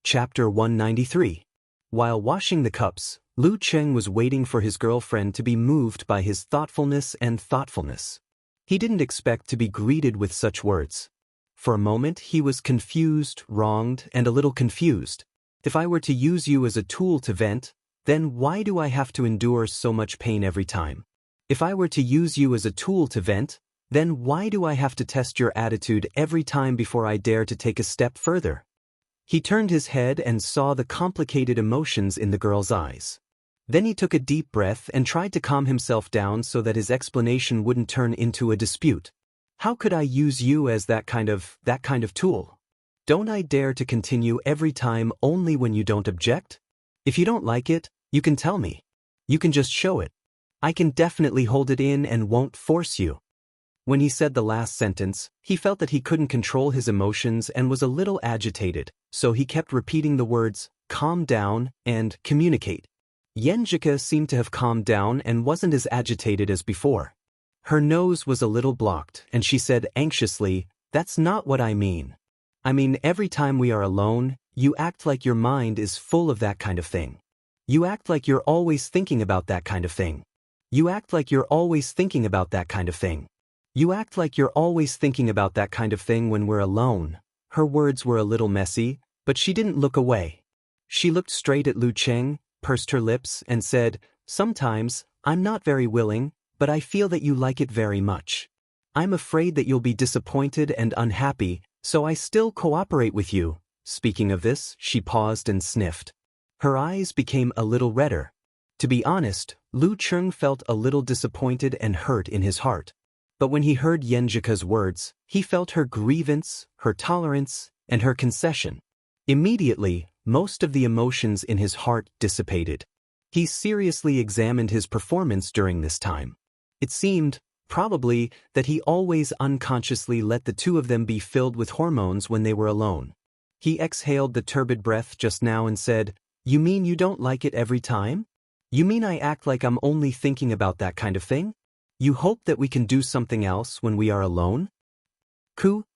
Chapter 193. While washing the cups, Lu Cheng was waiting for his girlfriend to be moved by his thoughtfulness. He didn't expect to be greeted with such words. For a moment he was confused, wronged, and a little confused. If I were to use you as a tool to vent, then why do I have to endure so much pain every time? If I were to use you as a tool to vent, then why do I have to test your attitude every time before I dare to take a step further? He turned his head and saw the complicated emotions in the girl's eyes. Then he took a deep breath and tried to calm himself down so that his explanation wouldn't turn into a dispute. How could I use you as that kind of tool? Don't I dare to continue every time only when you don't object? If you don't like it, you can tell me. You can just show it. I can definitely hold it in and won't force you. When he said the last sentence, he felt that he couldn't control his emotions and was a little agitated, so he kept repeating the words, calm down, and communicate. Yenjika seemed to have calmed down and wasn't as agitated as before. Her nose was a little blocked, and she said anxiously, that's not what I mean. I mean, every time we are alone, you act like your mind is full of that kind of thing. You act like you're always thinking about that kind of thing. You act like you're always thinking about that kind of thing. You act like you're always thinking about that kind of thing when we're alone. Her words were a little messy, but she didn't look away. She looked straight at Lu Cheng, pursed her lips, and said, sometimes, I'm not very willing, but I feel that you like it very much. I'm afraid that you'll be disappointed and unhappy, so I still cooperate with you. Speaking of this, she paused and sniffed. Her eyes became a little redder. To be honest, Lu Cheng felt a little disappointed and hurt in his heart. But when he heard Yenjika's words, he felt her grievance, her tolerance, and her concession. Immediately, most of the emotions in his heart dissipated. He seriously examined his performance during this time. It seemed, probably, that he always unconsciously let the two of them be filled with hormones when they were alone. He exhaled the turbid breath just now and said, you mean you don't like it every time? You mean I act like I'm only thinking about that kind of thing? You hope that we can do something else when we are alone?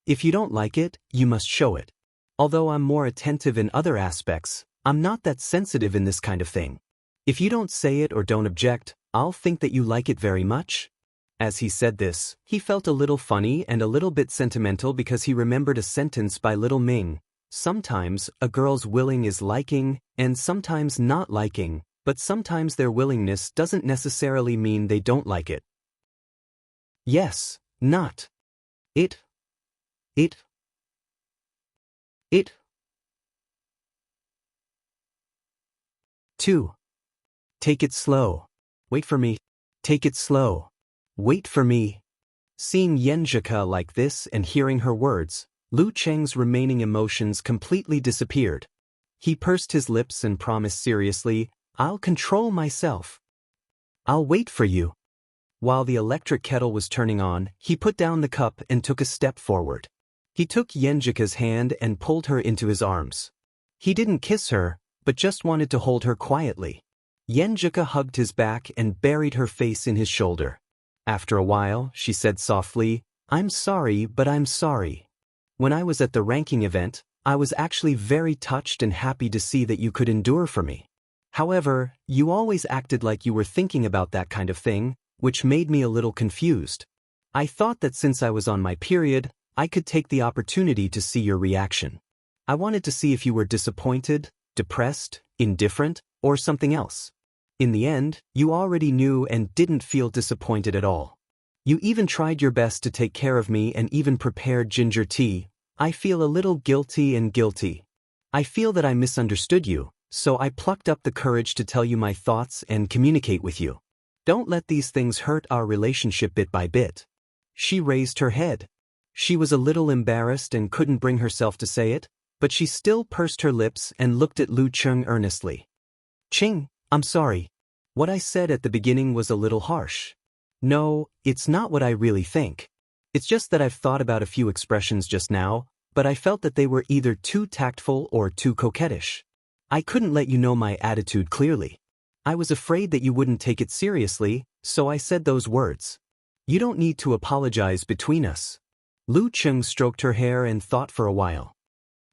If you don't like it, you must show it. Although I'm more attentive in other aspects, I'm not that sensitive in this kind of thing. If you don't say it or don't object, I'll think that you like it very much. As he said this, he felt a little funny and a little bit sentimental because he remembered a sentence by Little Ming. Sometimes a girl's willing is liking, and sometimes not liking, but sometimes their willingness doesn't necessarily mean they don't like it. Yes, not. It. 2. Take it slow. Wait for me. Take it slow. Wait for me. Seeing Yenjika like this and hearing her words, Lu Cheng's remaining emotions completely disappeared. He pursed his lips and promised seriously, I'll control myself. I'll wait for you. While the electric kettle was turning on, he put down the cup and took a step forward. He took Yenjika's hand and pulled her into his arms. He didn't kiss her, but just wanted to hold her quietly. Yenjika hugged his back and buried her face in his shoulder. After a while, she said softly, I'm sorry, but I'm sorry. When I was at the ranking event, I was actually very touched and happy to see that you could endure for me. However, you always acted like you were thinking about that kind of thing, which made me a little confused. I thought that since I was on my period, I could take the opportunity to see your reaction. I wanted to see if you were disappointed, depressed, indifferent, or something else. In the end, you already knew and didn't feel disappointed at all. You even tried your best to take care of me and even prepared ginger tea. I feel a little guilty. I feel that I misunderstood you, so I plucked up the courage to tell you my thoughts and communicate with you. Don't let these things hurt our relationship bit by bit. She raised her head. She was a little embarrassed and couldn't bring herself to say it, but she still pursed her lips and looked at Lu Cheng earnestly. Ching, I'm sorry. What I said at the beginning was a little harsh. No, it's not what I really think. It's just that I've thought about a few expressions just now, but I felt that they were either too tactful or too coquettish. I couldn't let you know my attitude clearly. I was afraid that you wouldn't take it seriously, so I said those words. You don't need to apologize between us. Lu Cheng stroked her hair and thought for a while.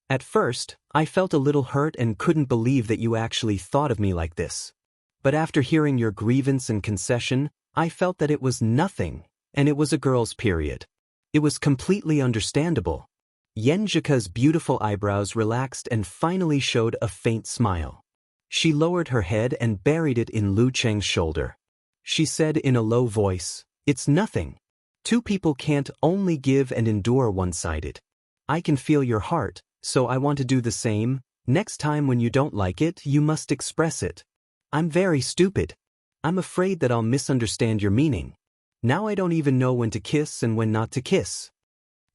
At first, I felt a little hurt and couldn't believe that you actually thought of me like this. But after hearing your grievance and concession, I felt that it was nothing, and it was a girl's period. It was completely understandable. Yenjika's beautiful eyebrows relaxed and finally showed a faint smile. She lowered her head and buried it in Lu Cheng's shoulder. She said in a low voice, "It's nothing. Two people can't only give and endure one-sided. I can feel your heart, so I want to do the same. Next time when you don't like it, you must express it. I'm very stupid. I'm afraid that I'll misunderstand your meaning. Now I don't even know when to kiss and when not to kiss."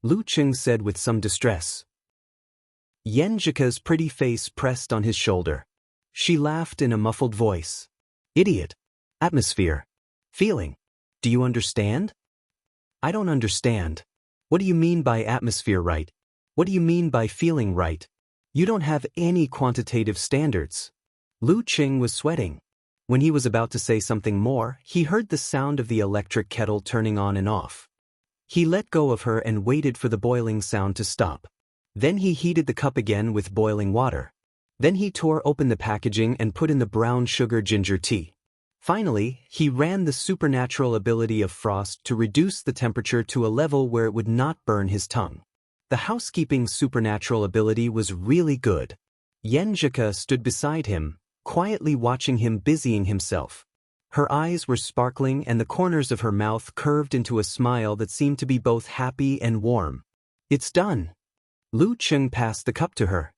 Lu Cheng said with some distress. Yenjika's pretty face pressed on his shoulder. She laughed in a muffled voice. "Idiot. Atmosphere. Feeling. Do you understand?" "I don't understand. What do you mean by atmosphere right? What do you mean by feeling right? You don't have any quantitative standards." Lu Cheng was sweating. When he was about to say something more, he heard the sound of the electric kettle turning on and off. He let go of her and waited for the boiling sound to stop. Then he heated the cup again with boiling water. Then he tore open the packaging and put in the brown sugar ginger tea. Finally, he ran the supernatural ability of frost to reduce the temperature to a level where it would not burn his tongue. The housekeeping supernatural ability was really good. Yenjika stood beside him, quietly watching him busying himself. Her eyes were sparkling and the corners of her mouth curved into a smile that seemed to be both happy and warm. "It's done." Lu Cheng passed the cup to her.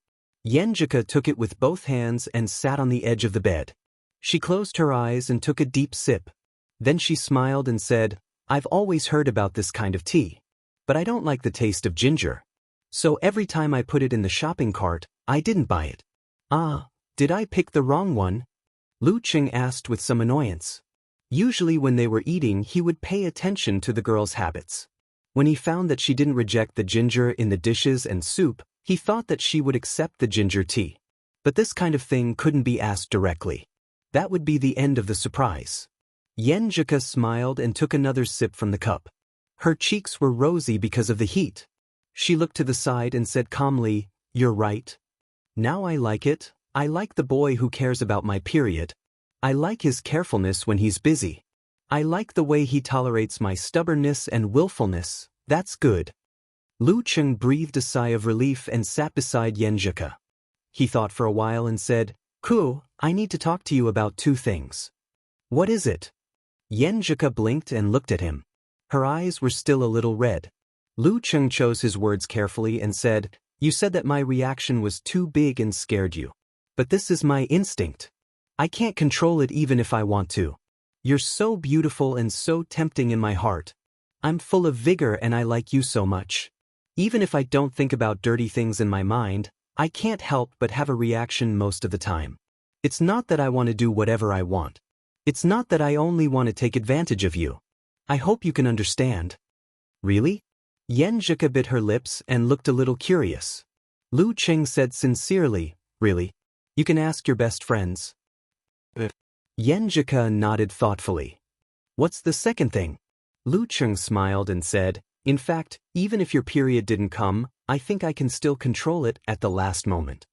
Yenjika took it with both hands and sat on the edge of the bed. She closed her eyes and took a deep sip. Then she smiled and said, "I've always heard about this kind of tea. But I don't like the taste of ginger. So every time I put it in the shopping cart, I didn't buy it." "Ah, did I pick the wrong one?" Lu Cheng asked with some annoyance. Usually when they were eating, he would pay attention to the girl's habits. When he found that she didn't reject the ginger in the dishes and soup, he thought that she would accept the ginger tea. But this kind of thing couldn't be asked directly. That would be the end of the surprise. Yenjika smiled and took another sip from the cup. Her cheeks were rosy because of the heat. She looked to the side and said calmly, "You're right. Now I like it. I like the boy who cares about my period. I like his carefulness when he's busy. I like the way he tolerates my stubbornness and willfulness. That's good." Lu Cheng breathed a sigh of relief and sat beside Yenjika. He thought for a while and said, "Ku, I need to talk to you about two things." "What is it?" Yenjika blinked and looked at him. Her eyes were still a little red. Lu Cheng chose his words carefully and said, "You said that my reaction was too big and scared you. But this is my instinct. I can't control it even if I want to. You're so beautiful and so tempting in my heart. I'm full of vigor and I like you so much. Even if I don't think about dirty things in my mind, I can't help but have a reaction most of the time. It's not that I want to do whatever I want. It's not that I only want to take advantage of you. I hope you can understand." "Really?" Yenjika bit her lips and looked a little curious. Lu Cheng said sincerely, "Really? You can ask your best friends." Yenjika nodded thoughtfully. "What's the second thing?" Lu Cheng smiled and said, "In fact, even if your period didn't come, I think I can still control it at the last moment.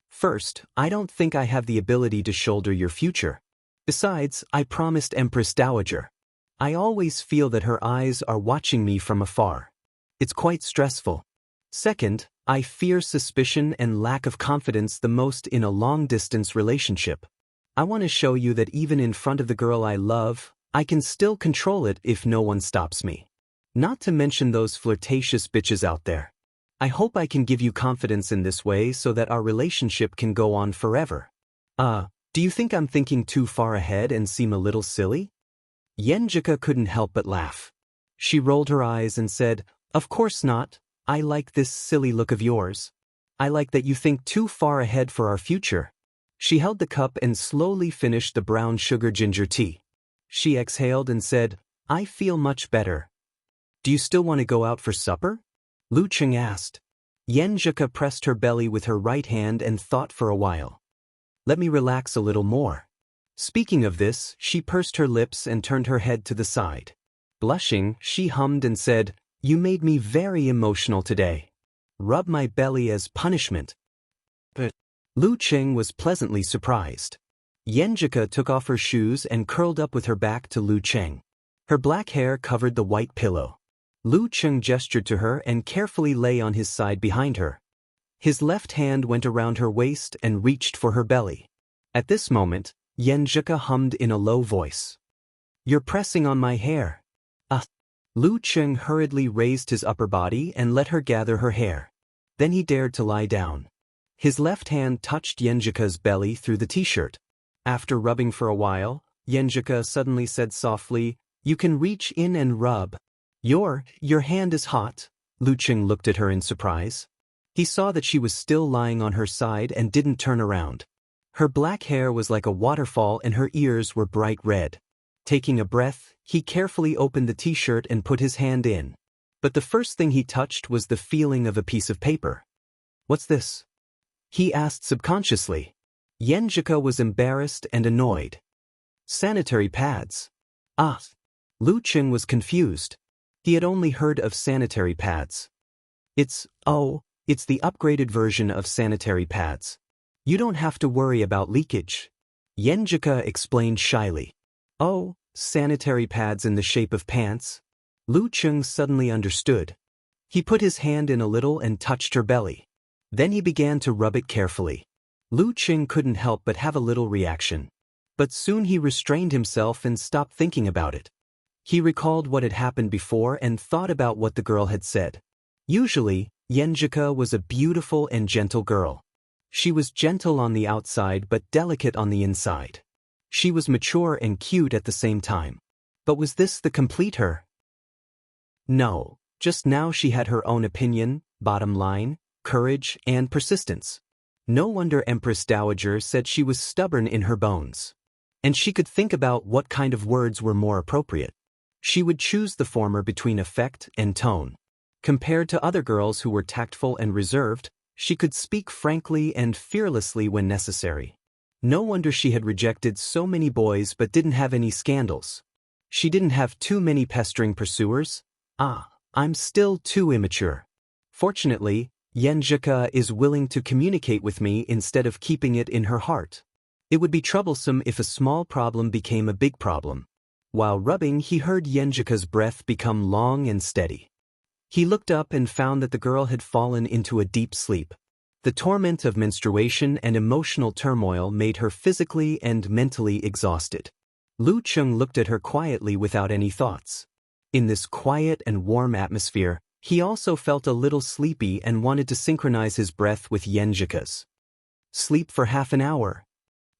First, I don't think I have the ability to shoulder your future. Besides, I promised Empress Dowager. I always feel that her eyes are watching me from afar. It's quite stressful. Second, I fear suspicion and lack of confidence the most in a long-distance relationship. I want to show you that even in front of the girl I love, I can still control it if no one stops me. Not to mention those flirtatious bitches out there. I hope I can give you confidence in this way so that our relationship can go on forever. Do you think I'm thinking too far ahead and seem a little silly?" Yenjika couldn't help but laugh. She rolled her eyes and said, "Of course not. I like this silly look of yours. I like that you think too far ahead for our future." She held the cup and slowly finished the brown sugar ginger tea. She exhaled and said, "I feel much better. Do you still want to go out for supper?" Lu Cheng asked. Yenjika pressed her belly with her right hand and thought for a while. "Let me relax a little more." Speaking of this, she pursed her lips and turned her head to the side. Blushing, she hummed and said, "You made me very emotional today." Rub my belly as punishment. But Lu Cheng was pleasantly surprised. Yenjika took off her shoes and curled up with her back to Lu Cheng. Her black hair covered the white pillow. Lu Cheng gestured to her and carefully lay on his side behind her. His left hand went around her waist and reached for her belly. At this moment, Yenjika hummed in a low voice. "You're pressing on my hair." Lu Cheng hurriedly raised his upper body and let her gather her hair. Then he dared to lie down. His left hand touched Yenjika's belly through the t-shirt. After rubbing for a while, Yenjika suddenly said softly, "You can reach in and rub." Your hand is hot." Lu Cheng looked at her in surprise. He saw that she was still lying on her side and didn't turn around. Her black hair was like a waterfall and her ears were bright red. Taking a breath, he carefully opened the t-shirt and put his hand in. But the first thing he touched was the feeling of a piece of paper. "What's this?" he asked subconsciously. Yenjika was embarrassed and annoyed. "Sanitary pads." Lu Cheng was confused. He had only heard of sanitary pads. It's the upgraded version of sanitary pads. You don't have to worry about leakage." Yenjika explained shyly. "Oh, sanitary pads in the shape of pants?" Lu Cheng suddenly understood. He put his hand in a little and touched her belly. Then he began to rub it carefully. Lu Cheng couldn't help but have a little reaction. But soon he restrained himself and stopped thinking about it. He recalled what had happened before and thought about what the girl had said. Usually, Yenjika was a beautiful and gentle girl. She was gentle on the outside but delicate on the inside. She was mature and cute at the same time. But was this the complete her? No, just now she had her own opinion, bottom line, courage, and persistence. No wonder Empress Dowager said she was stubborn in her bones. And she could think about what kind of words were more appropriate. She would choose the former between effect and tone. Compared to other girls who were tactful and reserved, she could speak frankly and fearlessly when necessary. No wonder she had rejected so many boys but didn't have any scandals. She didn't have too many pestering pursuers. I'm still too immature. Fortunately, Yenjika is willing to communicate with me instead of keeping it in her heart. It would be troublesome if a small problem became a big problem. While rubbing, he heard Yenjika's breath become long and steady. He looked up and found that the girl had fallen into a deep sleep. The torment of menstruation and emotional turmoil made her physically and mentally exhausted. Lu Cheng looked at her quietly without any thoughts. In this quiet and warm atmosphere, he also felt a little sleepy and wanted to synchronize his breath with Yenjika's. Sleep for half an hour.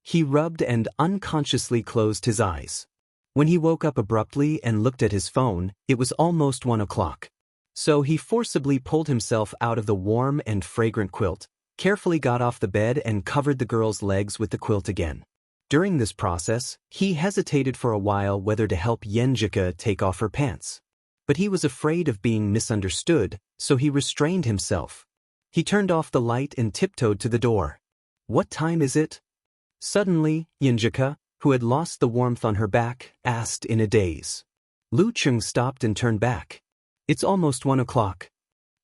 He rubbed and unconsciously closed his eyes. When he woke up abruptly and looked at his phone, it was almost 1 o'clock. So he forcibly pulled himself out of the warm and fragrant quilt, carefully got off the bed and covered the girl's legs with the quilt again. During this process, he hesitated for a while whether to help Yenjika take off her pants. But he was afraid of being misunderstood, so he restrained himself. He turned off the light and tiptoed to the door. "What time is it?" Suddenly, Yenjika, who had lost the warmth on her back, asked in a daze. Lu Cheng stopped and turned back. "It's almost 1 o'clock."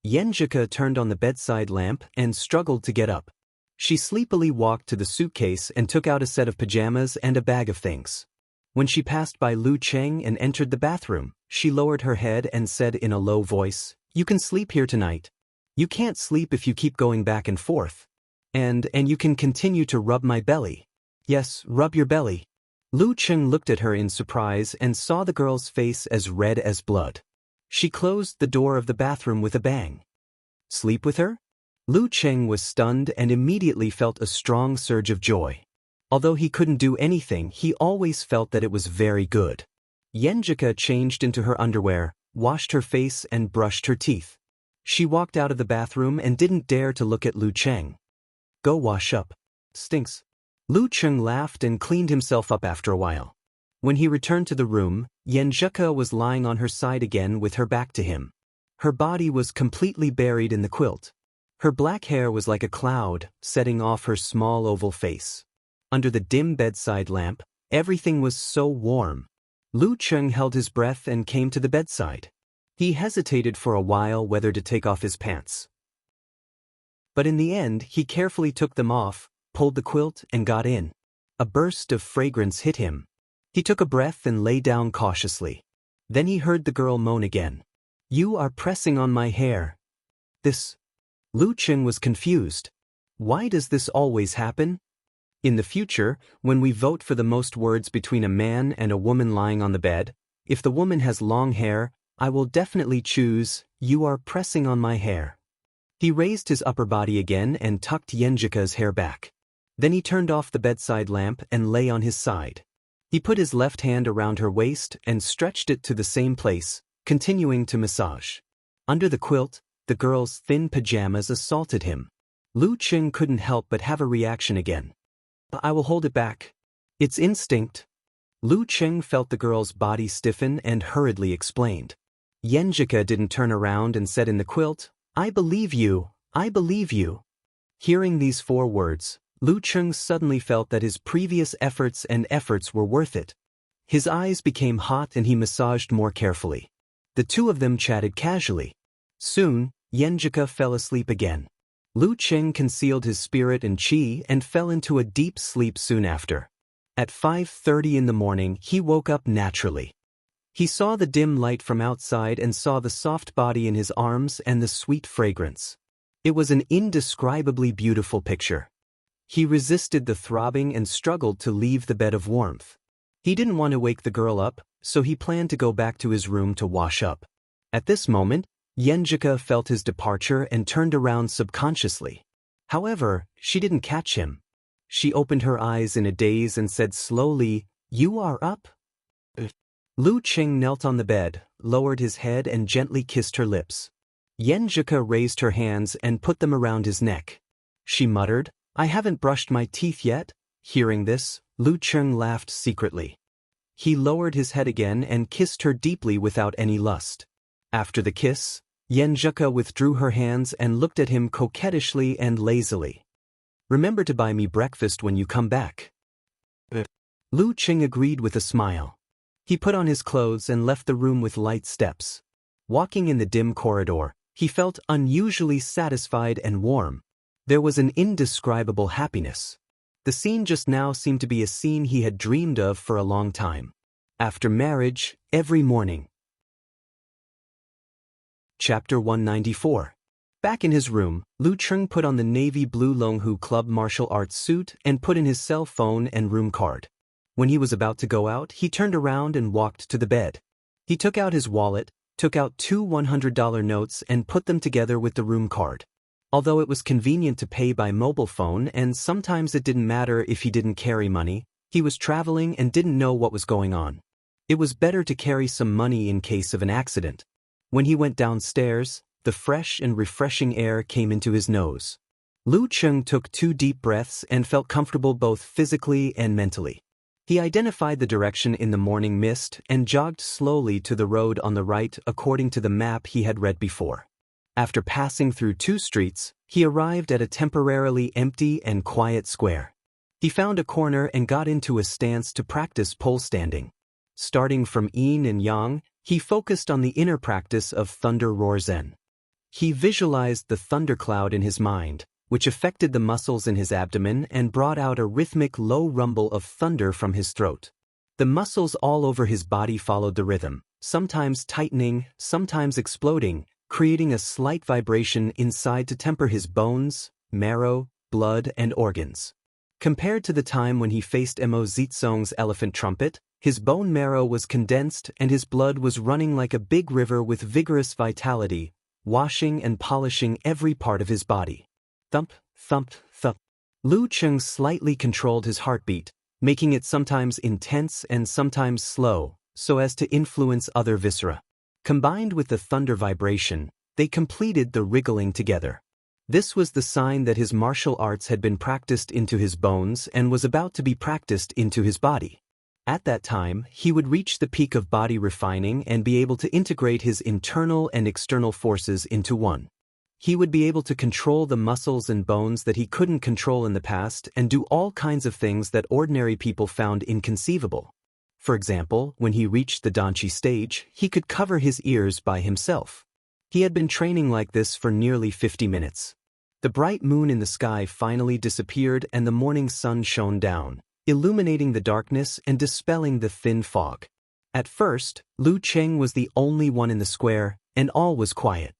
Yenjika turned on the bedside lamp and struggled to get up. She sleepily walked to the suitcase and took out a set of pajamas and a bag of things. When she passed by Lu Cheng and entered the bathroom, she lowered her head and said in a low voice, "You can sleep here tonight. You can't sleep if you keep going back and forth. And you can continue to rub my belly. Yes, rub your belly." Lu Cheng looked at her in surprise and saw the girl's face as red as blood. She closed the door of the bathroom with a bang. "Sleep with her?" Lu Cheng was stunned and immediately felt a strong surge of joy. Although he couldn't do anything, he always felt that it was very good. Yenjika changed into her underwear, washed her face and brushed her teeth. She walked out of the bathroom and didn't dare to look at Lu Cheng. "Go wash up. Stinks." Lu Cheng laughed and cleaned himself up after a while. When he returned to the room, Yenjika was lying on her side again with her back to him. Her body was completely buried in the quilt. Her black hair was like a cloud, setting off her small oval face. Under the dim bedside lamp, everything was so warm. Lu Cheng held his breath and came to the bedside. He hesitated for a while whether to take off his pants. But in the end, he carefully took them off, pulled the quilt, and got in. A burst of fragrance hit him. He took a breath and lay down cautiously. Then he heard the girl moan again. "You are pressing on my hair." This. Lu Cheng was confused. Why does this always happen? In the future, when we vote for the most words between a man and a woman lying on the bed, if the woman has long hair, I will definitely choose, "You are pressing on my hair." He raised his upper body again and tucked Yenjika's hair back. Then he turned off the bedside lamp and lay on his side. He put his left hand around her waist and stretched it to the same place, continuing to massage. Under the quilt, the girl's thin pajamas assaulted him. Lu Cheng couldn't help but have a reaction again. "I will hold it back. It's instinct." Lu Cheng felt the girl's body stiffen and hurriedly explained. Yenjika didn't turn around and said in the quilt, "I believe you, I believe you." Hearing these 4 words, Lu Cheng suddenly felt that his previous efforts were worth it. His eyes became hot and he massaged more carefully. The two of them chatted casually. Soon, Yenjika fell asleep again. Lu Cheng concealed his spirit and qi and fell into a deep sleep soon after. At 5:30 in the morning, he woke up naturally. He saw the dim light from outside and saw the soft body in his arms and the sweet fragrance. It was an indescribably beautiful picture. He resisted the throbbing and struggled to leave the bed of warmth. He didn't want to wake the girl up, so he planned to go back to his room to wash up. At this moment, Yenjika felt his departure and turned around subconsciously. However, she didn't catch him. She opened her eyes in a daze and said slowly, "You are up?" Lu Cheng knelt on the bed, lowered his head and gently kissed her lips. Yenjika raised her hands and put them around his neck. She muttered, "I haven't brushed my teeth yet." Hearing this, Lu Cheng laughed secretly. He lowered his head again and kissed her deeply without any lust. After the kiss, Yenjika withdrew her hands and looked at him coquettishly and lazily. "Remember to buy me breakfast when you come back." Lu Cheng agreed with a smile. He put on his clothes and left the room with light steps. Walking in the dim corridor, he felt unusually satisfied and warm. There was an indescribable happiness. The scene just now seemed to be a scene he had dreamed of for a long time. After marriage, every morning. Chapter 194. Back in his room, Lu Cheng put on the navy blue Longhu Club martial arts suit and put in his cell phone and room card. When he was about to go out, he turned around and walked to the bed. He took out his wallet, took out 2 $100 notes and put them together with the room card. Although it was convenient to pay by mobile phone and sometimes it didn't matter if he didn't carry money, he was traveling and didn't know what was going on. It was better to carry some money in case of an accident. When he went downstairs, the fresh and refreshing air came into his nose. Lu Cheng took 2 deep breaths and felt comfortable both physically and mentally. He identified the direction in the morning mist and jogged slowly to the road on the right according to the map he had read before. After passing through 2 streets, he arrived at a temporarily empty and quiet square. He found a corner and got into a stance to practice pole standing. Starting from yin and yang, he focused on the inner practice of thunder roar zen. He visualized the thundercloud in his mind, which affected the muscles in his abdomen and brought out a rhythmic low rumble of thunder from his throat. The muscles all over his body followed the rhythm, sometimes tightening, sometimes exploding, creating a slight vibration inside to temper his bones, marrow, blood, and organs. Compared to the time when he faced Mo Zitsong's elephant trumpet, his bone marrow was condensed and his blood was running like a big river with vigorous vitality, washing and polishing every part of his body. Thump, thump, thump. Lu Cheng slightly controlled his heartbeat, making it sometimes intense and sometimes slow, so as to influence other viscera. Combined with the thunder vibration, they completed the wriggling together. This was the sign that his martial arts had been practiced into his bones and was about to be practiced into his body. At that time, he would reach the peak of body refining and be able to integrate his internal and external forces into one. He would be able to control the muscles and bones that he couldn't control in the past and do all kinds of things that ordinary people found inconceivable. For example, when he reached the Danchi stage, he could cover his ears by himself. He had been training like this for nearly 50 minutes. The bright moon in the sky finally disappeared and the morning sun shone down, illuminating the darkness and dispelling the thin fog. At first, Lu Cheng was the only one in the square, and all was quiet.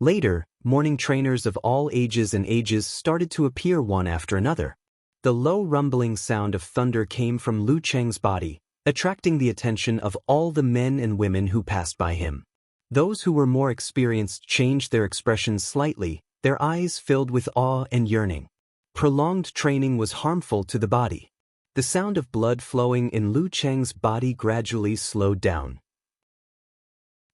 Later, morning trainers of all ages and ages started to appear one after another. The low rumbling sound of thunder came from Lu Cheng's body, attracting the attention of all the men and women who passed by him. Those who were more experienced changed their expressions slightly, their eyes filled with awe and yearning. Prolonged training was harmful to the body. The sound of blood flowing in Lu Cheng's body gradually slowed down.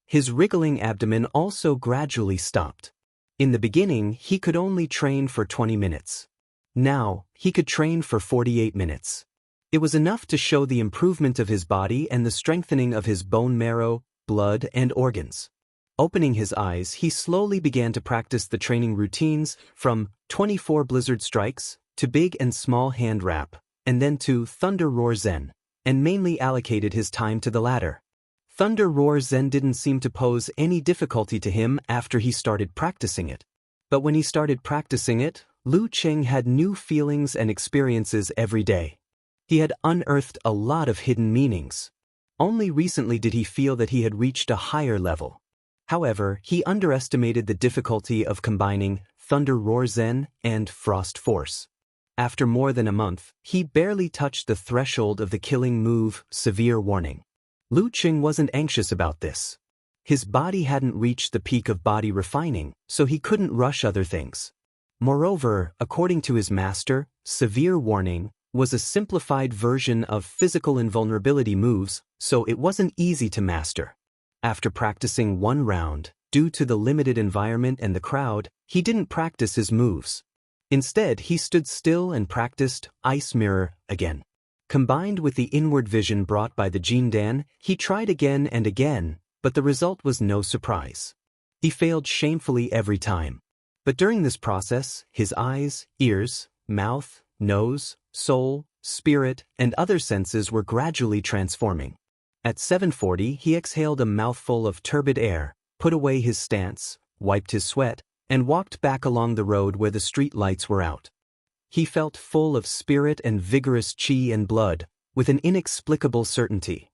His wriggling abdomen also gradually stopped. In the beginning, he could only train for 20 minutes. Now, he could train for 48 minutes. It was enough to show the improvement of his body and the strengthening of his bone marrow, blood, and organs. Opening his eyes, he slowly began to practice the training routines, from 24 blizzard strikes, to big and small hand wrap, and then to Thunder Roar Zen, and mainly allocated his time to the latter. Thunder Roar Zen didn't seem to pose any difficulty to him after he started practicing it. But when he started practicing it, Lu Cheng had new feelings and experiences every day. He had unearthed a lot of hidden meanings. Only recently did he feel that he had reached a higher level. However, he underestimated the difficulty of combining Thunder Roar Zen and Frost Force. After more than a month, he barely touched the threshold of the killing move, Severe Warning. Lu Cheng wasn't anxious about this. His body hadn't reached the peak of body refining, so he couldn't rush other things. Moreover, according to his master, Severe Warning was a simplified version of physical invulnerability moves, so it wasn't easy to master. After practicing one round, due to the limited environment and the crowd, he didn't practice his moves. Instead, he stood still and practiced Ice Mirror again. Combined with the inward vision brought by the Jindan, he tried again and again, but the result was no surprise. He failed shamefully every time. But during this process, his eyes, ears, mouth, nose, soul, spirit, and other senses were gradually transforming. At 7:40, he exhaled a mouthful of turbid air, put away his stance, wiped his sweat, and walked back along the road where the street lights were out. He felt full of spirit and vigorous qi and blood, with an inexplicable certainty.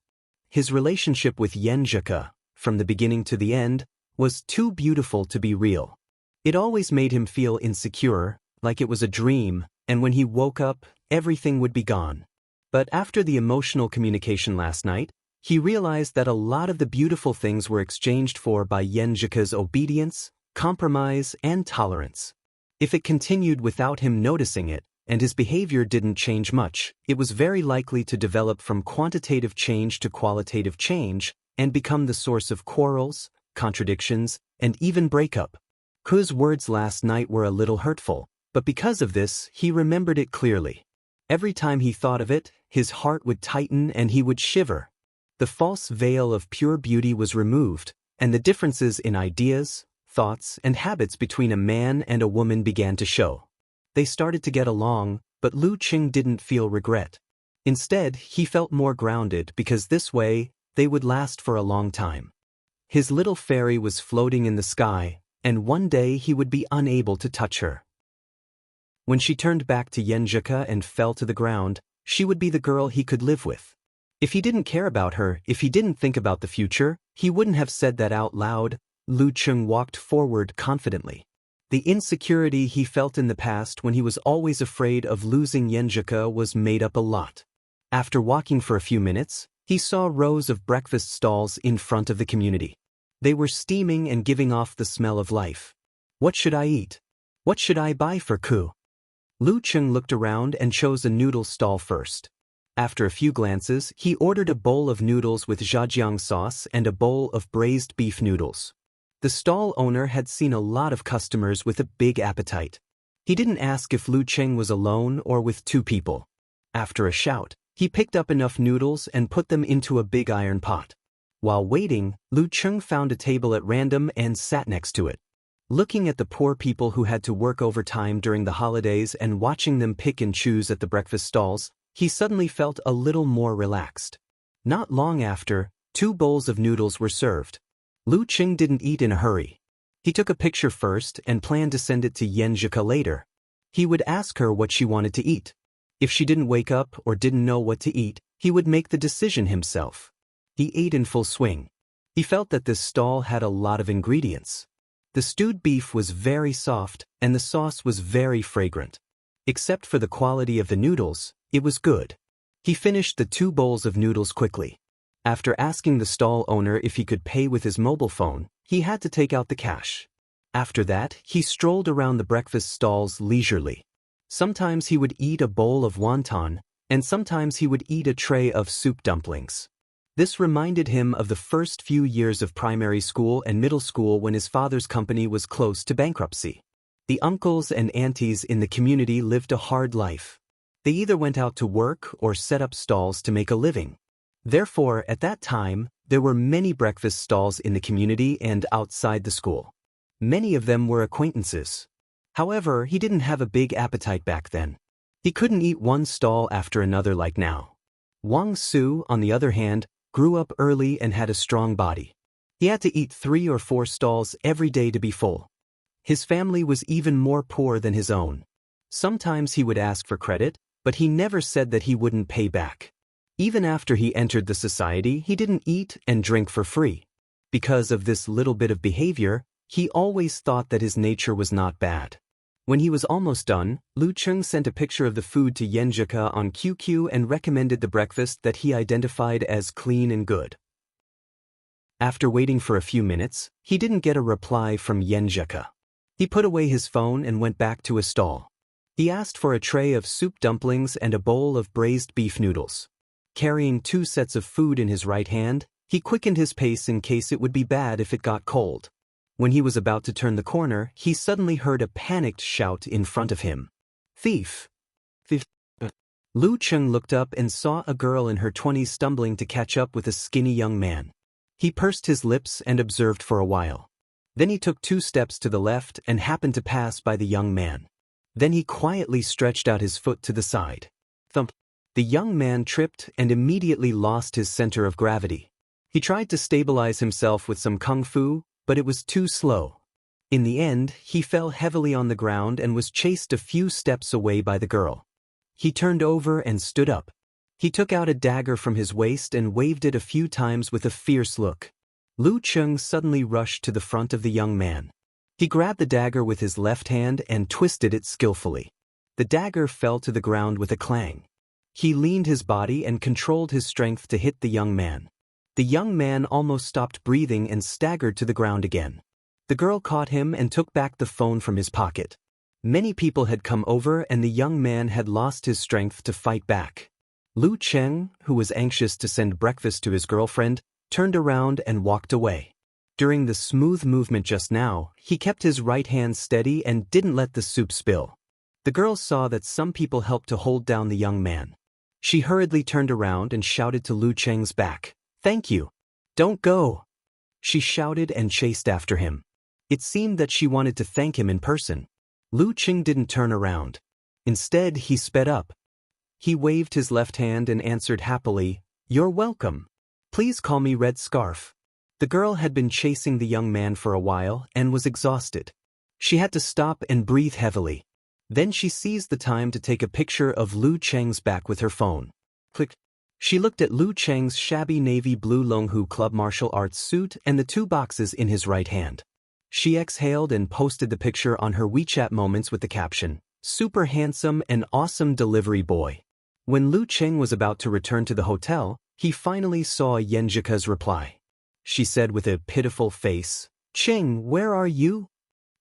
His relationship with Yenjika, from the beginning to the end, was too beautiful to be real. It always made him feel insecure, like it was a dream, and when he woke up, everything would be gone. But after the emotional communication last night, he realized that a lot of the beautiful things were exchanged for by Yenjika's obedience, compromise, and tolerance. If it continued without him noticing it, and his behavior didn't change much, it was very likely to develop from quantitative change to qualitative change, and become the source of quarrels, contradictions, and even breakup. Ku's words last night were a little hurtful, but because of this, he remembered it clearly. Every time he thought of it, his heart would tighten and he would shiver. The false veil of pure beauty was removed, and the differences in ideas, thoughts, and habits between a man and a woman began to show. They started to get along, but Lu Cheng didn't feel regret. Instead, he felt more grounded because this way, they would last for a long time. His little fairy was floating in the sky, and one day he would be unable to touch her. When she turned back to Yenjika and fell to the ground, she would be the girl he could live with. If he didn't care about her, if he didn't think about the future, he wouldn't have said that out loud. Lu Cheng walked forward confidently. The insecurity he felt in the past when he was always afraid of losing Yenjika was made up a lot. After walking for a few minutes, he saw rows of breakfast stalls in front of the community. They were steaming and giving off the smell of life. What should I eat? What should I buy for Ku? Lu Cheng looked around and chose a noodle stall first. After a few glances, he ordered a bowl of noodles with zhajiang sauce and a bowl of braised beef noodles. The stall owner had seen a lot of customers with a big appetite. He didn't ask if Lu Cheng was alone or with two people. After a shout, he picked up enough noodles and put them into a big iron pot. While waiting, Lu Cheng found a table at random and sat next to it. Looking at the poor people who had to work overtime during the holidays and watching them pick and choose at the breakfast stalls, he suddenly felt a little more relaxed. Not long after, 2 bowls of noodles were served. Lu Cheng didn't eat in a hurry. He took a picture first and planned to send it to Yenjika later. He would ask her what she wanted to eat. If she didn't wake up or didn't know what to eat, he would make the decision himself. He ate in full swing. He felt that this stall had a lot of ingredients. The stewed beef was very soft, and the sauce was very fragrant. Except for the quality of the noodles, it was good. He finished the 2 bowls of noodles quickly. After asking the stall owner if he could pay with his mobile phone, he had to take out the cash. After that, he strolled around the breakfast stalls leisurely. Sometimes he would eat a bowl of wonton, and sometimes he would eat a tray of soup dumplings. This reminded him of the first few years of primary school and middle school when his father's company was close to bankruptcy. The uncles and aunties in the community lived a hard life. They either went out to work or set up stalls to make a living. Therefore, at that time, there were many breakfast stalls in the community and outside the school. Many of them were acquaintances. However, he didn't have a big appetite back then. He couldn't eat one stall after another like now. Wang Su, on the other hand, grew up early and had a strong body. He had to eat 3 or 4 stalls every day to be full. His family was even more poor than his own. Sometimes he would ask for credit, but he never said that he wouldn't pay back. Even after he entered the society, he didn't eat and drink for free. Because of this little bit of behavior, he always thought that his nature was not bad. When he was almost done, Lu Cheng sent a picture of the food to Yenjika on QQ and recommended the breakfast that he identified as clean and good. After waiting for a few minutes, he didn't get a reply from Yenjika. He put away his phone and went back to his stall. He asked for a tray of soup dumplings and a bowl of braised beef noodles. Carrying 2 sets of food in his right hand, he quickened his pace in case it would be bad if it got cold. When he was about to turn the corner, he suddenly heard a panicked shout in front of him. "Thief! Thief!" Lu Cheng looked up and saw a girl in her 20s stumbling to catch up with a skinny young man. He pursed his lips and observed for a while. Then he took 2 steps to the left and happened to pass by the young man. Then he quietly stretched out his foot to the side. Thump! The young man tripped and immediately lost his center of gravity. He tried to stabilize himself with some kung fu, but it was too slow. In the end, he fell heavily on the ground and was chased a few steps away by the girl. He turned over and stood up. He took out a dagger from his waist and waved it a few times with a fierce look. Lu Cheng suddenly rushed to the front of the young man. He grabbed the dagger with his left hand and twisted it skillfully. The dagger fell to the ground with a clang. He leaned his body and controlled his strength to hit the young man. The young man almost stopped breathing and staggered to the ground again. The girl caught him and took back the phone from his pocket. Many people had come over and the young man had lost his strength to fight back. Lu Cheng, who was anxious to send breakfast to his girlfriend, turned around and walked away. During the smooth movement just now, he kept his right hand steady and didn't let the soup spill. The girl saw that some people helped to hold down the young man. She hurriedly turned around and shouted to Lu Cheng's back, "Thank you. Don't go." She shouted and chased after him. It seemed that she wanted to thank him in person. Lu Cheng didn't turn around. Instead, he sped up. He waved his left hand and answered happily, "You're welcome. Please call me Red Scarf." The girl had been chasing the young man for a while and was exhausted. She had to stop and breathe heavily. Then she seized the time to take a picture of Lu Cheng's back with her phone. Click. She looked at Lu Cheng's shabby navy blue Longhu Club martial arts suit and the 2 boxes in his right hand. She exhaled and posted the picture on her WeChat Moments with the caption, "Super handsome and awesome delivery boy." When Lu Cheng was about to return to the hotel, he finally saw Yenjika's reply. She said with a pitiful face, "Cheng, where are you?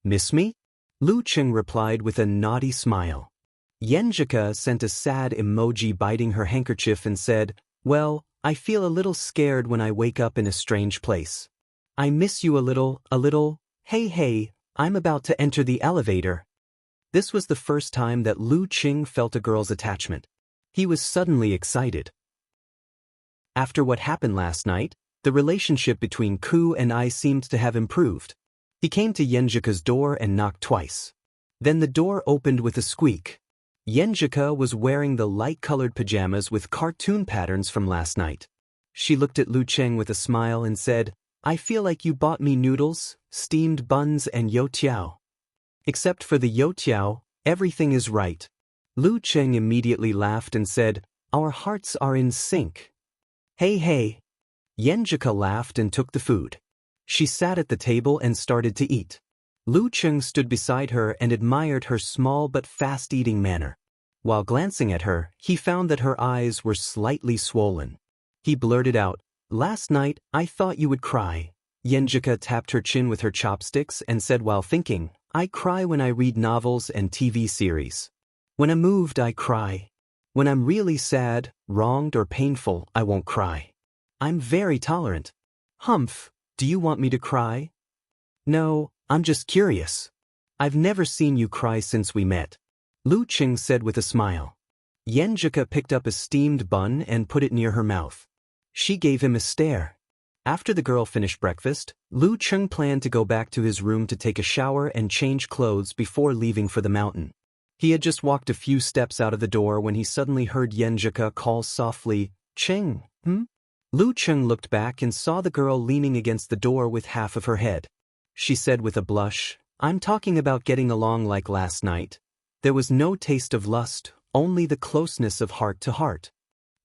Miss me?" Lu Cheng replied with a naughty smile. Yenjika sent a sad emoji biting her handkerchief and said, "Well, I feel a little scared when I wake up in a strange place. I miss you a little. Hey, I'm about to enter the elevator." This was the first time that Lu Cheng felt a girl's attachment. He was suddenly excited. After what happened last night, the relationship between Ku and I seemed to have improved. He came to Yenjika's door and knocked twice. Then the door opened with a squeak. Yenjika was wearing the light-colored pajamas with cartoon patterns from last night. She looked at Lu Cheng with a smile and said, I feel like you bought me noodles, steamed buns and youtiao. Except for the youtiao, everything is right. Lu Cheng immediately laughed and said, Our hearts are in sync. Hey hey. Yenjika laughed and took the food. She sat at the table and started to eat. Lu Cheng stood beside her and admired her small but fast-eating manner. While glancing at her, he found that her eyes were slightly swollen. He blurted out, Last night, I thought you would cry. Yenjika tapped her chin with her chopsticks and said while thinking, I cry when I read novels and TV series. When I'm moved, I cry. When I'm really sad, wronged or painful, I won't cry. I'm very tolerant. Humph, do you want me to cry? No, I'm just curious. I've never seen you cry since we met. Lu Cheng said with a smile. Yenjika picked up a steamed bun and put it near her mouth. She gave him a stare. After the girl finished breakfast, Lu Cheng planned to go back to his room to take a shower and change clothes before leaving for the mountain. He had just walked a few steps out of the door when he suddenly heard Yenjika call softly, Cheng, Lu Cheng looked back and saw the girl leaning against the door with half of her head. She said with a blush, I'm talking about getting along like last night. There was no taste of lust, only the closeness of heart to heart.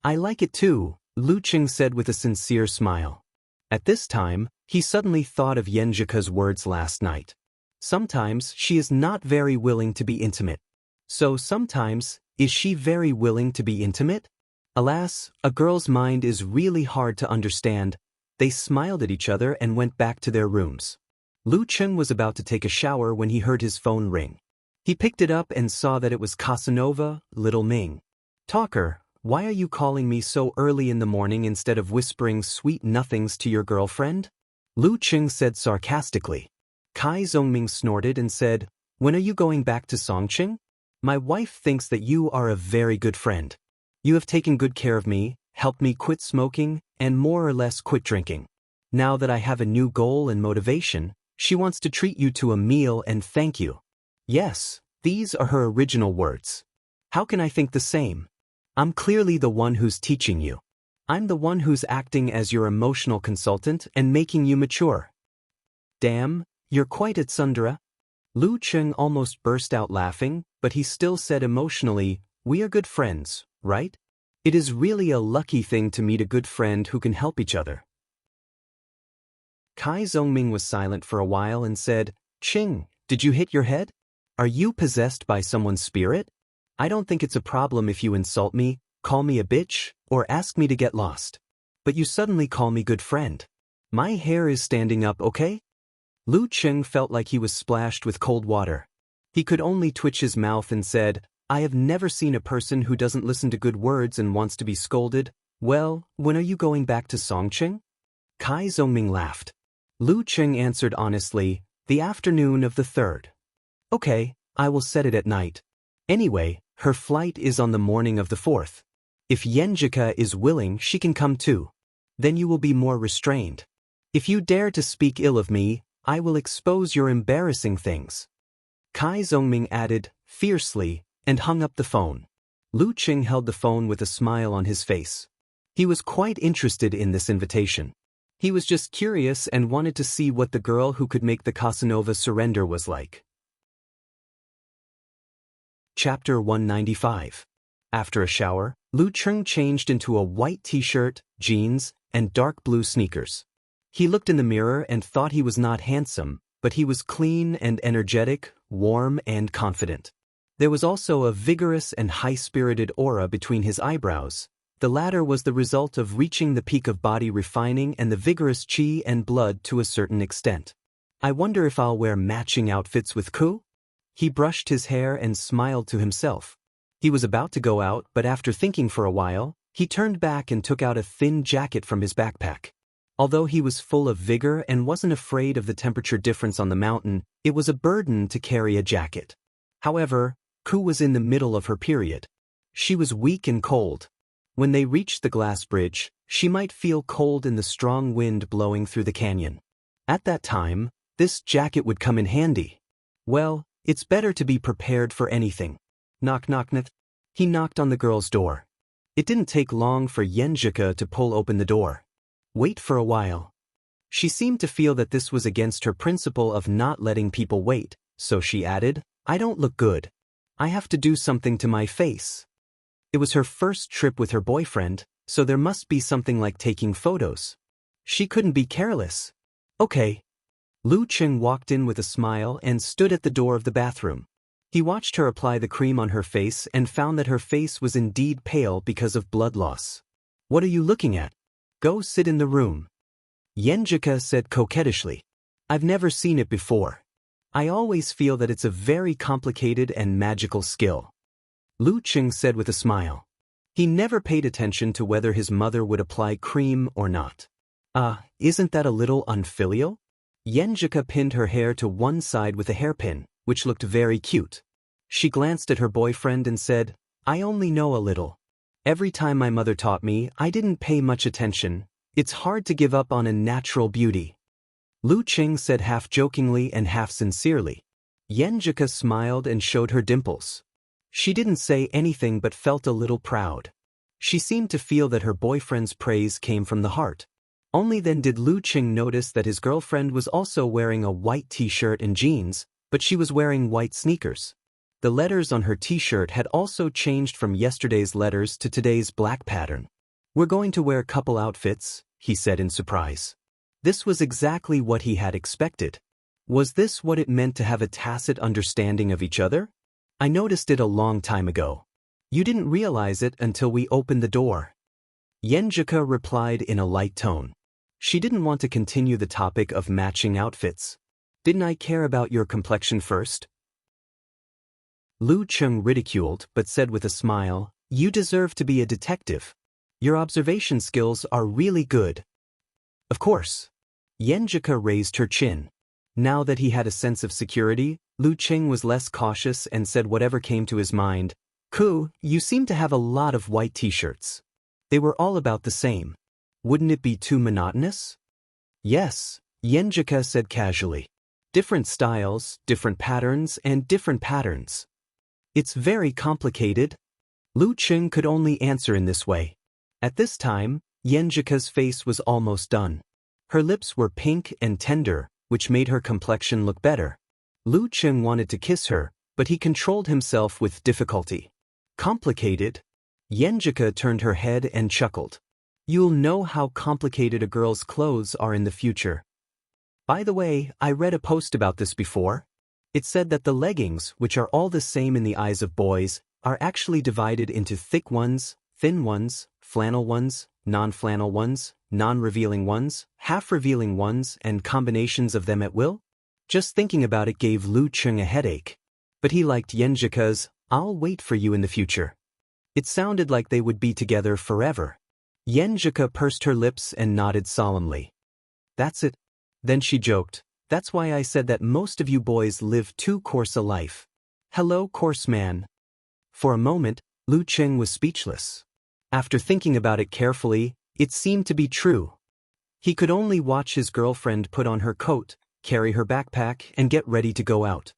I like it too, Lu Cheng said with a sincere smile. At this time, he suddenly thought of Yenjika's words last night. Sometimes she is not very willing to be intimate. So sometimes, is she very willing to be intimate? Alas, a girl's mind is really hard to understand. They smiled at each other and went back to their rooms. Lu Cheng was about to take a shower when he heard his phone ring. He picked it up and saw that it was Casanova, Little Ming. Talker, why are you calling me so early in the morning instead of whispering sweet nothings to your girlfriend? Lu Cheng said sarcastically. Kai Zhongming snorted and said, When are you going back to Songqing? My wife thinks that you are a very good friend. You have taken good care of me, helped me quit smoking, and more or less quit drinking. Now that I have a new goal and motivation, she wants to treat you to a meal and thank you. Yes, these are her original words. How can I think the same? I'm clearly the one who's teaching you. I'm the one who's acting as your emotional consultant and making you mature. Damn, you're quite a tsundere. Lu Cheng almost burst out laughing, but he still said emotionally, We are good friends, right? It is really a lucky thing to meet a good friend who can help each other. Kai Zhongming was silent for a while and said, Ching, did you hit your head? Are you possessed by someone's spirit? I don't think it's a problem if you insult me, call me a bitch, or ask me to get lost. But you suddenly call me good friend. My hair is standing up, okay? Lu Cheng felt like he was splashed with cold water. He could only twitch his mouth and said, I have never seen a person who doesn't listen to good words and wants to be scolded. Well, when are you going back to Songqing? Kai Zhongming laughed. Lu Cheng answered honestly, the afternoon of the 3rd. Okay, I will set it at night. Anyway, her flight is on the morning of the 4th. If Yenjika is willing, she can come too. Then you will be more restrained. If you dare to speak ill of me, I will expose your embarrassing things. Kai Zhongming added, fiercely, and hung up the phone. Lu Cheng held the phone with a smile on his face. He was quite interested in this invitation. He was just curious and wanted to see what the girl who could make the Casanova surrender was like. Chapter 195. After a shower, Lu Cheng changed into a white t-shirt, jeans, and dark blue sneakers. He looked in the mirror and thought he was not handsome, but he was clean and energetic, warm and confident. There was also a vigorous and high-spirited aura between his eyebrows. The latter was the result of reaching the peak of body refining and the vigorous qi and blood to a certain extent. I wonder if I'll wear matching outfits with Ku? He brushed his hair and smiled to himself. He was about to go out, but after thinking for a while, he turned back and took out a thin jacket from his backpack. Although he was full of vigor and wasn't afraid of the temperature difference on the mountain, it was a burden to carry a jacket. However, Ku was in the middle of her period. She was weak and cold. When they reached the glass bridge, she might feel cold in the strong wind blowing through the canyon. At that time, this jacket would come in handy. Well, it's better to be prepared for anything. Knock knock knock. He knocked on the girl's door. It didn't take long for Yenjika to pull open the door. Wait for a while. She seemed to feel that this was against her principle of not letting people wait, so she added, "I don't look good. I have to do something to my face." It was her first trip with her boyfriend, so there must be something like taking photos. She couldn't be careless. Okay. Lu Cheng walked in with a smile and stood at the door of the bathroom. He watched her apply the cream on her face and found that her face was indeed pale because of blood loss. "What are you looking at? Go sit in the room," Yenjika said coquettishly. "I've never seen it before. I always feel that it's a very complicated and magical skill," Lu Cheng said with a smile. He never paid attention to whether his mother would apply cream or not. Isn't that a little unfilial? Yenjika pinned her hair to one side with a hairpin, which looked very cute. She glanced at her boyfriend and said, "I only know a little. Every time my mother taught me, I didn't pay much attention. It's hard to give up on a natural beauty," Lu Cheng said half jokingly and half sincerely. Yenjika smiled and showed her dimples. She didn't say anything but felt a little proud. She seemed to feel that her boyfriend's praise came from the heart. Only then did Lu Cheng notice that his girlfriend was also wearing a white t-shirt and jeans, but she was wearing white sneakers. The letters on her t-shirt had also changed from yesterday's letters to today's black pattern. "We're going to wear couple outfits," he said in surprise. This was exactly what he had expected. Was this what it meant to have a tacit understanding of each other? "I noticed it a long time ago. You didn't realize it until we opened the door," Yenjika replied in a light tone. She didn't want to continue the topic of matching outfits. "Didn't I care about your complexion first?" Lu Cheng ridiculed but said with a smile, "You deserve to be a detective. Your observation skills are really good." "Of course." Yenjika raised her chin. Now that he had a sense of security, Lu Cheng was less cautious and said whatever came to his mind. "Ku, you seem to have a lot of white t-shirts. They were all about the same. Wouldn't it be too monotonous?" "Yes," Yenjika said casually. "Different styles, different patterns, and different patterns. It's very complicated." Lu Cheng could only answer in this way. At this time, Yenjika's face was almost done. Her lips were pink and tender, which made her complexion look better. Lu Cheng wanted to kiss her, but he controlled himself with difficulty. "Complicated?" Yenjika turned her head and chuckled. "You'll know how complicated a girl's clothes are in the future. By the way, I read a post about this before. It said that the leggings, which are all the same in the eyes of boys, are actually divided into thick ones, thin ones, flannel ones, non-flannel ones, non-revealing ones, half-revealing ones, and combinations of them at will." Just thinking about it gave Lu Cheng a headache. But he liked Yenjika's, "I'll wait for you in the future." It sounded like they would be together forever. Yenjika pursed her lips and nodded solemnly. "That's it." Then she joked, "That's why I said that most of you boys live too coarse a life. Hello, coarse man." For a moment, Lu Cheng was speechless. After thinking about it carefully, it seemed to be true. He could only watch his girlfriend put on her coat, carry her backpack, and get ready to go out.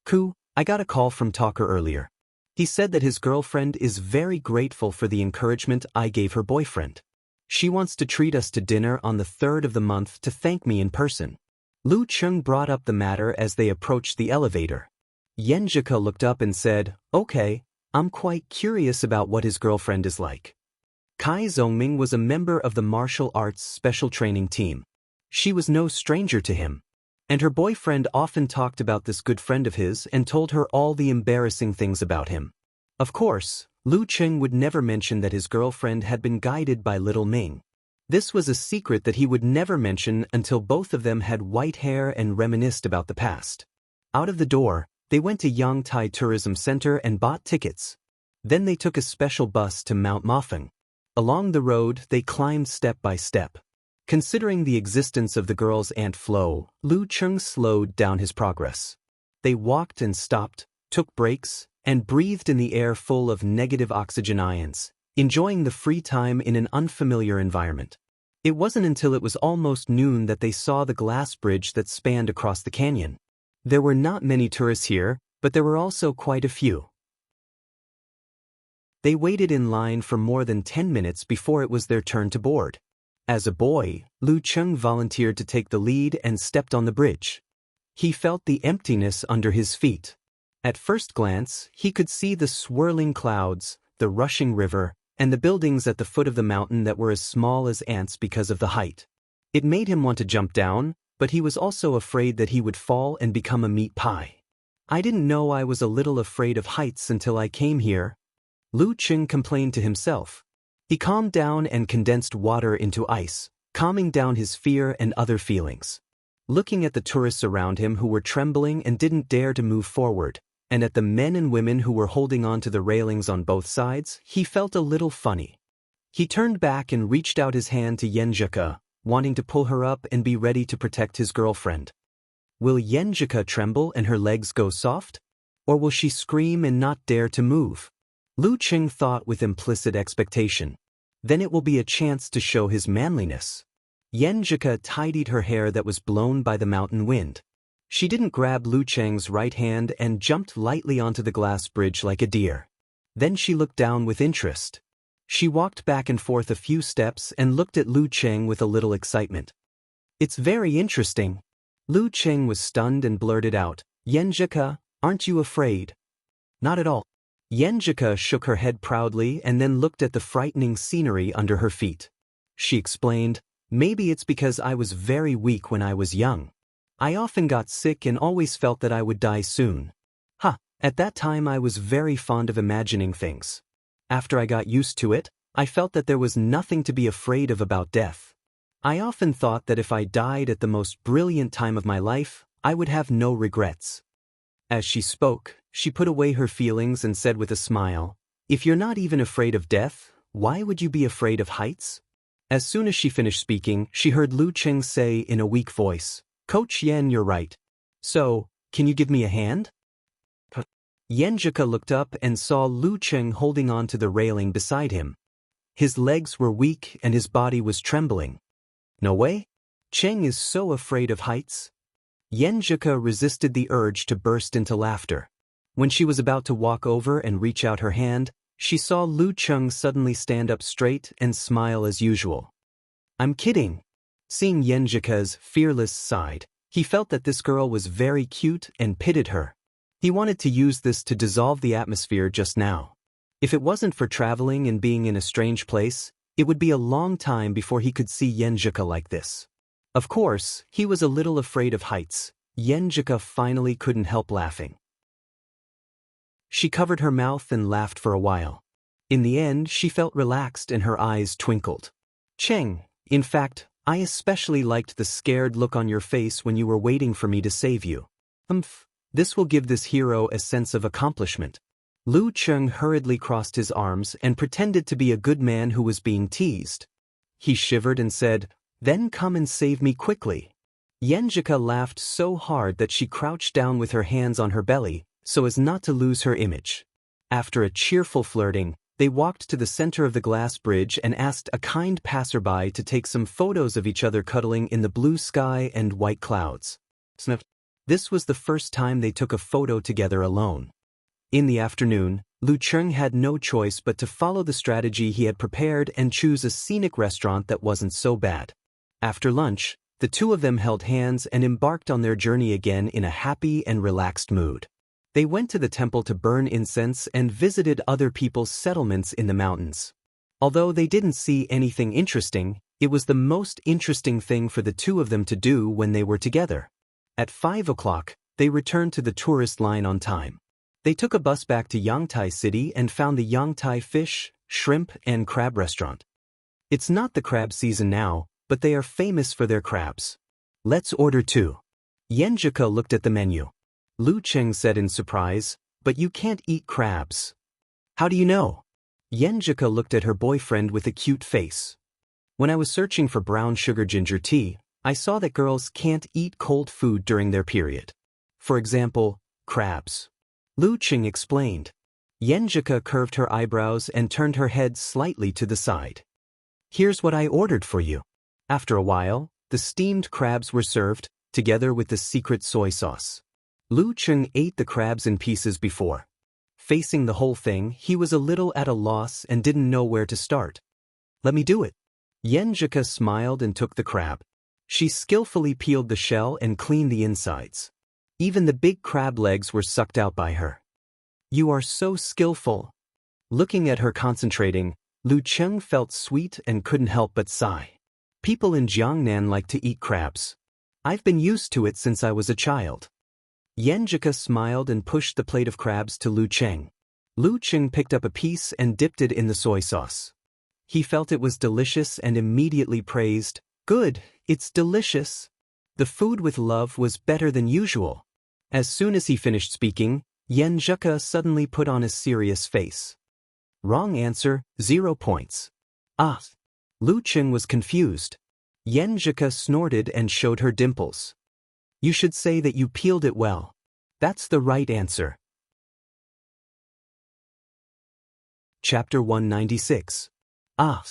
"Ku, I got a call from Talker earlier. He said that his girlfriend is very grateful for the encouragement I gave her boyfriend. She wants to treat us to dinner on the 3rd of the month to thank me in person." Lu Cheng brought up the matter as they approached the elevator. Yenjika looked up and said, "Okay, I'm quite curious about what his girlfriend is like." Kai Zongming was a member of the martial arts special training team. She was no stranger to him. And her boyfriend often talked about this good friend of his and told her all the embarrassing things about him. Of course, Lu Cheng would never mention that his girlfriend had been guided by Little Ming. This was a secret that he would never mention until both of them had white hair and reminisced about the past. Out of the door, they went to Yangtai Tourism Center and bought tickets. Then they took a special bus to Mount Mafeng. Along the road, they climbed step by step. Considering the existence of the girl's Aunt Flo, Lu Cheng slowed down his progress. They walked and stopped, took breaks, and breathed in the air full of negative oxygen ions, enjoying the free time in an unfamiliar environment. It wasn't until it was almost noon that they saw the glass bridge that spanned across the canyon. There were not many tourists here, but there were also quite a few. They waited in line for more than 10 minutes before it was their turn to board. As a boy, Lu Cheng volunteered to take the lead and stepped on the bridge. He felt the emptiness under his feet. At first glance, he could see the swirling clouds, the rushing river, and the buildings at the foot of the mountain that were as small as ants because of the height. It made him want to jump down, but he was also afraid that he would fall and become a meat pie. I didn't know I was a little afraid of heights until I came here, Lu Cheng complained to himself. He calmed down and condensed water into ice, calming down his fear and other feelings. Looking at the tourists around him who were trembling and didn't dare to move forward, and at the men and women who were holding on to the railings on both sides, he felt a little funny. He turned back and reached out his hand to Yenjika, wanting to pull her up and be ready to protect his girlfriend. Will Yenjika tremble and her legs go soft? Or will she scream and not dare to move? Lu Cheng thought with implicit expectation. Then it will be a chance to show his manliness. Yenjika tidied her hair that was blown by the mountain wind. She didn't grab Lu Cheng's right hand and jumped lightly onto the glass bridge like a deer. Then she looked down with interest. She walked back and forth a few steps and looked at Lu Cheng with a little excitement. It's very interesting. Lu Cheng was stunned and blurted out, Yenjika, aren't you afraid? Not at all. Yenjika shook her head proudly and then looked at the frightening scenery under her feet. She explained, maybe it's because I was very weak when I was young. I often got sick and always felt that I would die soon. At that time I was very fond of imagining things. After I got used to it, I felt that there was nothing to be afraid of about death. I often thought that if I died at the most brilliant time of my life, I would have no regrets. As she spoke, she put away her feelings and said with a smile, if you're not even afraid of death, why would you be afraid of heights? As soon as she finished speaking, she heard Lu Cheng say in a weak voice, Coach Yen, you're right. So, can you give me a hand? Yenjika looked up and saw Lu Cheng holding on to the railing beside him. His legs were weak and his body was trembling. No way? Cheng is so afraid of heights? Yenjika resisted the urge to burst into laughter. When she was about to walk over and reach out her hand, she saw Lu Cheng suddenly stand up straight and smile as usual. I'm kidding. Seeing Yenjika's fearless side, he felt that this girl was very cute and pitied her. He wanted to use this to dissolve the atmosphere just now. If it wasn't for traveling and being in a strange place, it would be a long time before he could see Yenjika like this. Of course, he was a little afraid of heights. Yenjika finally couldn't help laughing. She covered her mouth and laughed for a while. In the end, she felt relaxed and her eyes twinkled. Cheng, in fact, I especially liked the scared look on your face when you were waiting for me to save you. This will give this hero a sense of accomplishment. Lu Cheng hurriedly crossed his arms and pretended to be a good man who was being teased. He shivered and said, Then come and save me quickly. Yenjika laughed so hard that she crouched down with her hands on her belly, so as not to lose her image. After a cheerful flirting, they walked to the center of the glass bridge and asked a kind passerby to take some photos of each other cuddling in the blue sky and white clouds. Sniff. This was the first time they took a photo together alone. In the afternoon, Lu Cheng had no choice but to follow the strategy he had prepared and choose a scenic restaurant that wasn't so bad. After lunch, the two of them held hands and embarked on their journey again in a happy and relaxed mood. They went to the temple to burn incense and visited other people's settlements in the mountains. Although they didn't see anything interesting, it was the most interesting thing for the two of them to do when they were together. At 5 o'clock, they returned to the tourist line on time. They took a bus back to Yangtai City and found the Yangtai fish, shrimp, and crab restaurant. It's not the crab season now, but they are famous for their crabs. Let's order 2. Yenjika looked at the menu. Lu Cheng said in surprise, but you can't eat crabs. How do you know? Yenjika looked at her boyfriend with a cute face. When I was searching for brown sugar ginger tea, I saw that girls can't eat cold food during their period. For example, crabs. Lu Cheng explained. Yenjika curved her eyebrows and turned her head slightly to the side. Here's what I ordered for you. After a while, the steamed crabs were served, together with the secret soy sauce. Lu Cheng ate the crabs in pieces before. Facing the whole thing, he was a little at a loss and didn't know where to start. Let me do it. Yenjika smiled and took the crab. She skillfully peeled the shell and cleaned the insides. Even the big crab legs were sucked out by her. You are so skillful. Looking at her concentrating, Lu Cheng felt sweet and couldn't help but sigh. People in Jiangnan like to eat crabs. I've been used to it since I was a child. Yenjika smiled and pushed the plate of crabs to Lu Cheng. Lu Cheng picked up a piece and dipped it in the soy sauce. He felt it was delicious and immediately praised, "Good, it's delicious." The food with love was better than usual. As soon as he finished speaking, Yenjika suddenly put on a serious face. Wrong answer, 0 points. Ah! Lu Cheng was confused. Yenjika snorted and showed her dimples. You should say that you peeled it well. That's the right answer. Chapter 196. Ah!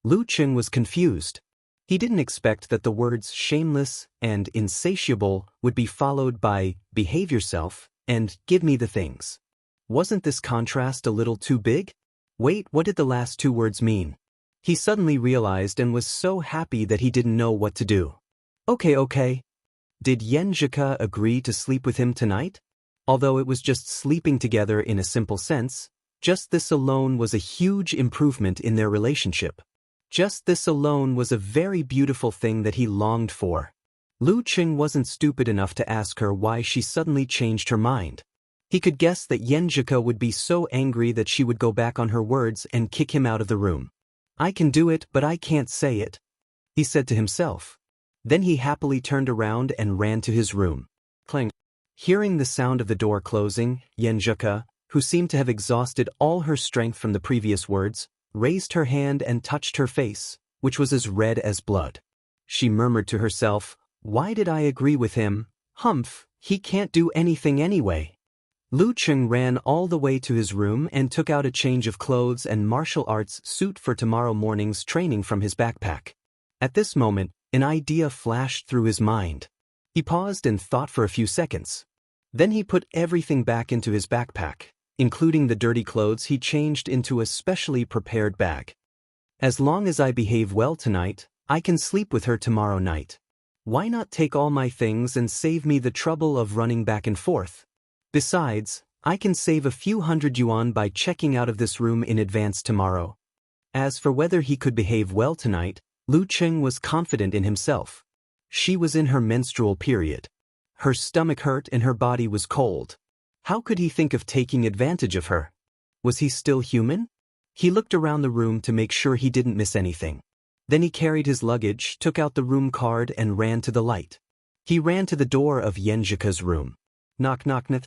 Lu Cheng was confused. He didn't expect that the words shameless and insatiable would be followed by behave yourself and give me the things. Wasn't this contrast a little too big? Wait, what did the last 2 words mean? He suddenly realized and was so happy that he didn't know what to do. Okay. Did Yenjika agree to sleep with him tonight? Although it was just sleeping together in a simple sense, just this alone was a huge improvement in their relationship. Just this alone was a very beautiful thing that he longed for. Lu Cheng wasn't stupid enough to ask her why she suddenly changed her mind. He could guess that Yenjika would be so angry that she would go back on her words and kick him out of the room. I can do it, but I can't say it, he said to himself. Then he happily turned around and ran to his room. Clang. Hearing the sound of the door closing, Yenjika, who seemed to have exhausted all her strength from the previous words, raised her hand and touched her face, which was as red as blood. She murmured to herself, "Why did I agree with him? Humph, he can't do anything anyway." Lu Cheng ran all the way to his room and took out a change of clothes and martial arts suit for tomorrow morning's training from his backpack. At this moment, an idea flashed through his mind. He paused and thought for a few seconds. Then he put everything back into his backpack, including the dirty clothes he changed into a specially prepared bag. As long as I behave well tonight, I can sleep with her tomorrow night. Why not take all my things and save me the trouble of running back and forth? Besides, I can save a few hundred yuan by checking out of this room in advance tomorrow. As for whether he could behave well tonight, Lu Cheng was confident in himself. She was in her menstrual period. Her stomach hurt and her body was cold. How could he think of taking advantage of her? Was he still human? He looked around the room to make sure he didn't miss anything. Then he carried his luggage, took out the room card and ran to the light. He ran to the door of Yenjika's room. Knock knock knock.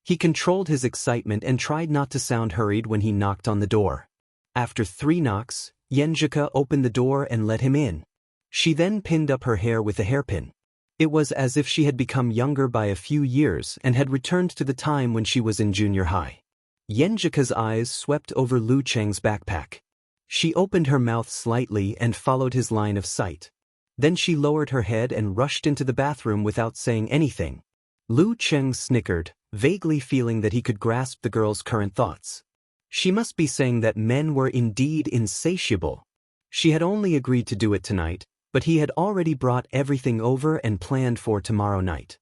He controlled his excitement and tried not to sound hurried when he knocked on the door. After 3 knocks, Yenjika opened the door and let him in. She then pinned up her hair with a hairpin. It was as if she had become younger by a few years and had returned to the time when she was in junior high. Yenjika's eyes swept over Lu Cheng's backpack. She opened her mouth slightly and followed his line of sight. Then she lowered her head and rushed into the bathroom without saying anything. Lu Cheng snickered, vaguely feeling that he could grasp the girl's current thoughts. She must be saying that men were indeed insatiable. She had only agreed to do it tonight, but he had already brought everything over and planned for tomorrow night.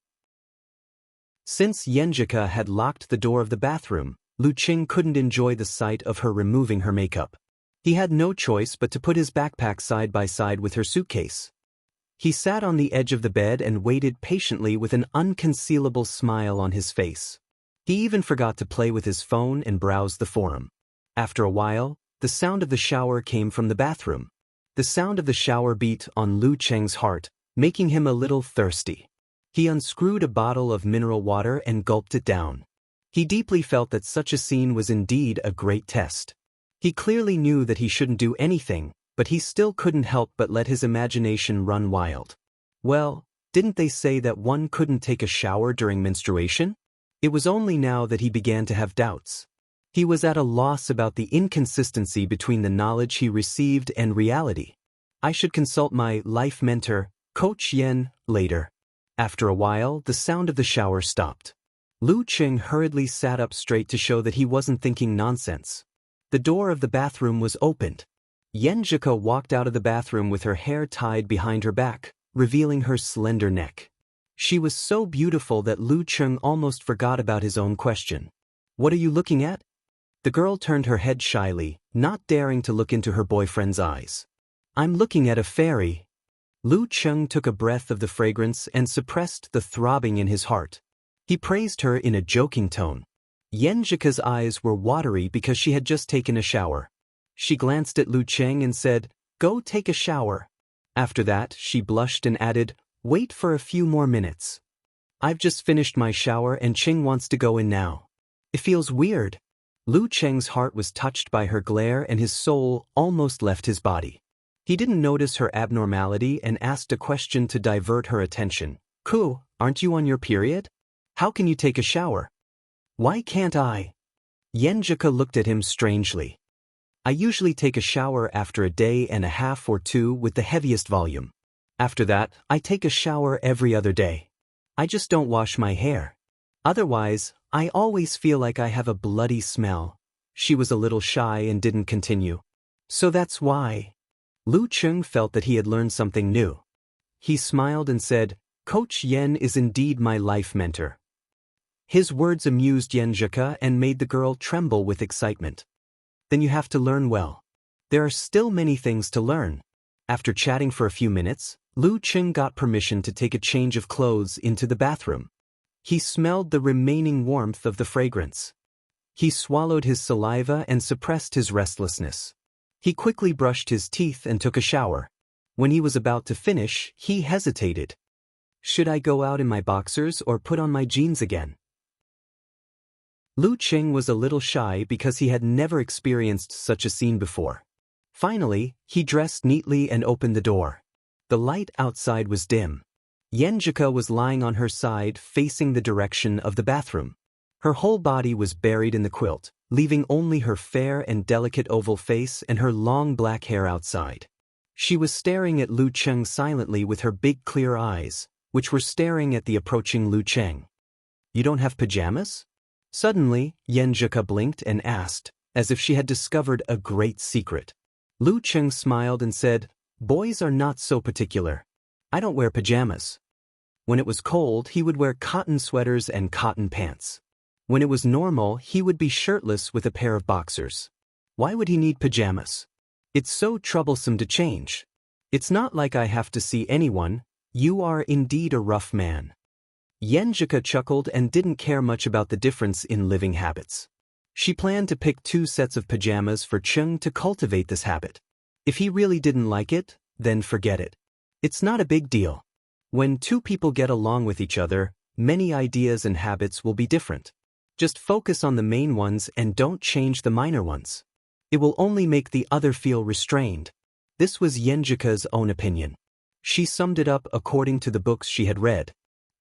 Since Yenjika had locked the door of the bathroom, Lu Cheng couldn't enjoy the sight of her removing her makeup. He had no choice but to put his backpack side by side with her suitcase. He sat on the edge of the bed and waited patiently with an unconcealable smile on his face. He even forgot to play with his phone and browse the forum. After a while, the sound of the shower came from the bathroom. The sound of the shower beat on Lu Cheng's heart, making him a little thirsty. He unscrewed a bottle of mineral water and gulped it down. He deeply felt that such a scene was indeed a great test. He clearly knew that he shouldn't do anything, but he still couldn't help but let his imagination run wild. Well, didn't they say that one couldn't take a shower during menstruation? It was only now that he began to have doubts. He was at a loss about the inconsistency between the knowledge he received and reality. I should consult my life mentor, Coach Yen, later. After a while, the sound of the shower stopped. Lu Cheng hurriedly sat up straight to show that he wasn't thinking nonsense. The door of the bathroom was opened. Yenjika walked out of the bathroom with her hair tied behind her back, revealing her slender neck. She was so beautiful that Lu Cheng almost forgot about his own question. "What are you looking at?" The girl turned her head shyly, not daring to look into her boyfriend's eyes. "I'm looking at a fairy." Lu Cheng took a breath of the fragrance and suppressed the throbbing in his heart. He praised her in a joking tone. Yenjika's eyes were watery because she had just taken a shower. She glanced at Lu Cheng and said, "Go take a shower." After that, she blushed and added, "Wait for a few more minutes. I've just finished my shower and Cheng wants to go in now." "It feels weird." Lu Cheng's heart was touched by her glare and his soul almost left his body. He didn't notice her abnormality and asked a question to divert her attention. "Ku, aren't you on your period? How can you take a shower?" "Why can't I?" Yenjika looked at him strangely. "I usually take a shower after a day and a half or two with the heaviest volume. After that, I take a shower every other day. I just don't wash my hair. Otherwise, I always feel like I have a bloody smell." She was a little shy and didn't continue. "So that's why." Lu Cheng felt that he had learned something new. He smiled and said, "Coach Yen is indeed my life mentor." His words amused Yenjika and made the girl tremble with excitement. "Then you have to learn well." "There are still many things to learn." After chatting for a few minutes, Lu Cheng got permission to take a change of clothes into the bathroom. He smelled the remaining warmth of the fragrance. He swallowed his saliva and suppressed his restlessness. He quickly brushed his teeth and took a shower. When he was about to finish, he hesitated. "Should I go out in my boxers or put on my jeans again?" Lu Cheng was a little shy because he had never experienced such a scene before. Finally, he dressed neatly and opened the door. The light outside was dim. Yenjika was lying on her side facing the direction of the bathroom. Her whole body was buried in the quilt, leaving only her fair and delicate oval face and her long black hair outside. She was staring at Lu Cheng silently with her big clear eyes, which were staring at the approaching Lu Cheng. "You don't have pajamas?" Suddenly, Yenjika blinked and asked, as if she had discovered a great secret. Lu Cheng smiled and said, "Boys are not so particular. I don't wear pajamas." When it was cold, he would wear cotton sweaters and cotton pants. When it was normal, he would be shirtless with a pair of boxers. Why would he need pajamas? It's so troublesome to change. "It's not like I have to see anyone. You are indeed a rough man." Yenjika chuckled and didn't care much about the difference in living habits. She planned to pick 2 sets of pajamas for Cheng to cultivate this habit. If he really didn't like it, then forget it. It's not a big deal. When 2 people get along with each other, many ideas and habits will be different. Just focus on the main ones and don't change the minor ones. It will only make the other feel restrained. This was Yenjika's own opinion. She summed it up according to the books she had read.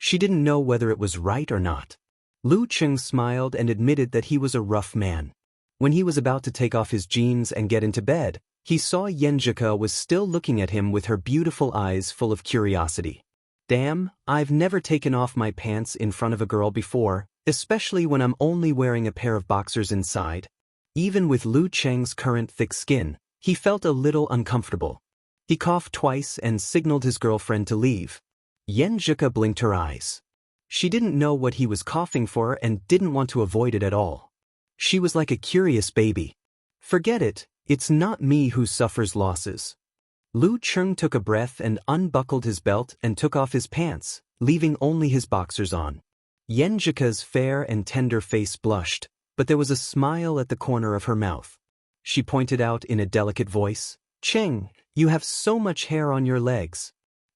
She didn't know whether it was right or not. Lu Cheng smiled and admitted that he was a rough man. When he was about to take off his jeans and get into bed, he saw Yenjika was still looking at him with her beautiful eyes full of curiosity. "Damn, I've never taken off my pants in front of a girl before, especially when I'm only wearing a pair of boxers inside." Even with Lu Cheng's current thick skin, he felt a little uncomfortable. He coughed twice and signaled his girlfriend to leave. Yenjika blinked her eyes. She didn't know what he was coughing for and didn't want to avoid it at all. She was like a curious baby. "Forget it, it's not me who suffers losses." Lu Cheng took a breath and unbuckled his belt and took off his pants, leaving only his boxers on. Yenjika's fair and tender face blushed, but there was a smile at the corner of her mouth. She pointed out in a delicate voice, "Cheng, you have so much hair on your legs."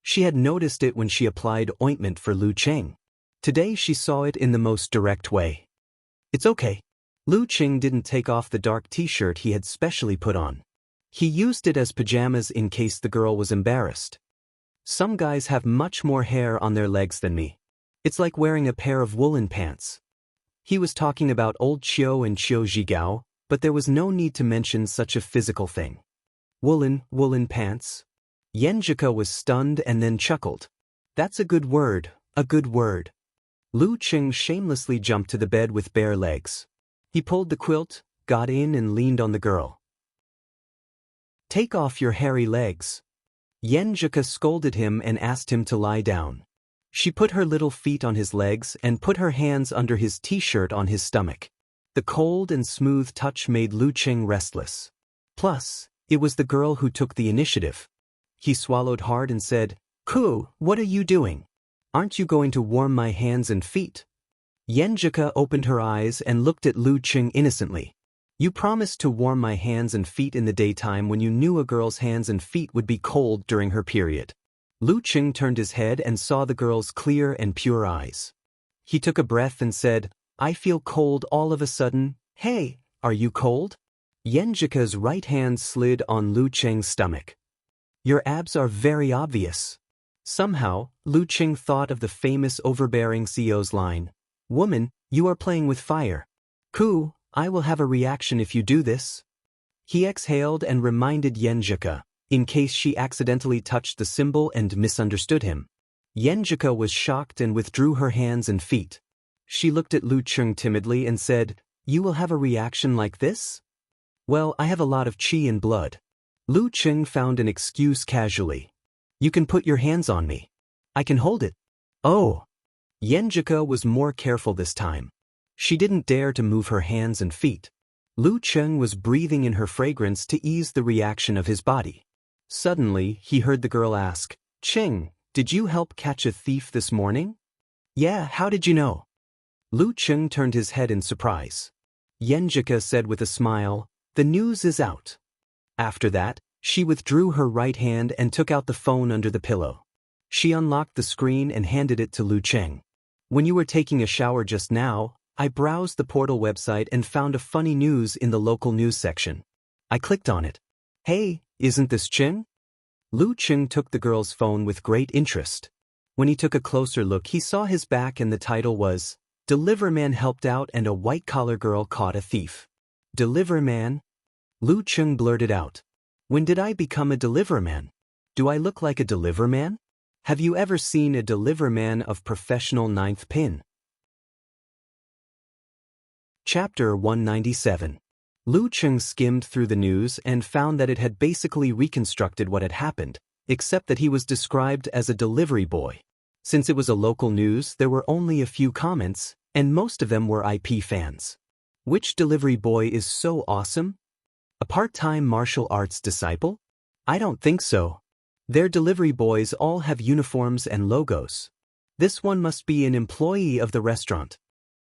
She had noticed it when she applied ointment for Lu Cheng. Today she saw it in the most direct way. "It's okay." Lu Cheng didn't take off the dark t-shirt he had specially put on. He used it as pajamas in case the girl was embarrassed. "Some guys have much more hair on their legs than me. It's like wearing a pair of woolen pants." He was talking about old Chiu and Chiu Zhigao, but there was no need to mention such a physical thing. Woolen pants?" Yenjika was stunned and then chuckled. "That's a good word, a good word." Lu Cheng shamelessly jumped to the bed with bare legs. He pulled the quilt, got in and leaned on the girl. Take off your hairy legs. Yenjika scolded him and asked him to lie down. She put her little feet on his legs and put her hands under his t-shirt on his stomach. The cold and smooth touch made Lu Cheng restless. Plus, it was the girl who took the initiative. He swallowed hard and said, "Ku, what are you doing? Aren't you going to warm my hands and feet?" Yenjika opened her eyes and looked at Lu Cheng innocently. "You promised to warm my hands and feet in the daytime when you knew a girl's hands and feet would be cold during her period." Lu Cheng turned his head and saw the girl's clear and pure eyes. He took a breath and said, "I feel cold all of a sudden. Hey, are you cold?" Yenjika's right hand slid on Lu Cheng's stomach. "Your abs are very obvious." Somehow, Lu Cheng thought of the famous overbearing CEO's line, "Woman, you are playing with fire. Ku, I will have a reaction if you do this." He exhaled and reminded Yenjika, in case she accidentally touched the symbol and misunderstood him. Yenjika was shocked and withdrew her hands and feet. She looked at Lu Cheng timidly and said, "You will have a reaction like this?" "Well, I have a lot of qi in blood." Lu Cheng found an excuse casually. "You can put your hands on me. I can hold it." "Oh." Yenjika was more careful this time. She didn't dare to move her hands and feet. Lu Cheng was breathing in her fragrance to ease the reaction of his body. Suddenly, he heard the girl ask, "Cheng, did you help catch a thief this morning?" "Yeah, how did you know?" Lu Cheng turned his head in surprise. Yenjika said with a smile, "The news is out." After that, she withdrew her right hand and took out the phone under the pillow. She unlocked the screen and handed it to Lu Cheng. "When you were taking a shower just now, I browsed the portal website and found a funny news in the local news section. I clicked on it. Hey, isn't this Cheng?" Lu Cheng took the girl's phone with great interest. When he took a closer look, he saw his back and the title was, "Deliverman helped out and a white-collar girl caught a thief." "Deliverman?" Lu Cheng blurted out. "When did I become a deliverman? Do I look like a deliverman? Have you ever seen a deliverman of professional ninth pin?" Chapter 197. Lu Cheng skimmed through the news and found that it had basically reconstructed what had happened, except that he was described as a delivery boy. Since it was a local news, there were only a few comments, and most of them were IP fans. Which delivery boy is so awesome? A part-time martial arts disciple? I don't think so. Their delivery boys all have uniforms and logos. This one must be an employee of the restaurant.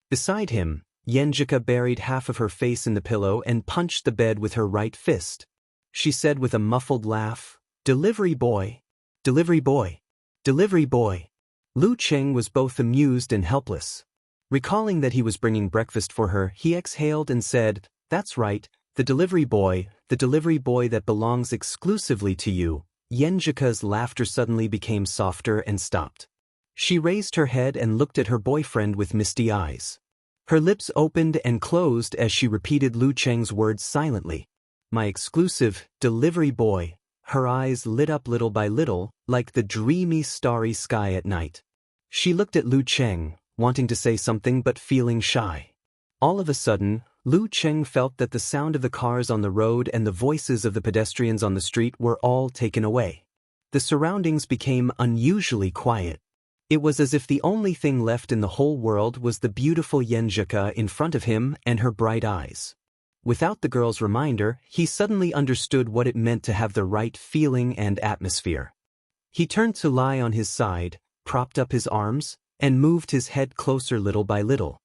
Beside him, Yenjika buried half of her face in the pillow and punched the bed with her right fist. She said with a muffled laugh, "Delivery boy. Delivery boy. Delivery boy." Lu Cheng was both amused and helpless. Recalling that he was bringing breakfast for her, he exhaled and said, "That's right, the delivery boy that belongs exclusively to you." Yenjika's laughter suddenly became softer and stopped. She raised her head and looked at her boyfriend with misty eyes. Her lips opened and closed as she repeated Lu Cheng's words silently. "My exclusive delivery boy." Her eyes lit up little by little, like the dreamy starry sky at night. She looked at Lu Cheng, wanting to say something but feeling shy. All of a sudden, Lu Cheng felt that the sound of the cars on the road and the voices of the pedestrians on the street were all taken away. The surroundings became unusually quiet. It was as if the only thing left in the whole world was the beautiful Yenjika in front of him and her bright eyes. Without the girl's reminder, he suddenly understood what it meant to have the right feeling and atmosphere. He turned to lie on his side, propped up his arms, and moved his head closer little by little.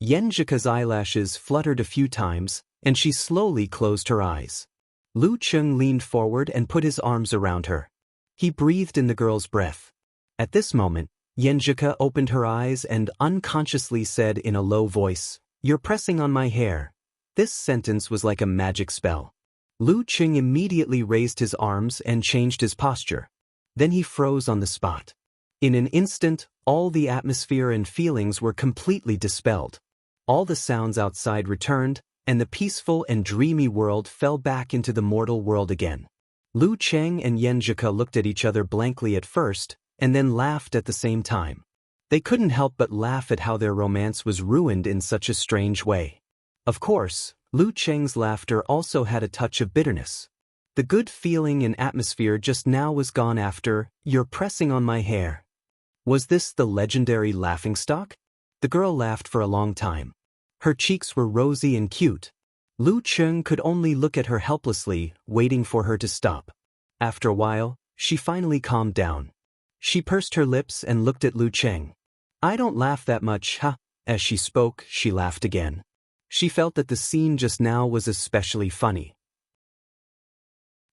Yenjika's eyelashes fluttered a few times, and she slowly closed her eyes. Lu Cheng leaned forward and put his arms around her. He breathed in the girl's breath. At this moment, Yenjika opened her eyes and unconsciously said in a low voice, "You're pressing on my hair." This sentence was like a magic spell. Lu Cheng immediately raised his arms and changed his posture. Then he froze on the spot. In an instant, all the atmosphere and feelings were completely dispelled. All the sounds outside returned, and the peaceful and dreamy world fell back into the mortal world again. Lu Cheng and Yenjika looked at each other blankly at first, and then laughed at the same time. They couldn't help but laugh at how their romance was ruined in such a strange way. Of course, Lu Cheng's laughter also had a touch of bitterness. The good feeling and atmosphere just now was gone after you're pressing on my hair. Was this the legendary laughingstock? The girl laughed for a long time. Her cheeks were rosy and cute. Lu Cheng could only look at her helplessly, waiting for her to stop. After a while, she finally calmed down. She pursed her lips and looked at Lu Cheng. I don't laugh that much, huh? As she spoke, she laughed again. She felt that the scene just now was especially funny.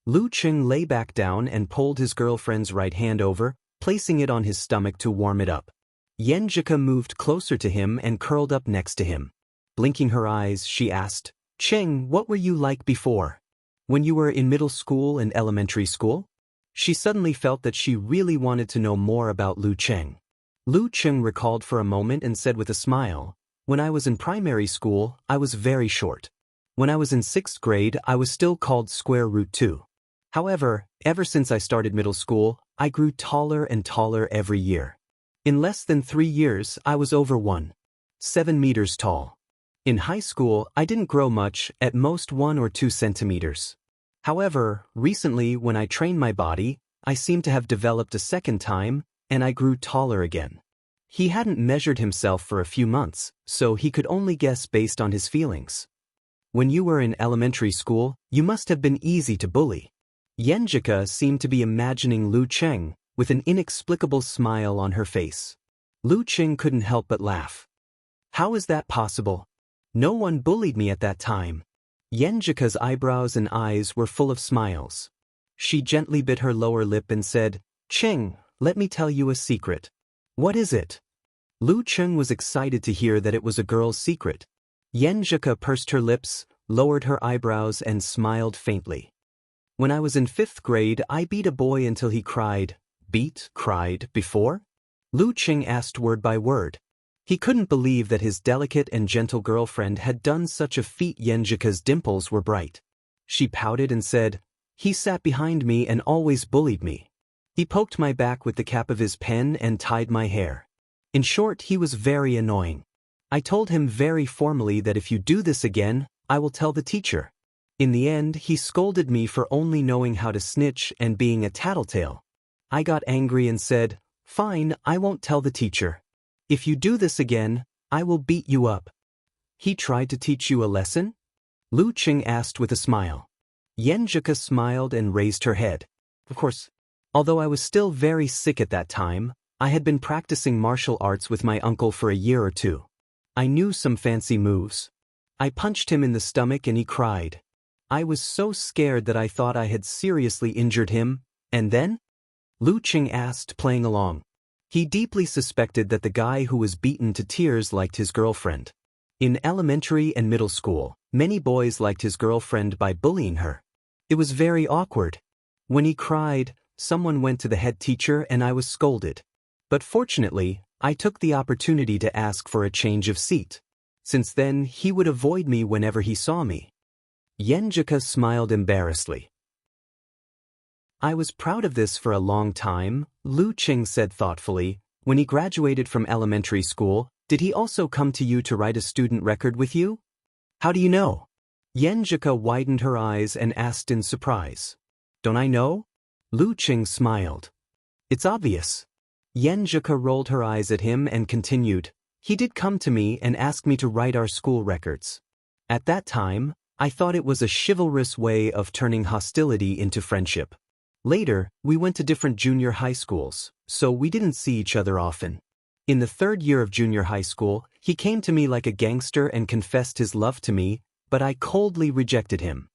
Lu Cheng lay back down and pulled his girlfriend's right hand over, placing it on his stomach to warm it up. Yenjika moved closer to him and curled up next to him. Blinking her eyes, she asked, Cheng, what were you like before? When you were in middle school and elementary school? She suddenly felt that she really wanted to know more about Lu Cheng. Lu Cheng recalled for a moment and said with a smile, when I was in primary school, I was very short. When I was in 6th grade, I was still called square root 2. However, ever since I started middle school, I grew taller and taller every year. In less than 3 years, I was over 1.7 meters tall. In high school, I didn't grow much, at most 1 or 2 centimeters. However, recently when I trained my body, I seemed to have developed a second time, and I grew taller again. He hadn't measured himself for a few months, so he could only guess based on his feelings. When you were in elementary school, you must have been easy to bully. Yenjika seemed to be imagining Lu Cheng, with an inexplicable smile on her face. Lu Cheng couldn't help but laugh. How is that possible? No one bullied me at that time. Yenjika's eyebrows and eyes were full of smiles. She gently bit her lower lip and said, Cheng, let me tell you a secret. What is it? Lu Cheng was excited to hear that it was a girl's secret. Yenjika pursed her lips, lowered her eyebrows and smiled faintly. When I was in 5th grade, I beat a boy until he cried. Cried before? Lu Cheng asked word by word. He couldn't believe that his delicate and gentle girlfriend had done such a feat. Yenjika's dimples were bright. She pouted and said, He sat behind me and always bullied me. He poked my back with the cap of his pen and tied my hair. In short, he was very annoying. I told him very formally that if you do this again, I will tell the teacher. In the end, he scolded me for only knowing how to snitch and being a tattletale. I got angry and said, Fine, I won't tell the teacher. If you do this again, I will beat you up. He tried to teach you a lesson? Lu Cheng asked with a smile. Yenjika smiled and raised her head. Of course, although I was still very sick at that time, I had been practicing martial arts with my uncle for a year or 2. I knew some fancy moves. I punched him in the stomach and he cried. I was so scared that I thought I had seriously injured him, and then? Lu Cheng asked, playing along. He deeply suspected that the guy who was beaten to tears liked his girlfriend. In elementary and middle school, many boys liked his girlfriend by bullying her. It was very awkward. When he cried, someone went to the head teacher and I was scolded. But fortunately, I took the opportunity to ask for a change of seat. Since then, he would avoid me whenever he saw me. Yenjika smiled embarrassedly. I was proud of this for a long time, Lu Cheng said thoughtfully. When he graduated from elementary school, did he also come to you to write a student record with you? How do you know? Yenjika widened her eyes and asked in surprise. Don't I know? Lu Cheng smiled. It's obvious. Yenjika rolled her eyes at him and continued. He did come to me and ask me to write our school records. At that time, I thought it was a chivalrous way of turning hostility into friendship. Later, we went to different junior high schools, so we didn't see each other often. In the 3rd year of junior high school, he came to me like a gangster and confessed his love to me, but I coldly rejected him.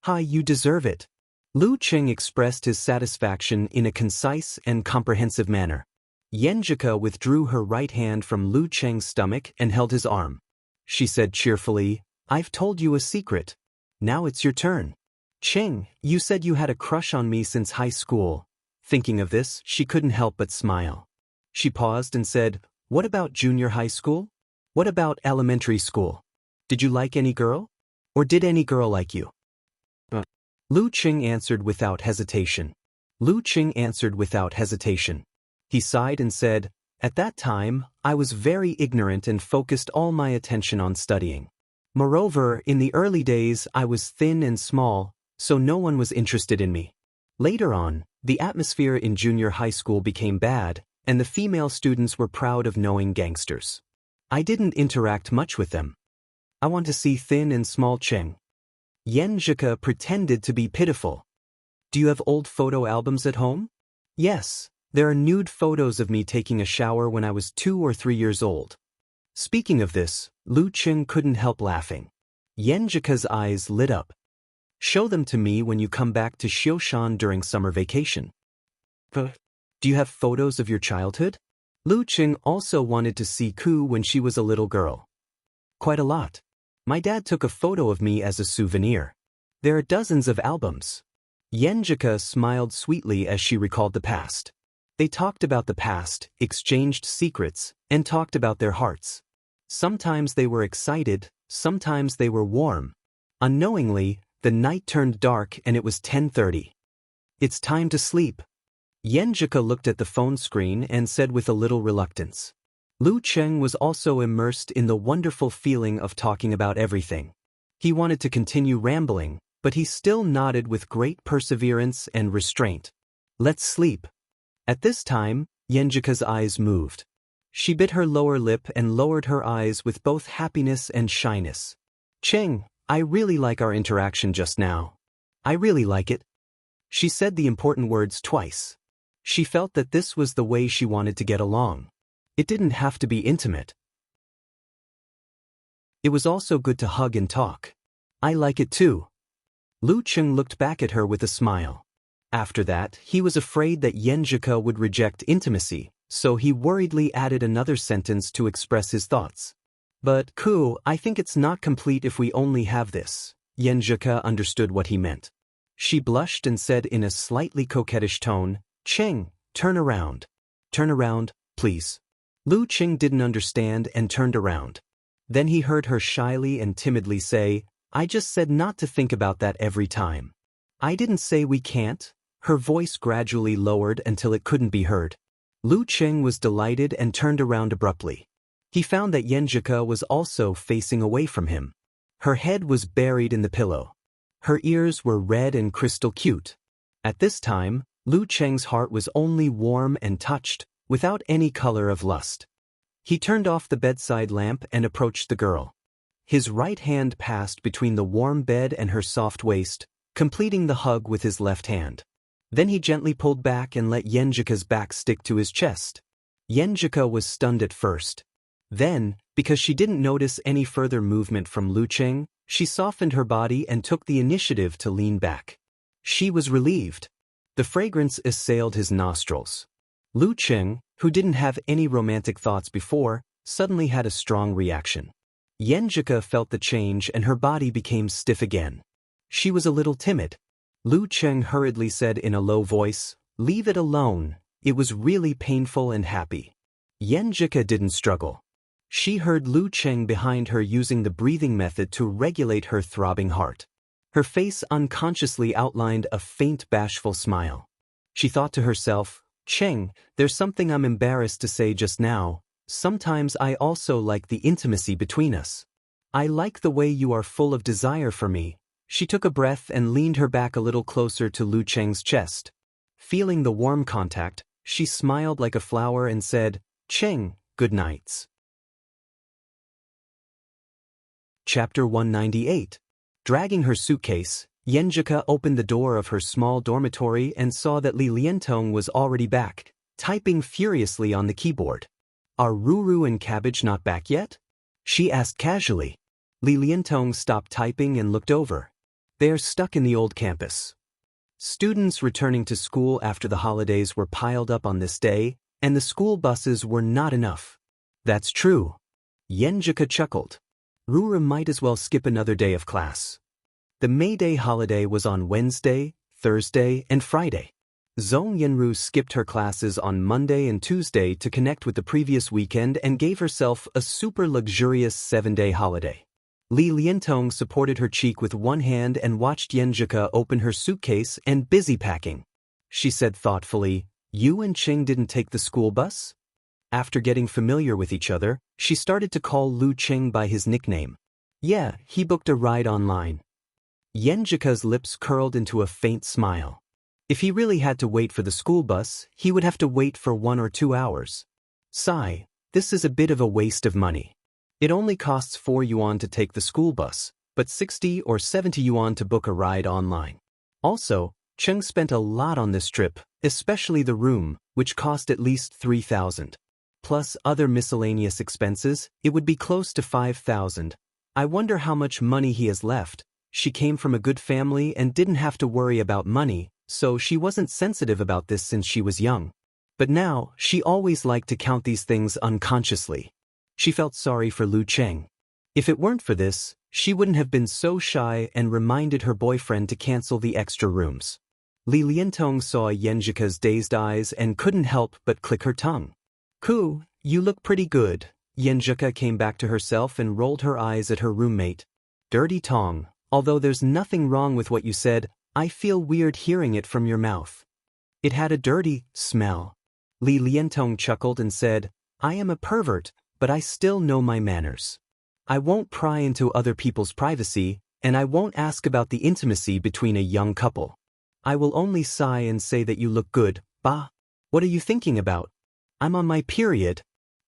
Hi, you deserve it. Lu Cheng expressed his satisfaction in a concise and comprehensive manner. Yenjika withdrew her right hand from Lu Cheng's stomach and held his arm. She said cheerfully, I've told you a secret. Now it's your turn. Cheng, you said you had a crush on me since high school. Thinking of this, she couldn't help but smile. She paused and said, What about junior high school? What about elementary school? Did you like any girl? Or did any girl like you? Lu Cheng answered without hesitation. He sighed and said, At that time, I was very ignorant and focused all my attention on studying. Moreover, in the early days I was thin and small, so no one was interested in me. Later on, the atmosphere in junior high school became bad, and the female students were proud of knowing gangsters. I didn't interact much with them. I want to see thin and small Cheng. Yenjika pretended to be pitiful. Do you have old photo albums at home? Yes, there are nude photos of me taking a shower when I was 2 or 3 years old. Speaking of this, Lu Cheng couldn't help laughing. Yenjika's eyes lit up. Show them to me when you come back to Xioshan during summer vacation. Do you have photos of your childhood? Lu Cheng also wanted to see Ku when she was a little girl. Quite a lot. My dad took a photo of me as a souvenir. There are dozens of albums. Yenjika smiled sweetly as she recalled the past. They talked about the past, exchanged secrets, and talked about their hearts. Sometimes they were excited, sometimes they were warm. Unknowingly, the night turned dark and it was 10:30. It's time to sleep. Yenjika looked at the phone screen and said with a little reluctance. Lu Cheng was also immersed in the wonderful feeling of talking about everything. He wanted to continue rambling, but he still nodded with great perseverance and restraint. Let's sleep. At this time, Yenjika's eyes moved. She bit her lower lip and lowered her eyes with both happiness and shyness. Cheng, I really like our interaction just now. I really like it. She said the important words twice. She felt that this was the way she wanted to get along. It didn't have to be intimate. It was also good to hug and talk. I like it too. Lu Cheng looked back at her with a smile. After that, he was afraid that Yenjika would reject intimacy, so he worriedly added another sentence to express his thoughts. But, Ku, I think it's not complete if we only have this. Yenjika understood what he meant. She blushed and said in a slightly coquettish tone, Cheng, turn around. Turn around, please. Lu Cheng didn't understand and turned around. Then he heard her shyly and timidly say, I just said not to think about that every time. I didn't say we can't. Her voice gradually lowered until it couldn't be heard. Lu Cheng was delighted and turned around abruptly. He found that Yenjika was also facing away from him. Her head was buried in the pillow. Her ears were red and crystal cute. At this time, Lu Cheng's heart was only warm and touched, without any color of lust. He turned off the bedside lamp and approached the girl. His right hand passed between the warm bed and her soft waist, completing the hug with his left hand. Then he gently pulled back and let Yenjika's back stick to his chest. Yenjika was stunned at first. Then, because she didn't notice any further movement from Lu Cheng, she softened her body and took the initiative to lean back. She was relieved. The fragrance assailed his nostrils. Lu Cheng, who didn't have any romantic thoughts before, suddenly had a strong reaction. Yenjika felt the change and her body became stiff again. She was a little timid. Lu Cheng hurriedly said in a low voice, Leave it alone, it was really painful and happy. Yenjika didn't struggle. She heard Lu Cheng behind her using the breathing method to regulate her throbbing heart. Her face unconsciously outlined a faint bashful smile. She thought to herself, Cheng, there's something I'm embarrassed to say just now. Sometimes I also like the intimacy between us. I like the way you are full of desire for me. She took a breath and leaned her back a little closer to Lu Cheng's chest. Feeling the warm contact, she smiled like a flower and said, Cheng, good nights. Chapter 198. Dragging her suitcase, Yenjika opened the door of her small dormitory and saw that Li Liantong was already back, typing furiously on the keyboard. Are Ruru and Cabbage not back yet? She asked casually. Li Liantong stopped typing and looked over. They are stuck in the old campus. Students returning to school after the holidays were piled up on this day, and the school buses were not enough. That's true. Yenjika chuckled. Ruru might as well skip another day of class. The May Day holiday was on Wednesday, Thursday, and Friday. Zhong Yenru skipped her classes on Monday and Tuesday to connect with the previous weekend and gave herself a super luxurious 7-day holiday. Li Liantong supported her cheek with one hand and watched Yenjika open her suitcase and busy packing. She said thoughtfully, You and Cheng didn't take the school bus? After getting familiar with each other, she started to call Lu Cheng by his nickname. Yeah, he booked a ride online. Yenjika's lips curled into a faint smile. If he really had to wait for the school bus, he would have to wait for 1 or 2 hours. Sigh, this is a bit of a waste of money. It only costs 4 yuan to take the school bus, but 60 or 70 yuan to book a ride online. Also, Cheng spent a lot on this trip, especially the room, which cost at least 3,000. Plus other miscellaneous expenses, it would be close to 5,000. I wonder how much money he has left. She came from a good family and didn't have to worry about money, so she wasn't sensitive about this since she was young. But now, she always liked to count these things unconsciously. She felt sorry for Lu Cheng. If it weren't for this, she wouldn't have been so shy and reminded her boyfriend to cancel the extra rooms. Li Liantong saw Yenjika's dazed eyes and couldn't help but click her tongue. "Ku, you look pretty good." Yenjika came back to herself and rolled her eyes at her roommate. "Dirty Tong, although there's nothing wrong with what you said, I feel weird hearing it from your mouth. It had a dirty smell." Li Liantong chuckled and said, "I am a pervert, but I still know my manners. I won't pry into other people's privacy, and I won't ask about the intimacy between a young couple. I will only sigh and say that you look good. Bah! What are you thinking about? I'm on my period."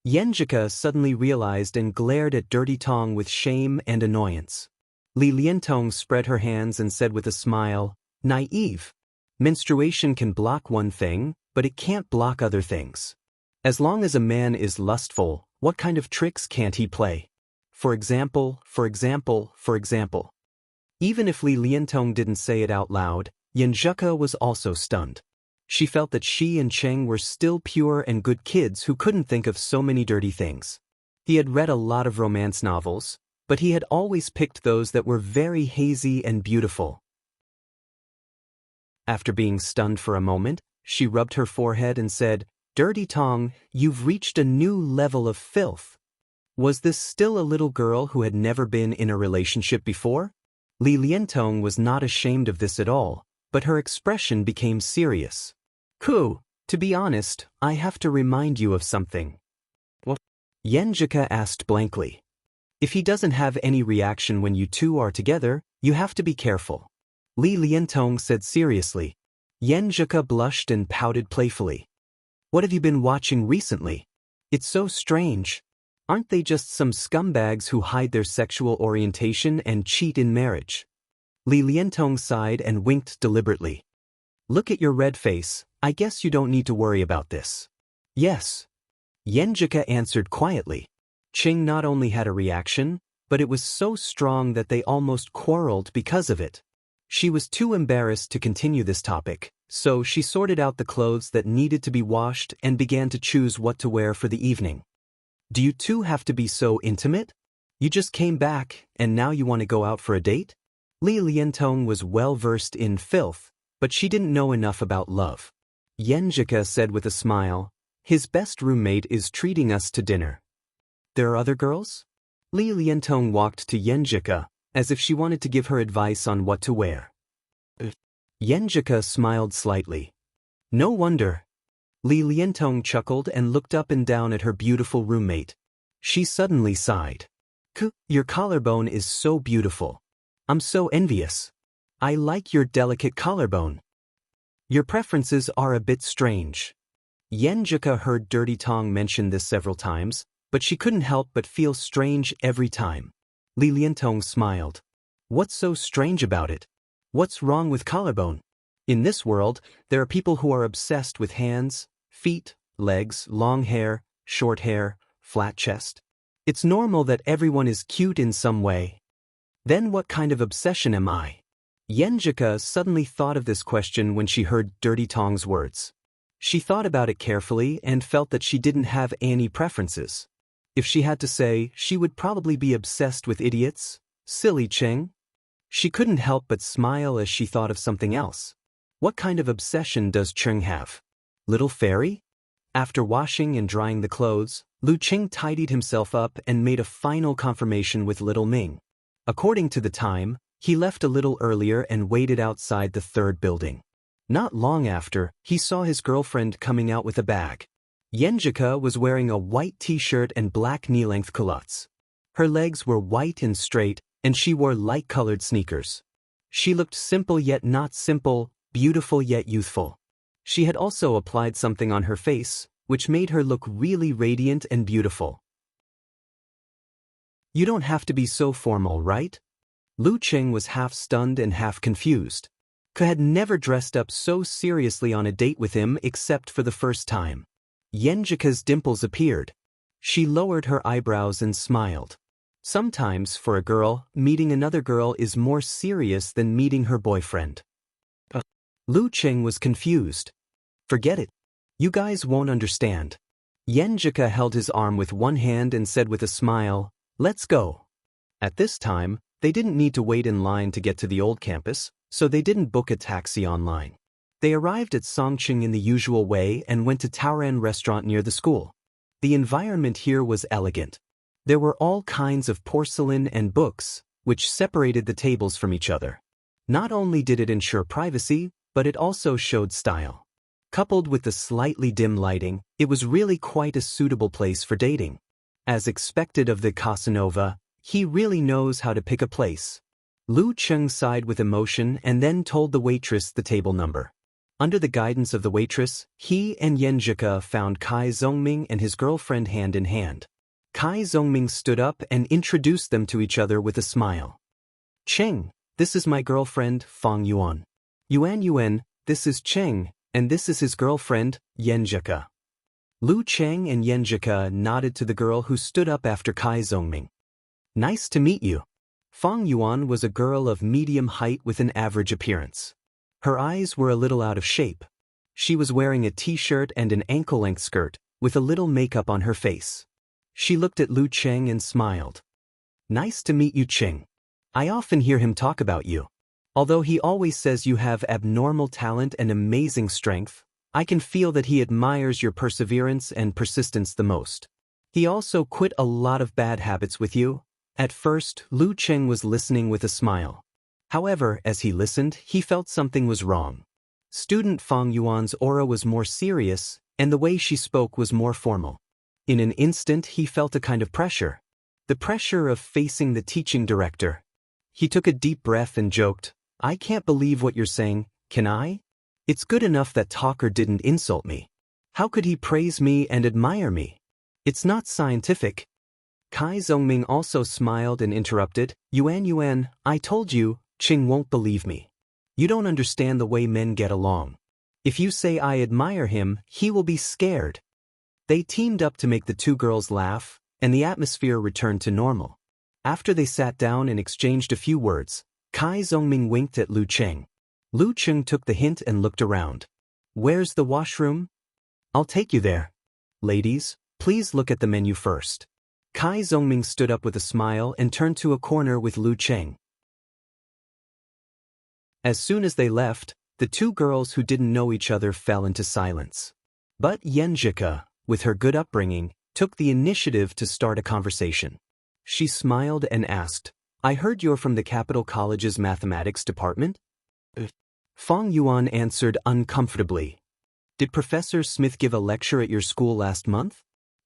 Yenjika suddenly realized and glared at Dirty Tong with shame and annoyance. Li Liantong spread her hands and said with a smile, "Naive. Menstruation can block one thing, but it can't block other things. As long as a man is lustful, what kind of tricks can't he play? For example. Even if Li Liantong didn't say it out loud, Yenjika was also stunned. She felt that she and Cheng were still pure and good kids who couldn't think of so many dirty things. He had read a lot of romance novels, but he had always picked those that were very hazy and beautiful. After being stunned for a moment, she rubbed her forehead and said, "Dirty Tong, you've reached a new level of filth." Was this still a little girl who had never been in a relationship before? Li Liantong was not ashamed of this at all, but her expression became serious. "Ku, to be honest, I have to remind you of something." "What?" Yenjika asked blankly. "If he doesn't have any reaction when you two are together, you have to be careful," Li Liantong said seriously. Yenjika blushed and pouted playfully. "What have you been watching recently? It's so strange. Aren't they just some scumbags who hide their sexual orientation and cheat in marriage?" Li Liantong sighed and winked deliberately. "Look at your red face, I guess you don't need to worry about this." "Yes," Yenjika answered quietly. Cheng not only had a reaction, but it was so strong that they almost quarreled because of it. She was too embarrassed to continue this topic, so she sorted out the clothes that needed to be washed and began to choose what to wear for the evening. "Do you two have to be so intimate? You just came back, and now you want to go out for a date?" Li Liantong was well versed in filth, but she didn't know enough about love. Yenjika said with a smile, "His best roommate is treating us to dinner." "There are other girls?" Li Liantong walked to Yenjika, as if she wanted to give her advice on what to wear. Yenjika smiled slightly. "No wonder." Li Liantong chuckled and looked up and down at her beautiful roommate. She suddenly sighed. Your collarbone is so beautiful. I'm so envious. I like your delicate collarbone. Your preferences are a bit strange." Yenjika heard Dirty Tong mention this several times, but she couldn't help but feel strange every time. Li Liantong smiled. "What's so strange about it? What's wrong with collarbone? In this world, there are people who are obsessed with hands, feet, legs, long hair, short hair, flat chest. It's normal that everyone is cute in some way. Then what kind of obsession am I?" Yenjika suddenly thought of this question when she heard Dirty Tong's words. She thought about it carefully and felt that she didn't have any preferences. If she had to say, she would probably be obsessed with idiots. Silly Cheng. She couldn't help but smile as she thought of something else. What kind of obsession does Cheng have? Little fairy? After washing and drying the clothes, Lu Cheng tidied himself up and made a final confirmation with Little Ming. According to the time, he left a little earlier and waited outside the 3rd building. Not long after, he saw his girlfriend coming out with a bag. Yenjika was wearing a white t-shirt and black knee-length culottes. Her legs were white and straight, and she wore light-colored sneakers. She looked simple yet not simple, beautiful yet youthful. She had also applied something on her face, which made her look really radiant and beautiful. You don't have to be so formal, right? Lu Cheng was half stunned and half confused. Ka had never dressed up so seriously on a date with him except for the first time. Yenjika's dimples appeared. She lowered her eyebrows and smiled. Sometimes, for a girl, meeting another girl is more serious than meeting her boyfriend. Lu Cheng was confused. Forget it. You guys won't understand. Yenjika held his arm with one hand and said with a smile, "Let's go." At this time, they didn't need to wait in line to get to the old campus, so they didn't book a taxi online. They arrived at Songqing in the usual way and went to Taoran restaurant near the school. The environment here was elegant. There were all kinds of porcelain and books, which separated the tables from each other. Not only did it ensure privacy, but it also showed style. Coupled with the slightly dim lighting, it was really quite a suitable place for dating. As expected of the Casanova, he really knows how to pick a place. Lu Cheng sighed with emotion and then told the waitress the table number. Under the guidance of the waitress, he and Yenjika found Kai Zongming and his girlfriend hand in hand. Kai Zongming stood up and introduced them to each other with a smile. "Cheng, this is my girlfriend, Fang Yuan. Yuan, this is Cheng, and this is his girlfriend, Yenjika." Lu Cheng and Yenjika nodded to the girl who stood up after Kai Zongming. "Nice to meet you." Fang Yuan was a girl of medium height with an average appearance. Her eyes were a little out of shape. She was wearing a t-shirt and an ankle-length skirt, with a little makeup on her face. She looked at Lu Cheng and smiled. "Nice to meet you, Cheng. I often hear him talk about you. Although he always says you have abnormal talent and amazing strength, I can feel that he admires your perseverance and persistence the most. He also quit a lot of bad habits with you." At first, Lu Cheng was listening with a smile. However, as he listened, he felt something was wrong. Student Fang Yuan's aura was more serious, and the way she spoke was more formal. In an instant, he felt a kind of pressure. The pressure of facing the teaching director. He took a deep breath and joked, "I can't believe what you're saying, can I? It's good enough that Talker didn't insult me. How could he praise me and admire me? It's not scientific." Kai Zongming also smiled and interrupted, Yuan, I told you, Ching won't believe me. You don't understand the way men get along. If you say I admire him, he will be scared." They teamed up to make the two girls laugh, and the atmosphere returned to normal. After they sat down and exchanged a few words, Kai Zongming winked at Lu Cheng. Lu Cheng took the hint and looked around. "Where's the washroom?" "I'll take you there. Ladies, please look at the menu first." Kai Zongming stood up with a smile and turned to a corner with Lu Cheng. As soon as they left, the two girls who didn't know each other fell into silence. But Yenjika, with her good upbringing, took the initiative to start a conversation. She smiled and asked, "I heard you're from the Capital College's mathematics department?" Fang Yuan answered uncomfortably. "Did Professor Smith give a lecture at your school last month?"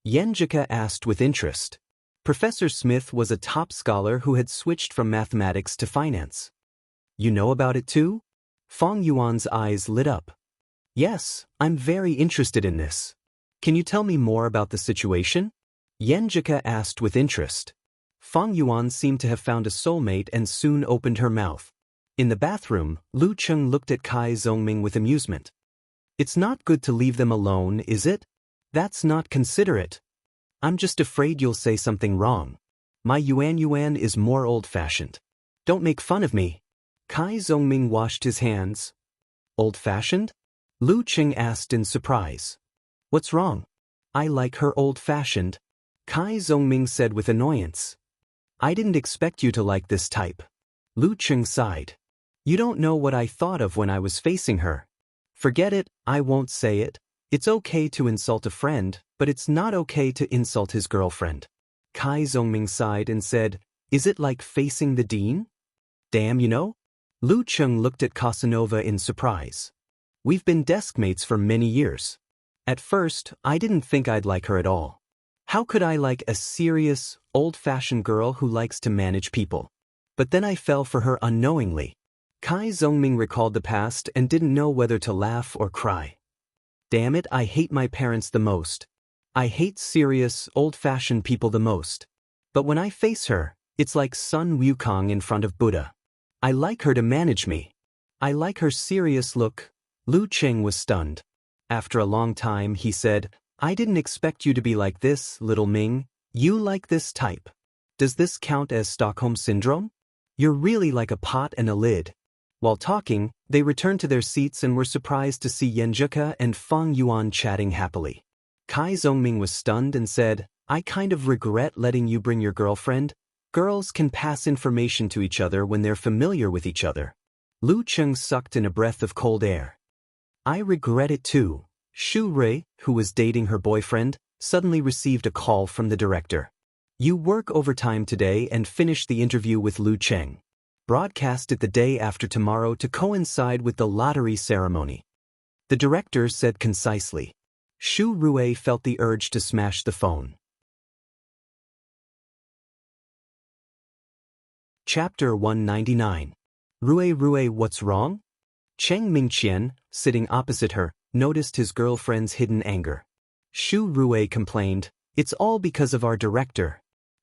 Yenjika asked with interest. Professor Smith was a top scholar who had switched from mathematics to finance. "You know about it too?" Fang Yuan's eyes lit up. "Yes, I'm very interested in this. Can you tell me more about the situation?" Yenjika asked with interest. Fang Yuan seemed to have found a soulmate and soon opened her mouth. In the bathroom, Lu Cheng looked at Kai Zongming with amusement. "It's not good to leave them alone, is it? That's not considerate. I'm just afraid you'll say something wrong. My Yuan is more old-fashioned. Don't make fun of me." Kai Zongming washed his hands. "Old-fashioned?" Lu Cheng asked in surprise. "What's wrong?" "I like her old-fashioned," Kai Zongming said with annoyance. "I didn't expect you to like this type." Lu Cheng sighed. "You don't know what I thought of when I was facing her." "Forget it, I won't say it. It's okay to insult a friend, but it's not okay to insult his girlfriend." Kai Zongming sighed and said, "Is it like facing the dean?" "Damn, you know?" Lu Cheng looked at Casanova in surprise. "We've been desk mates for many years. At first, I didn't think I'd like her at all. How could I like a serious, old-fashioned girl who likes to manage people? But then I fell for her unknowingly." Kai Zhongming recalled the past and didn't know whether to laugh or cry. Damn it, I hate my parents the most. I hate serious, old-fashioned people the most. But when I face her, it's like Sun Wukong in front of Buddha. I like her to manage me. I like her serious look. Lu Cheng was stunned. After a long time, he said, I didn't expect you to be like this, little Ming. You like this type. Does this count as Stockholm Syndrome? You're really like a pot and a lid. While talking, they returned to their seats and were surprised to see Yenjuka and Feng Yuan chatting happily. Kai Zhongming was stunned and said, I kind of regret letting you bring your girlfriend. Girls can pass information to each other when they're familiar with each other. Lu Cheng sucked in a breath of cold air. I regret it too. Shu Rui, who was dating her boyfriend, suddenly received a call from the director. You work overtime today and finish the interview with Lu Cheng. Broadcast it the day after tomorrow to coincide with the lottery ceremony. The director said concisely. Shu Rui felt the urge to smash the phone. Chapter 199. Rui, what's wrong? Cheng Mingqian, sitting opposite her, noticed his girlfriend's hidden anger. Shu Rui complained, It's all because of our director.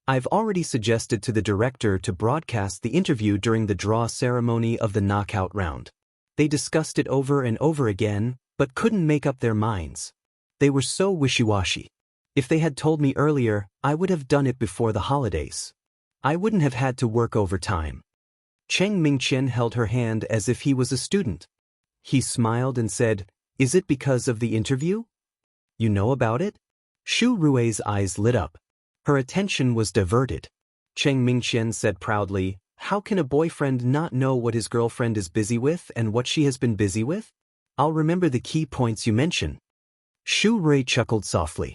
I've already suggested to the director to broadcast the interview during the draw ceremony of the knockout round. They discussed it over and over again, but couldn't make up their minds. They were so wishy-washy. If they had told me earlier, I would have done it before the holidays. I wouldn't have had to work overtime. Cheng Mingqian held her hand as if he was a student. He smiled and said, Is it because of the interview? You know about it? Shu Rui's eyes lit up. Her attention was diverted. Cheng Mingqian said proudly, How can a boyfriend not know what his girlfriend is busy with and what she has been busy with? I'll remember the key points you mention. Shu Rui chuckled softly.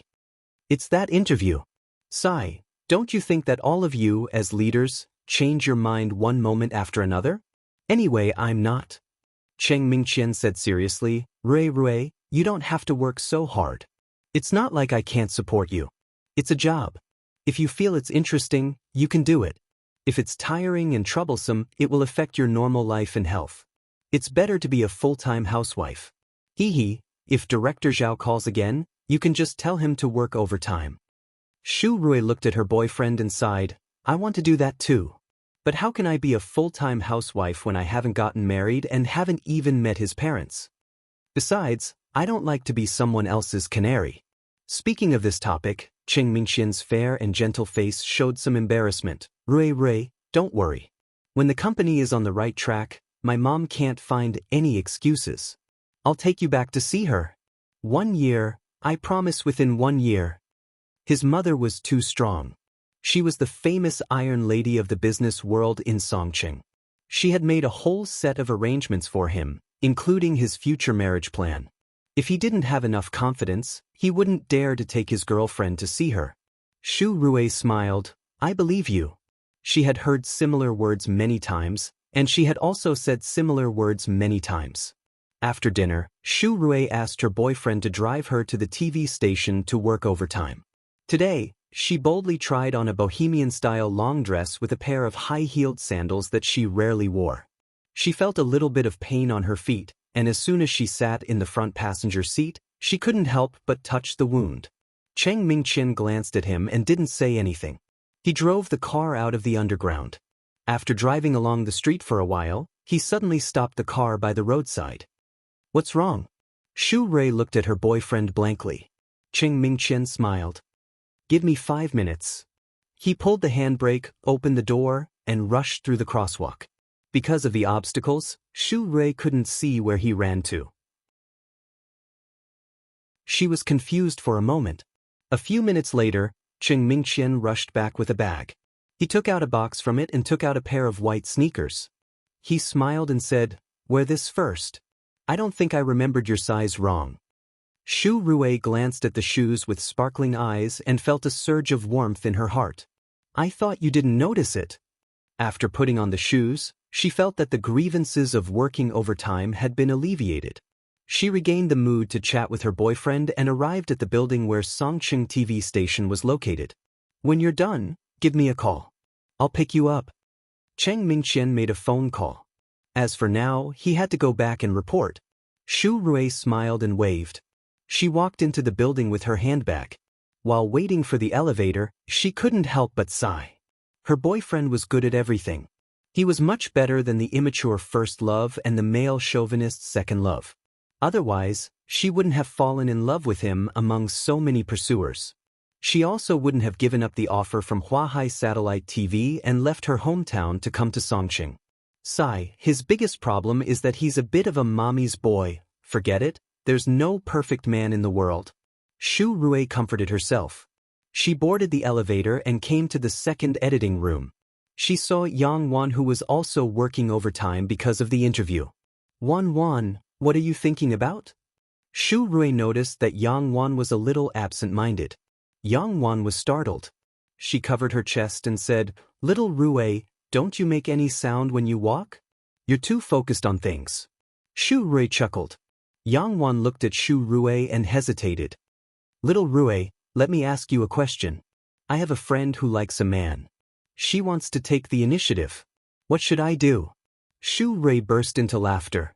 It's that interview. Sigh, don't you think that all of you, as leaders, change your mind one moment after another? Anyway, I'm not. Cheng Mingqian said seriously, Rui, you don't have to work so hard. It's not like I can't support you. It's a job. If you feel it's interesting, you can do it. If it's tiring and troublesome, it will affect your normal life and health. It's better to be a full-time housewife. If Director Zhao calls again, you can just tell him to work overtime. Shu Rui looked at her boyfriend and sighed, I want to do that too. But how can I be a full-time housewife when I haven't gotten married and haven't even met his parents? Besides, I don't like to be someone else's canary. Speaking of this topic, Cheng Mingqian's fair and gentle face showed some embarrassment. Rui, don't worry. When the company is on the right track, my mom can't find any excuses. I'll take you back to see her. 1 year, I promise within 1 year. His mother was too strong. She was the famous Iron Lady of the business world in Songqing. She had made a whole set of arrangements for him, including his future marriage plan. If he didn't have enough confidence, he wouldn't dare to take his girlfriend to see her. Shu Rui smiled, I believe you. She had heard similar words many times, and she had also said similar words many times. After dinner, Shu Rui asked her boyfriend to drive her to the TV station to work overtime. Today, she boldly tried on a bohemian-style long dress with a pair of high-heeled sandals that she rarely wore. She felt a little bit of pain on her feet, and as soon as she sat in the front passenger seat, she couldn't help but touch the wound. Cheng Mingqian glanced at him and didn't say anything. He drove the car out of the underground. After driving along the street for a while, he suddenly stopped the car by the roadside. What's wrong? Shu Rui looked at her boyfriend blankly. Cheng Mingqian smiled. Give me 5 minutes. He pulled the handbrake, opened the door, and rushed through the crosswalk. Because of the obstacles, Shu Rui couldn't see where he ran to. She was confused for a moment. A few minutes later, Cheng Mingqian rushed back with a bag. He took out a box from it and took out a pair of white sneakers. He smiled and said, Wear this first. I don't think I remembered your size wrong. Shu Rui glanced at the shoes with sparkling eyes and felt a surge of warmth in her heart. I thought you didn't notice it. After putting on the shoes, she felt that the grievances of working overtime had been alleviated. She regained the mood to chat with her boyfriend and arrived at the building where Songqing TV station was located. When you're done, give me a call. I'll pick you up. Cheng Mingqian made a phone call. As for now, he had to go back and report. Shu Rui smiled and waved. She walked into the building with her handbag. While waiting for the elevator, she couldn't help but sigh. Her boyfriend was good at everything. He was much better than the immature first love and the male chauvinist second love. Otherwise, she wouldn't have fallen in love with him among so many pursuers. She also wouldn't have given up the offer from Huahai Satellite TV and left her hometown to come to Songqing. Sigh, his biggest problem is that he's a bit of a mommy's boy. Forget it, there's no perfect man in the world. Shu Rui comforted herself. She boarded the elevator and came to the second editing room. She saw Yang Wan, who was also working overtime because of the interview. Wan, what are you thinking about? Shu Rui noticed that Yang Wan was a little absent-minded. Yang Wan was startled. She covered her chest and said, "Little Rui, don't you make any sound when you walk? You're too focused on things." Shu Rui chuckled. Yang Wan looked at Shu Rui and hesitated. "Little Rui, let me ask you a question. I have a friend who likes a man. She wants to take the initiative. What should I do?" Shu Rui burst into laughter.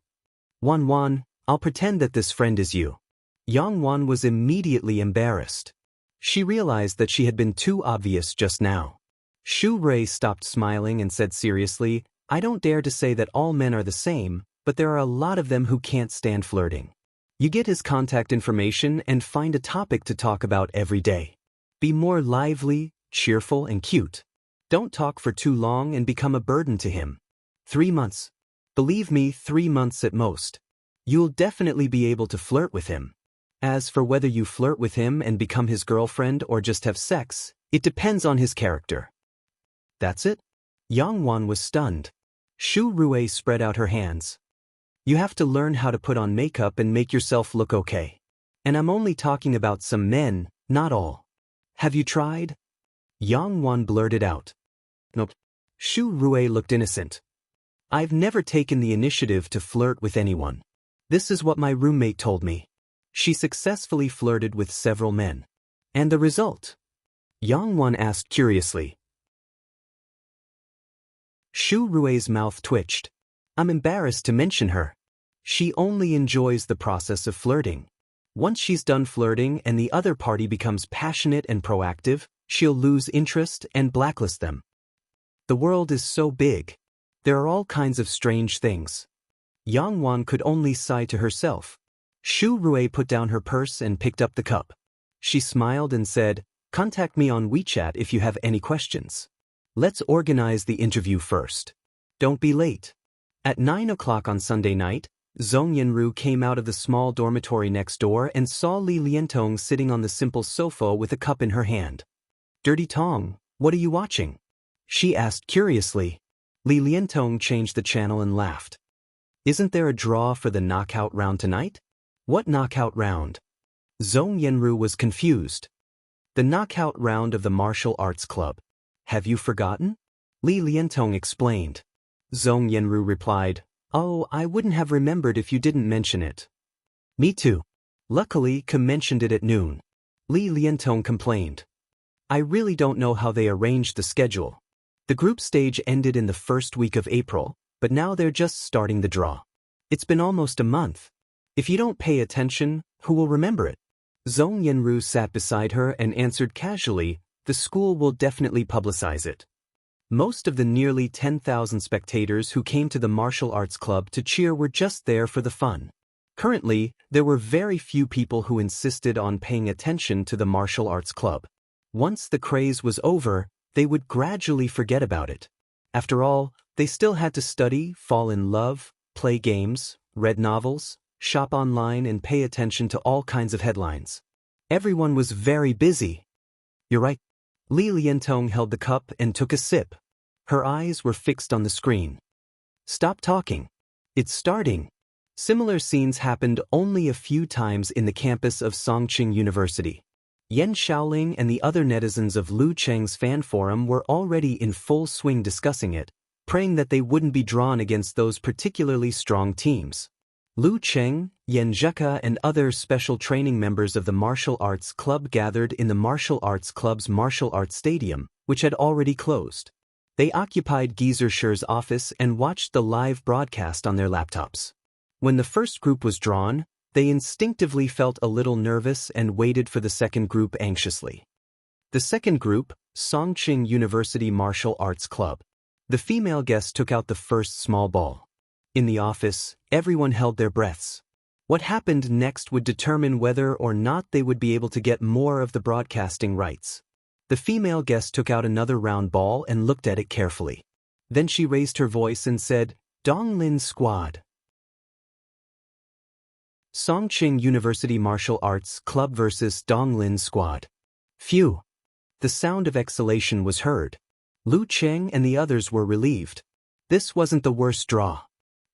Wan, I'll pretend that this friend is you." Yang Wan was immediately embarrassed. She realized that she had been too obvious just now. Shu Rui stopped smiling and said seriously, "I don't dare to say that all men are the same, but there are a lot of them who can't stand flirting. You get his contact information and find a topic to talk about every day. Be more lively, cheerful, and cute. Don't talk for too long and become a burden to him. 3 months. Believe me, 3 months at most. You'll definitely be able to flirt with him. As for whether you flirt with him and become his girlfriend or just have sex, it depends on his character." "That's it?" Yang Wan was stunned. Shu Rui spread out her hands. "You have to learn how to put on makeup and make yourself look okay. And I'm only talking about some men, not all. Have you tried?" Yang Wan blurted out. "Nope." Shu Rui looked innocent. "I've never taken the initiative to flirt with anyone. This is what my roommate told me. She successfully flirted with several men. And the result?" Yang Wan asked curiously. Shu Rui's mouth twitched. "I'm embarrassed to mention her. She only enjoys the process of flirting. Once she's done flirting and the other party becomes passionate and proactive, she'll lose interest and blacklist them. The world is so big. There are all kinds of strange things." Yang Wan could only sigh to herself. Shu Rui put down her purse and picked up the cup. She smiled and said, "Contact me on WeChat if you have any questions. Let's organize the interview first. Don't be late." At 9 o'clock on Sunday night, Zhong Yanru came out of the small dormitory next door and saw Li Liantong sitting on the simple sofa with a cup in her hand. "Dirty Tong, what are you watching?" she asked curiously. Li Liantong changed the channel and laughed. "Isn't there a draw for the knockout round tonight?" "What knockout round?" Zhong Yanru was confused. "The knockout round of the martial arts club. Have you forgotten?" Li Liantong explained. Zhong Yanru replied, "Oh, I wouldn't have remembered if you didn't mention it." "Me too. Luckily, Ke mentioned it at noon." Li Liantong complained. "I really don't know how they arranged the schedule. The group stage ended in the first week of April, but now they're just starting the draw. It's been almost a month. If you don't pay attention, who will remember it?" Zhong Yanru sat beside her and answered casually, "The school will definitely publicize it." Most of the nearly 10,000 spectators who came to the martial arts club to cheer were just there for the fun. Currently, there were very few people who insisted on paying attention to the martial arts club. Once the craze was over, they would gradually forget about it. After all, they still had to study, fall in love, play games, read novels, shop online, and pay attention to all kinds of headlines. Everyone was very busy. "You're right." Li Liantong held the cup and took a sip. Her eyes were fixed on the screen. "Stop talking. It's starting." Similar scenes happened only a few times in the campus of Songqing University. Yan Shaoling and the other netizens of Lu Cheng's fan forum were already in full swing discussing it, praying that they wouldn't be drawn against those particularly strong teams. Lu Cheng, Yan Zheka, and other special training members of the martial arts club gathered in the martial arts club's martial arts stadium, which had already closed. They occupied Geezershir's office and watched the live broadcast on their laptops. When the first group was drawn, they instinctively felt a little nervous and waited for the second group anxiously. The second group, Songching University Martial Arts Club. The female guest took out the first small ball. In the office, everyone held their breaths. What happened next would determine whether or not they would be able to get more of the broadcasting rights. The female guest took out another round ball and looked at it carefully. Then she raised her voice and said, "Donglin Squad." Songching University Martial Arts Club versus Donglin Squad. Phew! The sound of exhalation was heard. Lu Cheng and the others were relieved. This wasn't the worst draw.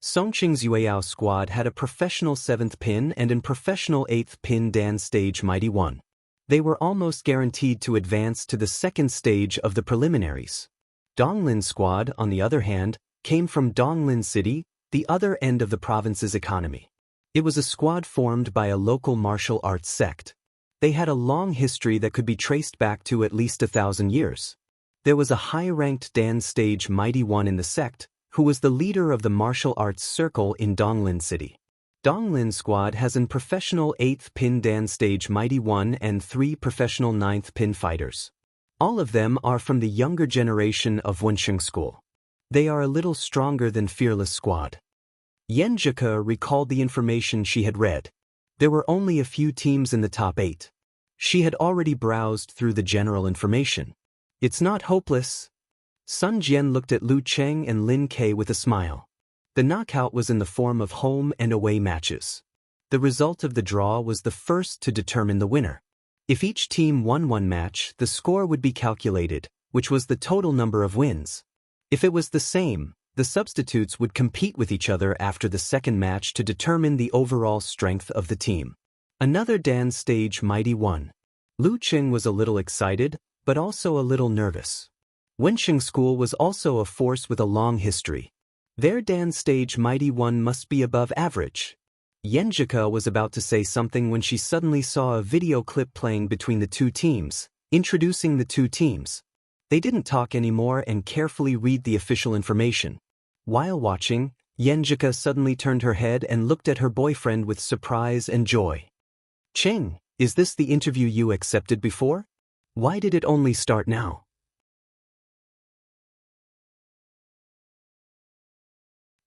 Songqing's Yueyao squad had a professional 7th pin and an professional 8th pin Dan stage Mighty 1. They were almost guaranteed to advance to the second stage of the preliminaries. Donglin squad, on the other hand, came from Donglin City, the other end of the province's economy. It was a squad formed by a local martial arts sect. They had a long history that could be traced back to at least 1,000 years. There was a high-ranked Dan stage Mighty 1 in the sect, who was the leader of the martial arts circle in Donglin City. Donglin Squad has an professional 8th pin Dan stage Mighty 1 and 3 professional 9th pin fighters. All of them are from the younger generation of Wensheng School. They are a little stronger than Fearless Squad. Yenjika recalled the information she had read. There were only a few teams in the top 8. She had already browsed through the general information. It's not hopeless. Sun Jian looked at Lu Cheng and Lin Kei with a smile. The knockout was in the form of home and away matches. The result of the draw was the first to determine the winner. If each team won one match, the score would be calculated, which was the total number of wins. If it was the same, the substitutes would compete with each other after the second match to determine the overall strength of the team. Another Dan stage Mighty 1. Lu Cheng was a little excited, but also a little nervous. Wensheng School was also a force with a long history. Their Dan stage Mighty 1 must be above average. Yenjika was about to say something when she suddenly saw a video clip playing between the two teams, introducing the two teams. They didn't talk anymore and carefully read the official information. While watching, Yenjika suddenly turned her head and looked at her boyfriend with surprise and joy. "Cheng, is this the interview you accepted before? Why did it only start now?"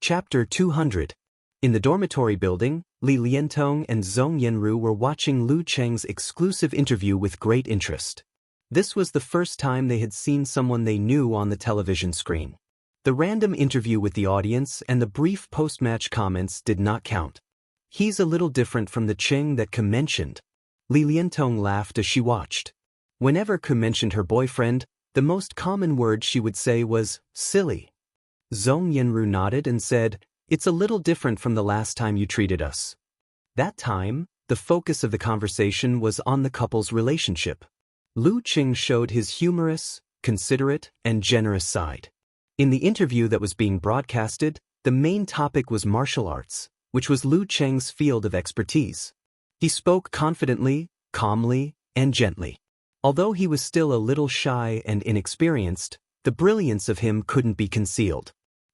Chapter 200. In the dormitory building, Li Liantong and Zhong Yanru were watching Lu Cheng's exclusive interview with great interest. This was the first time they had seen someone they knew on the television screen. The random interview with the audience and the brief post-match comments did not count. "He's a little different from the Cheng that Ke mentioned." Li Liantong laughed as she watched. Whenever Ke mentioned her boyfriend, the most common word she would say was, "silly." Zhong Yanru nodded and said, "It's a little different from the last time you treated us." That time, the focus of the conversation was on the couple's relationship. Lu Cheng showed his humorous, considerate, and generous side. In the interview that was being broadcasted, the main topic was martial arts, which was Lu Cheng's field of expertise. He spoke confidently, calmly, and gently. Although he was still a little shy and inexperienced, the brilliance of him couldn't be concealed.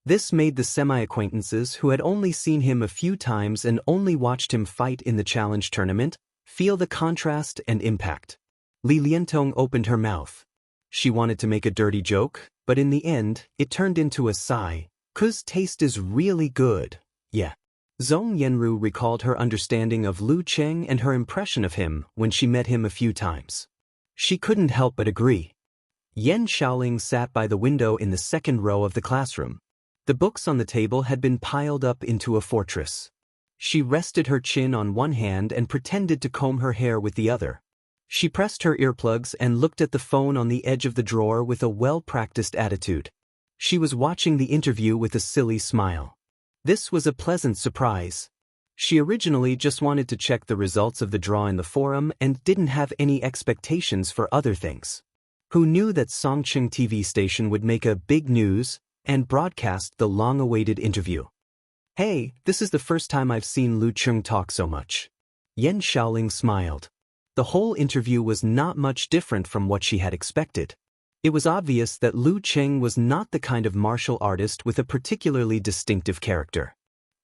This made the semi-acquaintances who had only seen him a few times and only watched him fight in the challenge tournament feel the contrast and impact. Li Liantong opened her mouth. She wanted to make a dirty joke, but in the end, it turned into a sigh. "Ke's taste is really good, yeah." Zhong Yanru recalled her understanding of Lu Cheng and her impression of him when she met him a few times. She couldn't help but agree. Yan Xiaoling sat by the window in the second row of the classroom. The books on the table had been piled up into a fortress. She rested her chin on one hand and pretended to comb her hair with the other. She pressed her earplugs and looked at the phone on the edge of the drawer with a well-practiced attitude. She was watching the interview with a silly smile. This was a pleasant surprise. She originally just wanted to check the results of the draw in the forum and didn't have any expectations for other things. Who knew that Songcheng TV station would make a big news and broadcast the long-awaited interview? "Hey, this is the first time I've seen Lu Cheng talk so much." Yan Xiaoling smiled. The whole interview was not much different from what she had expected. It was obvious that Lu Cheng was not the kind of martial artist with a particularly distinctive character.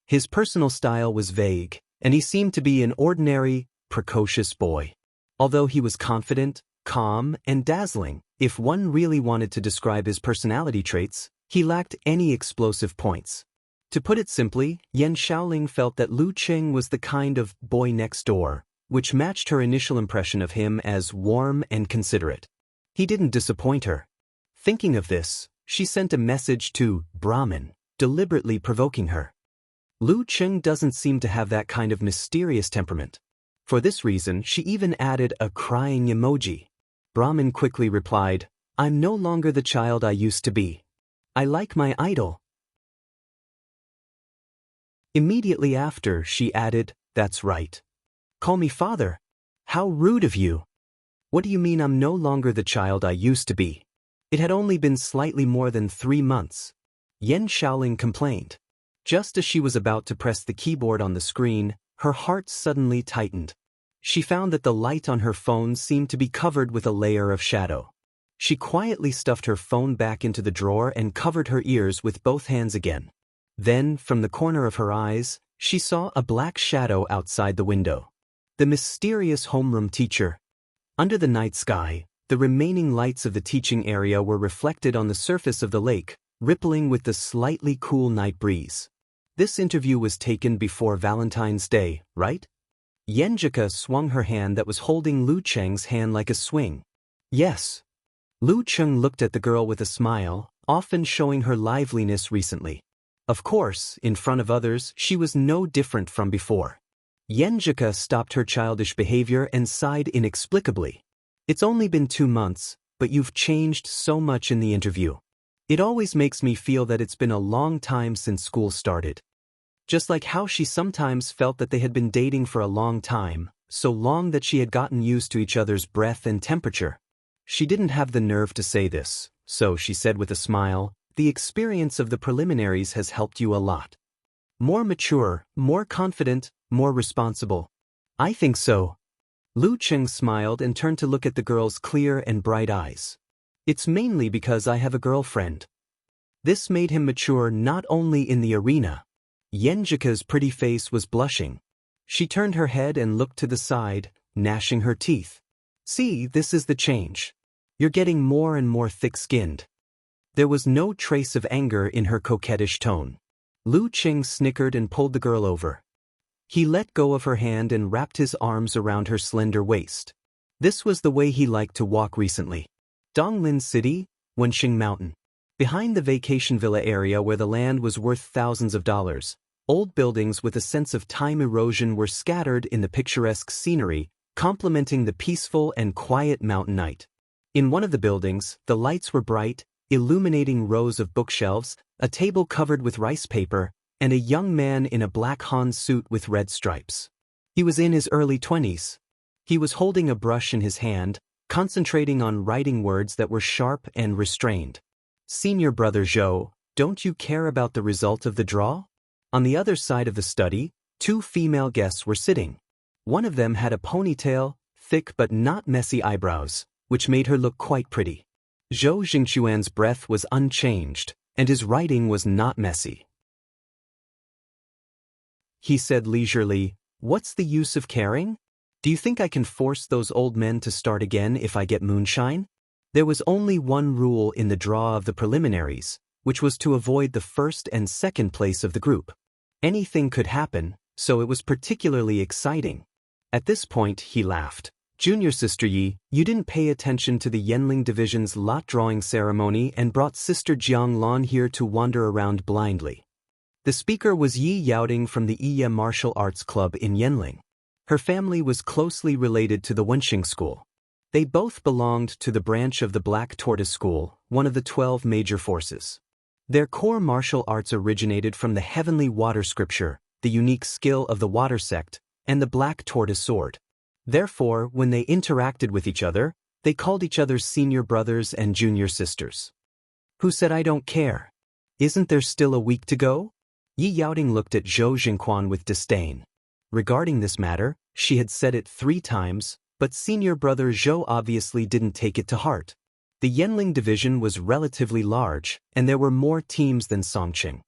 His personal style was vague, and he seemed to be an ordinary, precocious boy. Although he was confident, calm, and dazzling, if one really wanted to describe his personality traits, he lacked any explosive points. To put it simply, Yan Xiaoling felt that Lu Cheng was the kind of boy next door, which matched her initial impression of him as warm and considerate. He didn't disappoint her. Thinking of this, she sent a message to Brahmin, deliberately provoking her. Lu Cheng doesn't seem to have that kind of mysterious temperament. For this reason, she even added a crying emoji. Brahmin quickly replied, "I'm no longer the child I used to be. I like my idol." Immediately after, she added, "That's right. Call me father. How rude of you. What do you mean I'm no longer the child I used to be?" It had only been slightly more than 3 months. Yan Xiaoling complained. Just as she was about to press the keyboard on the screen, her heart suddenly tightened. She found that the light on her phone seemed to be covered with a layer of shadow. She quietly stuffed her phone back into the drawer and covered her ears with both hands again. Then, from the corner of her eyes, she saw a black shadow outside the window. The mysterious homeroom teacher. Under the night sky, the remaining lights of the teaching area were reflected on the surface of the lake, rippling with the slightly cool night breeze. This interview was taken before Valentine's Day, right? Yenjika swung her hand that was holding Lu Cheng's hand like a swing. Yes. Lu Cheng looked at the girl with a smile, often showing her liveliness recently. Of course, in front of others, she was no different from before. Yenjika stopped her childish behavior and sighed inexplicably. It's only been 2 months, but you've changed so much in the interview. It always makes me feel that it's been a long time since school started. Just like how she sometimes felt that they had been dating for a long time, so long that she had gotten used to each other's breath and temperature. She didn't have the nerve to say this, so she said with a smile, "The experience of the preliminaries has helped you a lot. More mature, more confident, more responsible." "I think so." Lu Cheng smiled and turned to look at the girl's clear and bright eyes. "It's mainly because I have a girlfriend." This made him mature not only in the arena. Yenjika's pretty face was blushing. She turned her head and looked to the side, gnashing her teeth. "See, this is the change. You're getting more and more thick-skinned." There was no trace of anger in her coquettish tone. Lu Cheng snickered and pulled the girl over. He let go of her hand and wrapped his arms around her slender waist. This was the way he liked to walk recently. Donglin City, Wenxing Mountain. Behind the vacation villa area where the land was worth thousands of dollars, old buildings with a sense of time erosion were scattered in the picturesque scenery, complementing the peaceful and quiet mountain night. In one of the buildings, the lights were bright, illuminating rows of bookshelves, a table covered with rice paper, and a young man in a black Han suit with red stripes. He was in his early 20s. He was holding a brush in his hand, concentrating on writing words that were sharp and restrained. "Senior brother Zhou, don't you care about the result of the draw?" On the other side of the study, 2 female guests were sitting. One of them had a ponytail, thick but not messy eyebrows, which made her look quite pretty. Zhou Jingquan's breath was unchanged, and his writing was not messy. He said leisurely, "What's the use of caring? Do you think I can force those old men to start again if I get moonshine?" There was only one rule in the draw of the preliminaries, which was to avoid the first and second place of the group. Anything could happen, so it was particularly exciting. At this point, he laughed. "Junior Sister Yi, you didn't pay attention to the Yenling Division's lot drawing ceremony and brought Sister Jiang Lan here to wander around blindly." The speaker was Yi Yaoding from the Iya Martial Arts Club in Yenling. Her family was closely related to the Wenxing School. They both belonged to the branch of the Black Tortoise School, one of the 12 major forces. Their core martial arts originated from the Heavenly Water Scripture, the unique skill of the Water Sect, and the Black Tortoise Sword. Therefore, when they interacted with each other, they called each other senior brothers and junior sisters. "Who said I don't care? Isn't there still a week to go?" Yi Yaoding looked at Zhou Jingquan with disdain. Regarding this matter, she had said it 3 times, but senior brother Zhou obviously didn't take it to heart. The Yenling division was relatively large, and there were more teams than Songqing.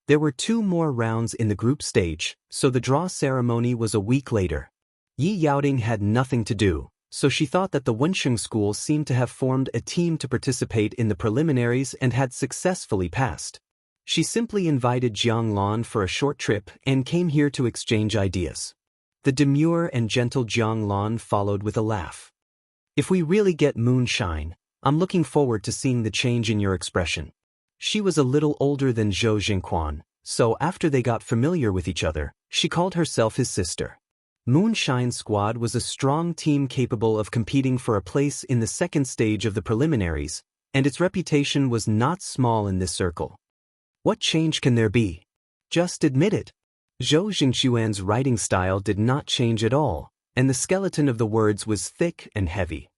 There were 2 more rounds in the group stage, so the draw ceremony was a week later. Yi Yaoding had nothing to do, so she thought that the Wensheng school seemed to have formed a team to participate in the preliminaries and had successfully passed. She simply invited Jiang Lan for a short trip and came here to exchange ideas. The demure and gentle Jiang Lan followed with a laugh. If we really get moonshine, I'm looking forward to seeing the change in your expression. She was a little older than Zhou Jingquan, so after they got familiar with each other, she called herself his sister. Moonshine Squad was a strong team capable of competing for a place in the second stage of the preliminaries, and its reputation was not small in this circle. What change can there be? Just admit it. Zhou Jingxuan's writing style did not change at all, and the skeleton of the words was thick and heavy.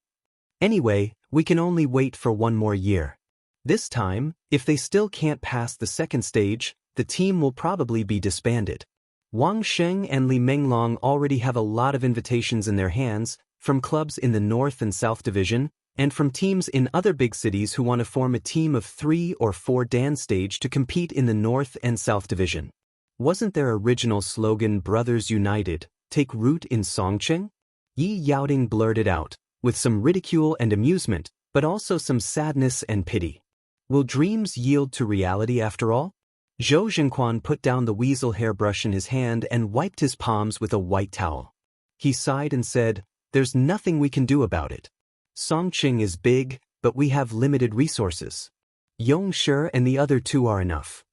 Anyway, we can only wait for 1 more year. This time, if they still can't pass the second stage, the team will probably be disbanded. Wang Sheng and Li Menglong already have a lot of invitations in their hands, from clubs in the North and South Division, and from teams in other big cities who want to form a team of 3 or 4 Dan stage to compete in the North and South Division. Wasn't their original slogan Brothers United, take root in Songqing? Yi Yaoding blurted out, with some ridicule and amusement, but also some sadness and pity. Will dreams yield to reality after all? Zhou Jingquan put down the weasel hairbrush in his hand and wiped his palms with a white towel. He sighed and said, "There's nothing we can do about it. Songqing is big, but we have limited resources. Yongshi and the other 2 are enough."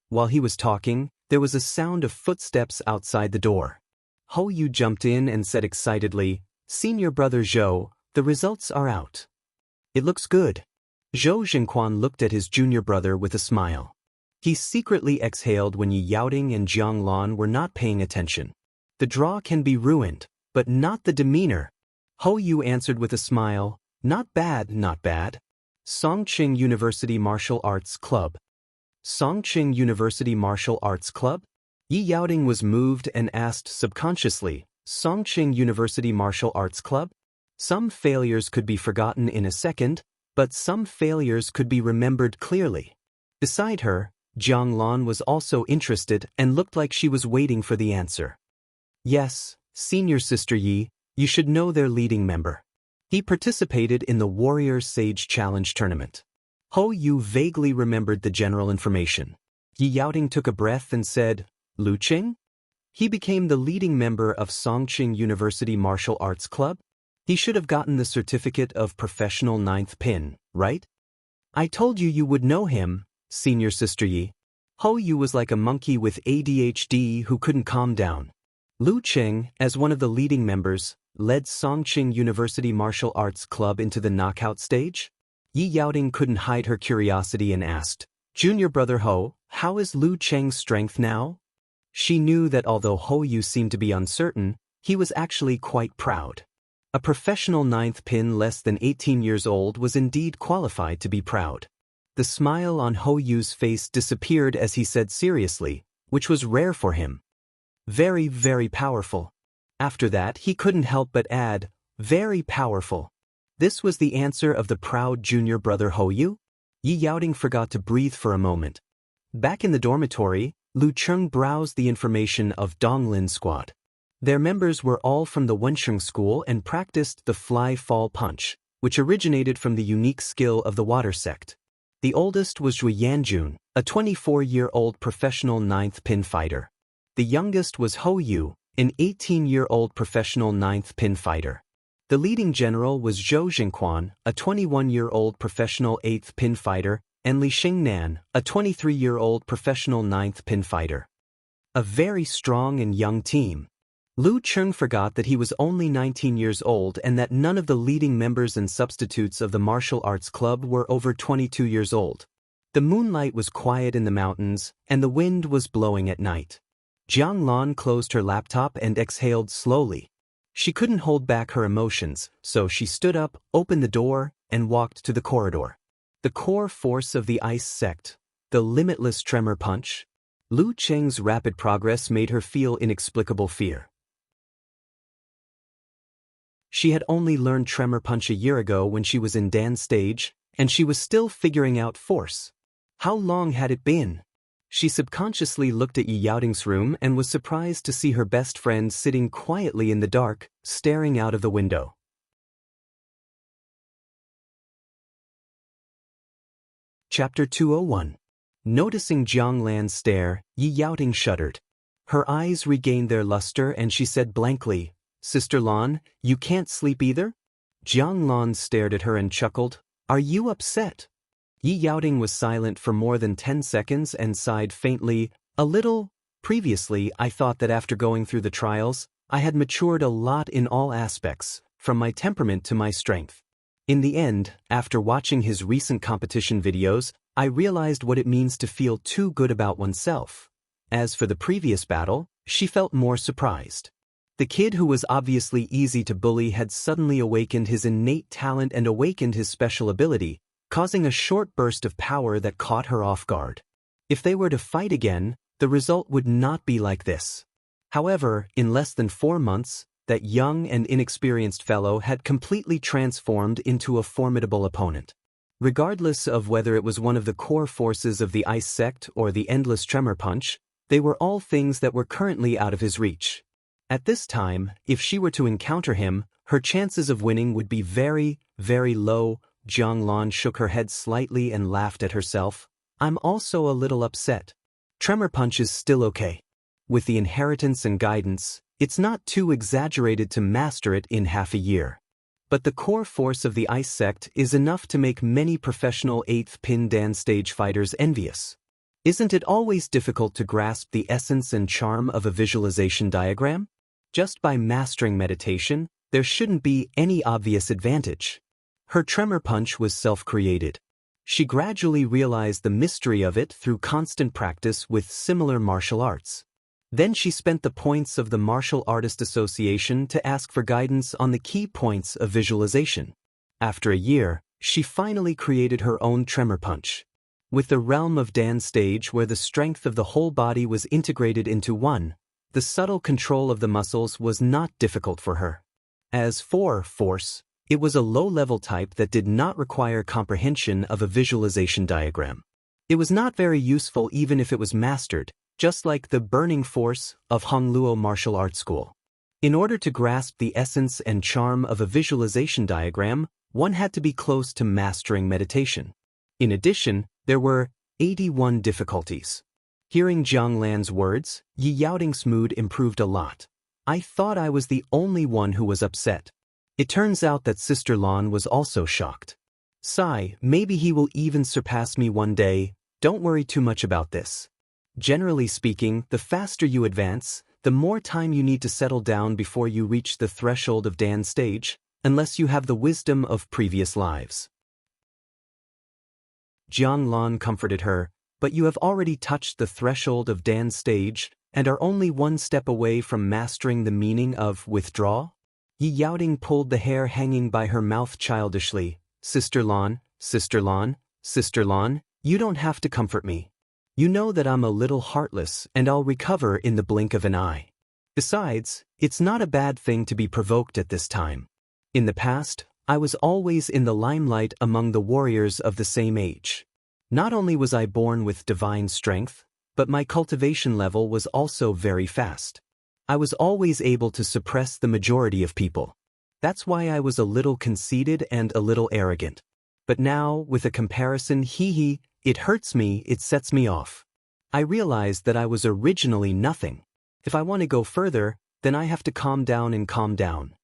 While he was talking, there was a sound of footsteps outside the door. Hou Yu jumped in and said excitedly, "Senior brother Zhou, the results are out." "It looks good." Zhou Jingquan looked at his junior brother with a smile. He secretly exhaled when Yi Yaoding and Jiang Lan were not paying attention. The draw can be ruined, but not the demeanor. Hou Yu answered with a smile, "Not bad, not bad." Songqing University Martial Arts Club. Songqing University Martial Arts Club? Yi Yaoding was moved and asked subconsciously, Songqing University Martial Arts Club? Some failures could be forgotten in a second, but some failures could be remembered clearly. Beside her, Jiang Lan was also interested and looked like she was waiting for the answer. "Yes, senior sister Yi, you should know their leading member. He participated in the Warrior Sage Challenge tournament." Hou Yu vaguely remembered the general information. Yi Yaoding took a breath and said, "Lu Qing? He became the leading member of Songqing University Martial Arts Club? He should have gotten the certificate of professional 9th pin, right?" "I told you you would know him, senior sister Yi." Hou Yu was like a monkey with ADHD who couldn't calm down. Lu Qing, as one of the leading members, led Songqing University Martial Arts Club into the knockout stage? Yi Yaoding couldn't hide her curiosity and asked, "Junior brother Hou, how is Lu Qing's strength now?" She knew that although Hou Yu seemed to be uncertain, he was actually quite proud. A professional 9th pin less than 18 years old was indeed qualified to be proud. The smile on Hou Yu's face disappeared as he said seriously, which was rare for him, "Very, very powerful." After that, he couldn't help but add, "Very powerful." This was the answer of the proud junior brother Hou Yu? Yi Yaoding forgot to breathe for a moment. Back in the dormitory, Lu Cheng browsed the information of Donglin Squad. Their members were all from the Wensheng school and practiced the fly-fall punch, which originated from the unique skill of the water sect. The oldest was Zhui Yanjun, a 24-year-old professional 9th pin fighter. The youngest was Hou Yu, an 18-year-old professional 9th pin fighter. The leading general was Zhou Jingquan, a 21-year-old professional 8th pin fighter, and Li Xingnan, a 23-year-old professional 9th pin fighter. A very strong and young team. Lu Cheng forgot that he was only 19 years old and that none of the leading members and substitutes of the martial arts club were over 22 years old. The moonlight was quiet in the mountains, and the wind was blowing at night. Jiang Lan closed her laptop and exhaled slowly. She couldn't hold back her emotions, so she stood up, opened the door, and walked to the corridor. The core force of the ice sect, the limitless tremor punch. Lu Cheng's rapid progress made her feel inexplicable fear. She had only learned Tremor Punch a year ago when she was in Dan's stage, and she was still figuring out force. How long had it been? She subconsciously looked at Yi Yaoting's room and was surprised to see her best friend sitting quietly in the dark, staring out of the window. Chapter 201. Noticing Jiang Lan's stare, Yi Yaoting shuddered. Her eyes regained their luster and she said blankly, "Sister Lan, you can't sleep either?" Jiang Lan stared at her and chuckled, "Are you upset?" Yi Yaoting was silent for more than 10 seconds and sighed faintly, "A little. Previously, I thought that after going through the trials, I had matured a lot in all aspects, from my temperament to my strength. In the end, after watching his recent competition videos, I realized what it means to feel too good about oneself." As for the previous battle, she felt more surprised. The kid who was obviously easy to bully had suddenly awakened his innate talent and awakened his special ability, causing a short burst of power that caught her off guard. If they were to fight again, the result would not be like this. However, in less than 4 months, that young and inexperienced fellow had completely transformed into a formidable opponent. Regardless of whether it was one of the core forces of the Ice Sect or the endless Tremor Punch, they were all things that were currently out of his reach. At this time, if she were to encounter him, her chances of winning would be very, very low. Jiang Lan shook her head slightly and laughed at herself. "I'm also a little upset. Tremor Punch is still okay. With the inheritance and guidance, it's not too exaggerated to master it in half a year. But the core force of the Ice Sect is enough to make many professional 8th pin Dan stage fighters envious. Isn't it always difficult to grasp the essence and charm of a visualization diagram? Just by mastering meditation, there shouldn't be any obvious advantage." Her Tremor Punch was self-created. She gradually realized the mystery of it through constant practice with similar martial arts. Then she spent the points of the Martial Artist Association to ask for guidance on the key points of visualization. After a year, she finally created her own Tremor Punch. With the realm of Dan's stage where the strength of the whole body was integrated into one, the subtle control of the muscles was not difficult for her. As for force, it was a low-level type that did not require comprehension of a visualization diagram. It was not very useful even if it was mastered, just like the burning force of Hongluo Martial Arts School. In order to grasp the essence and charm of a visualization diagram, one had to be close to mastering meditation. In addition, there were 81 difficulties. Hearing Jiang Lan's words, Yi Yaoting's mood improved a lot. "I thought I was the only one who was upset. It turns out that Sister Lan was also shocked. Sigh, maybe he will even surpass me one day. Don't worry too much about this. Generally speaking, the faster you advance, the more time you need to settle down before you reach the threshold of Dan's stage, unless you have the wisdom of previous lives." Jiang Lan comforted her, "But you have already touched the threshold of Dan's stage and are only one step away from mastering the meaning of withdraw." Yi Yaoting pulled the hair hanging by her mouth childishly. Sister Lan, Sister Lan, Sister Lan, you don't have to comfort me. You know that I'm a little heartless and I'll recover in the blink of an eye. Besides, it's not a bad thing to be provoked at this time. In the past, I was always in the limelight among the warriors of the same age. Not only was I born with divine strength, but my cultivation level was also very fast. I was always able to suppress the majority of people. That's why I was a little conceited and a little arrogant. But now, with a comparison, it hurts me, it sets me off. I realized that I was originally nothing. If I want to go further, then I have to calm down and calm down."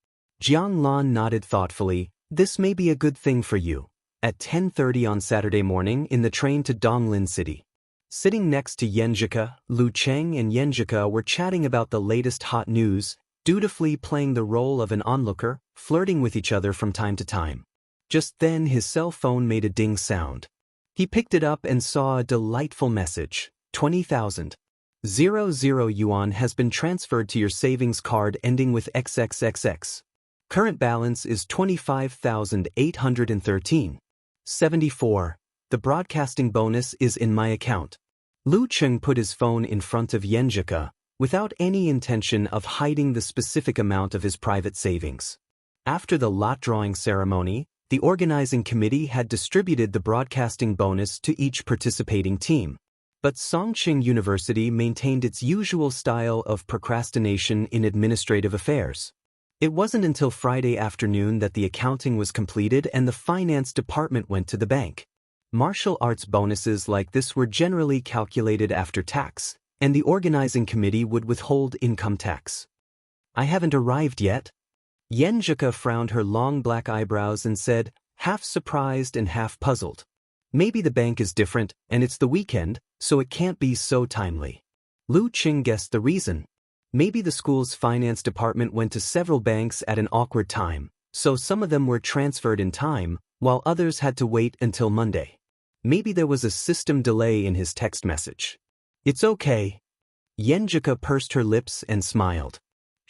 Jiang Lan nodded thoughtfully. "This may be a good thing for you." At 10:30 on Saturday morning in the train to Donglin City. Sitting next to Yenjika, Lu Cheng and Yenjika were chatting about the latest hot news, dutifully playing the role of an onlooker, flirting with each other from time to time. Just then his cell phone made a ding sound. He picked it up and saw a delightful message. 20,000 yuan has been transferred to your savings card ending with XXXX. Current balance is 25,813.74. The broadcasting bonus is in my account. Lu Cheng put his phone in front of Yenjika, without any intention of hiding the specific amount of his private savings. After the lot drawing ceremony, the organizing committee had distributed the broadcasting bonus to each participating team. But Songqing University maintained its usual style of procrastination in administrative affairs. It wasn't until Friday afternoon that the accounting was completed and the finance department went to the bank. Martial arts bonuses like this were generally calculated after tax, and the organizing committee would withhold income tax. "I haven't arrived yet." Yenjika frowned her long black eyebrows and said, half surprised and half puzzled. "Maybe the bank is different, and it's the weekend, so it can't be so timely." Lu Qing guessed the reason. Maybe the school's finance department went to several banks at an awkward time, so some of them were transferred in time, while others had to wait until Monday. Maybe there was a system delay in his text message. "It's okay." Yenjika pursed her lips and smiled.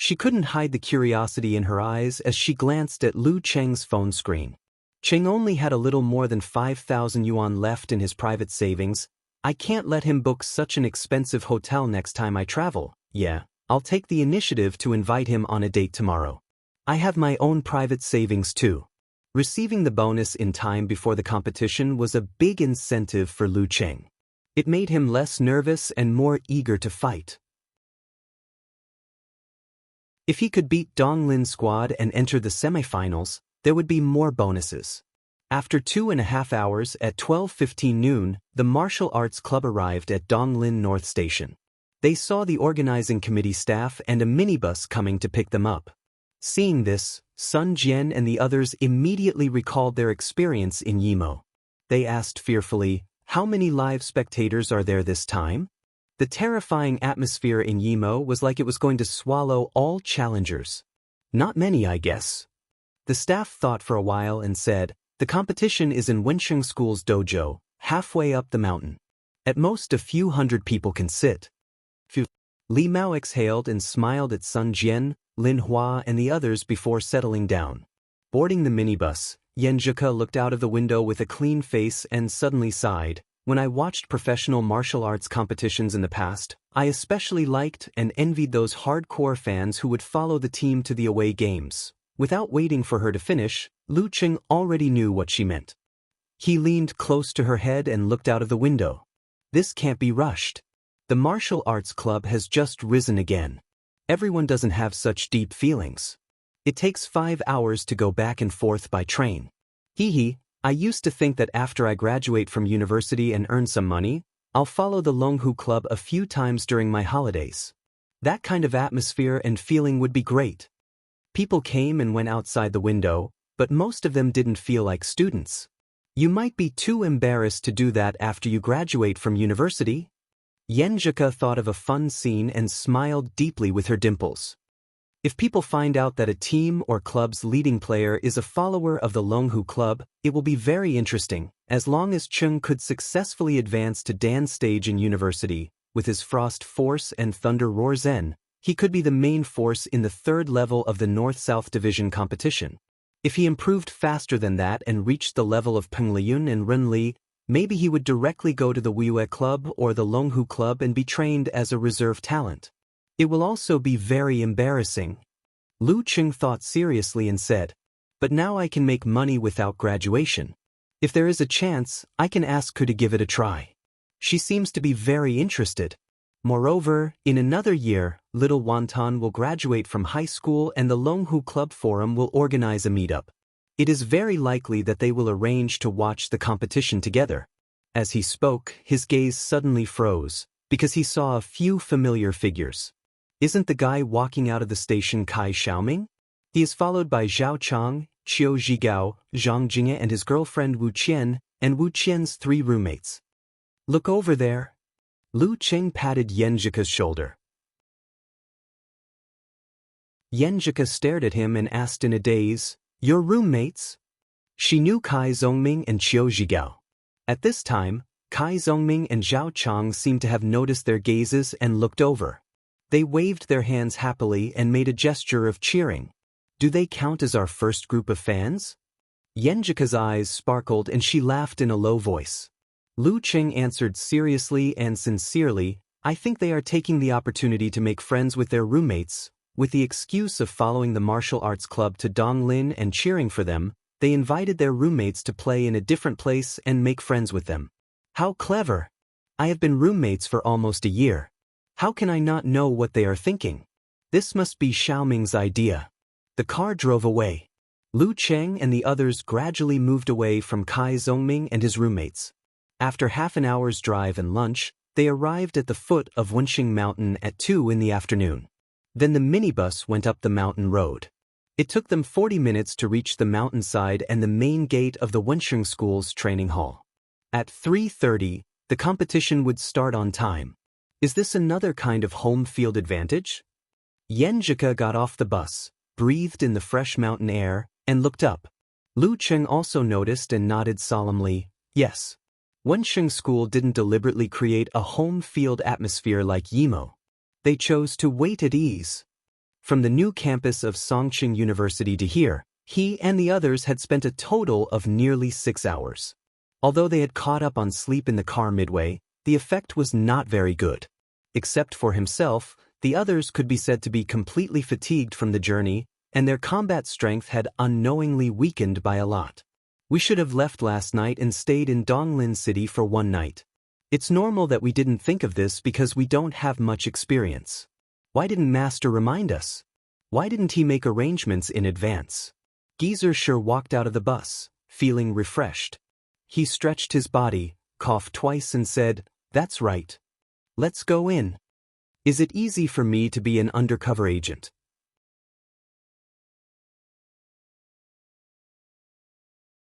She couldn't hide the curiosity in her eyes as she glanced at Lu Cheng's phone screen. Cheng only had a little more than 5,000 yuan left in his private savings. "I can't let him book such an expensive hotel next time I travel. Yeah, I'll take the initiative to invite him on a date tomorrow. I have my own private savings too." Receiving the bonus in time before the competition was a big incentive for Lu Cheng. It made him less nervous and more eager to fight. If he could beat Dong Lin's squad and enter the semifinals, there would be more bonuses. After 2.5 hours at 12:15 noon, the martial arts club arrived at Donglin North Station. They saw the organizing committee staff and a minibus coming to pick them up. Seeing this, Sun Jian and the others immediately recalled their experience in Yimo. They asked fearfully, "How many live spectators are there this time?" The terrifying atmosphere in Yimo was like it was going to swallow all challengers. "Not many, I guess." The staff thought for a while and said, "The competition is in Wensheng School's dojo, halfway up the mountain. At most a few hundred people can sit." Phew. Li Mao exhaled and smiled at Sun Jian, Lin Hua and the others before settling down. Boarding the minibus, Yenjika looked out of the window with a clean face and suddenly sighed. "When I watched professional martial arts competitions in the past, I especially liked and envied those hardcore fans who would follow the team to the away games." Without waiting for her to finish, Lu Qing already knew what she meant. He leaned close to her head and looked out of the window. "This can't be rushed. The martial arts club has just risen again. Everyone doesn't have such deep feelings. It takes 5 hours to go back and forth by train. I used to think that after I graduate from university and earn some money, I'll follow the Longhu Club a few times during my holidays. That kind of atmosphere and feeling would be great." People came and went outside the window, but most of them didn't feel like students. "You might be too embarrassed to do that after you graduate from university." Yenjika thought of a fun scene and smiled deeply with her dimples. If people find out that a team or club's leading player is a follower of the Longhu Club, it will be very interesting. As long as Chung could successfully advance to Dan's stage in university, with his Frost Force and Thunder Roar Zen, he could be the main force in the 3rd level of the North-South Division competition. If he improved faster than that and reached the level of Peng Liyun and Ren Li, maybe he would directly go to the Wiyue Club or the Longhu Club and be trained as a reserve talent. It will also be very embarrassing. Lu Qing thought seriously and said, "But now I can make money without graduation. If there is a chance, I can ask her to give it a try. She seems to be very interested. Moreover, in another year, little Wantan will graduate from high school and the Longhu Club Forum will organize a meetup. It is very likely that they will arrange to watch the competition together." As he spoke, his gaze suddenly froze, because he saw a few familiar figures. Isn't the guy walking out of the station Kai Xiaoming? He is followed by Zhao Chang, Qiu Zhigao, Zhang Jingye and his girlfriend Wu Qian, and Wu Qian's 3 roommates. "Look over there." Lu Qing patted Yenjika's shoulder. Yenjika stared at him and asked in a daze, "Your roommates?" She knew Kai Zongming and Qiu Zhigao. At this time, Kai Zongming and Zhao Chang seemed to have noticed their gazes and looked over. They waved their hands happily and made a gesture of cheering. "Do they count as our first group of fans?" Yenjika's eyes sparkled and she laughed in a low voice. Lu Qing answered seriously and sincerely, "I think they are taking the opportunity to make friends with their roommates. With the excuse of following the martial arts club to Donglin and cheering for them, they invited their roommates to play in a different place and make friends with them. How clever! I have been roommates for almost a year. How can I not know what they are thinking? This must be Xiaoming's idea. The car drove away. Lu Cheng and the others gradually moved away from Kai Zongming and his roommates. After half an hour's drive and lunch, they arrived at the foot of Wenxing Mountain at 2 in the afternoon. Then the minibus went up the mountain road. It took them 40 minutes to reach the mountainside and the main gate of the Wenxing School's training hall. At 3:30, the competition would start on time. Is this another kind of home field advantage? Yenjika got off the bus, breathed in the fresh mountain air, and looked up. Lu Cheng also noticed and nodded solemnly, yes. Wenxing School didn't deliberately create a home field atmosphere like Yimo. They chose to wait at ease. From the new campus of Songqing University to here, he and the others had spent a total of nearly 6 hours. Although they had caught up on sleep in the car midway, the effect was not very good. Except for himself, the others could be said to be completely fatigued from the journey, and their combat strength had unknowingly weakened by a lot. We should have left last night and stayed in Donglin City for one night. It's normal that we didn't think of this because we don't have much experience. Why didn't Master remind us? Why didn't he make arrangements in advance? Geezer sure walked out of the bus, feeling refreshed. He stretched his body, coughed twice and said, "That's right. Let's go in. Is it easy for me to be an undercover agent?"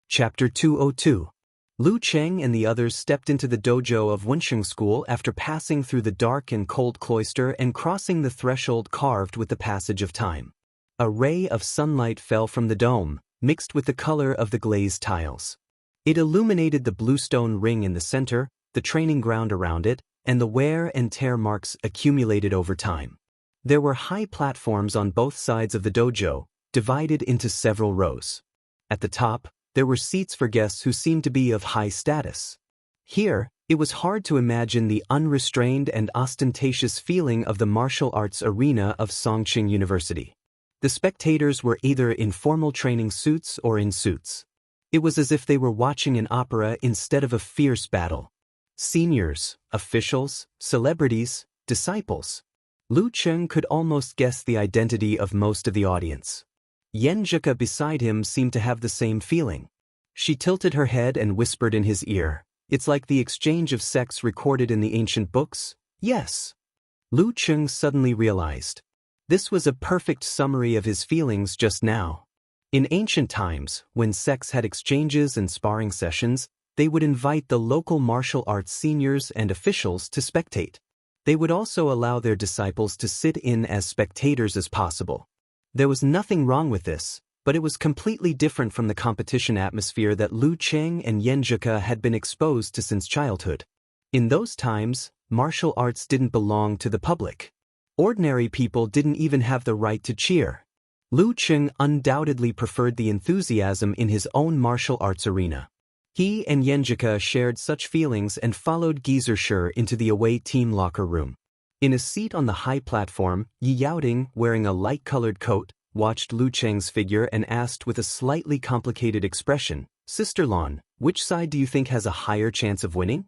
Chapter 202. Lu Cheng and the others stepped into the dojo of Wenxing School after passing through the dark and cold cloister and crossing the threshold carved with the passage of time. A ray of sunlight fell from the dome, mixed with the color of the glazed tiles. It illuminated the bluestone ring in the center, the training ground around it, and the wear and tear marks accumulated over time. There were high platforms on both sides of the dojo, divided into several rows. At the top, there were seats for guests who seemed to be of high status. Here, it was hard to imagine the unrestrained and ostentatious feeling of the martial arts arena of Songqing University. The spectators were either in formal training suits or in suits. It was as if they were watching an opera instead of a fierce battle. Seniors, officials, celebrities, disciples. Lu Cheng could almost guess the identity of most of the audience. Yenjika beside him seemed to have the same feeling. She tilted her head and whispered in his ear, "It's like the exchange of sex recorded in the ancient books?" "Yes." Lu Cheng suddenly realized. This was a perfect summary of his feelings just now. In ancient times, when sex had exchanges and sparring sessions, they would invite the local martial arts seniors and officials to spectate. They would also allow their disciples to sit in as spectators as possible. There was nothing wrong with this, but it was completely different from the competition atmosphere that Lu Cheng and Yenjika had been exposed to since childhood. In those times, martial arts didn't belong to the public. Ordinary people didn't even have the right to cheer. Lu Cheng undoubtedly preferred the enthusiasm in his own martial arts arena. He and Yenjika shared such feelings and followed Geezer into the away team locker room. In a seat on the high platform, Yi Yaoding, wearing a light-colored coat, watched Lu Cheng's figure and asked with a slightly complicated expression, "Sister Lan, which side do you think has a higher chance of winning?"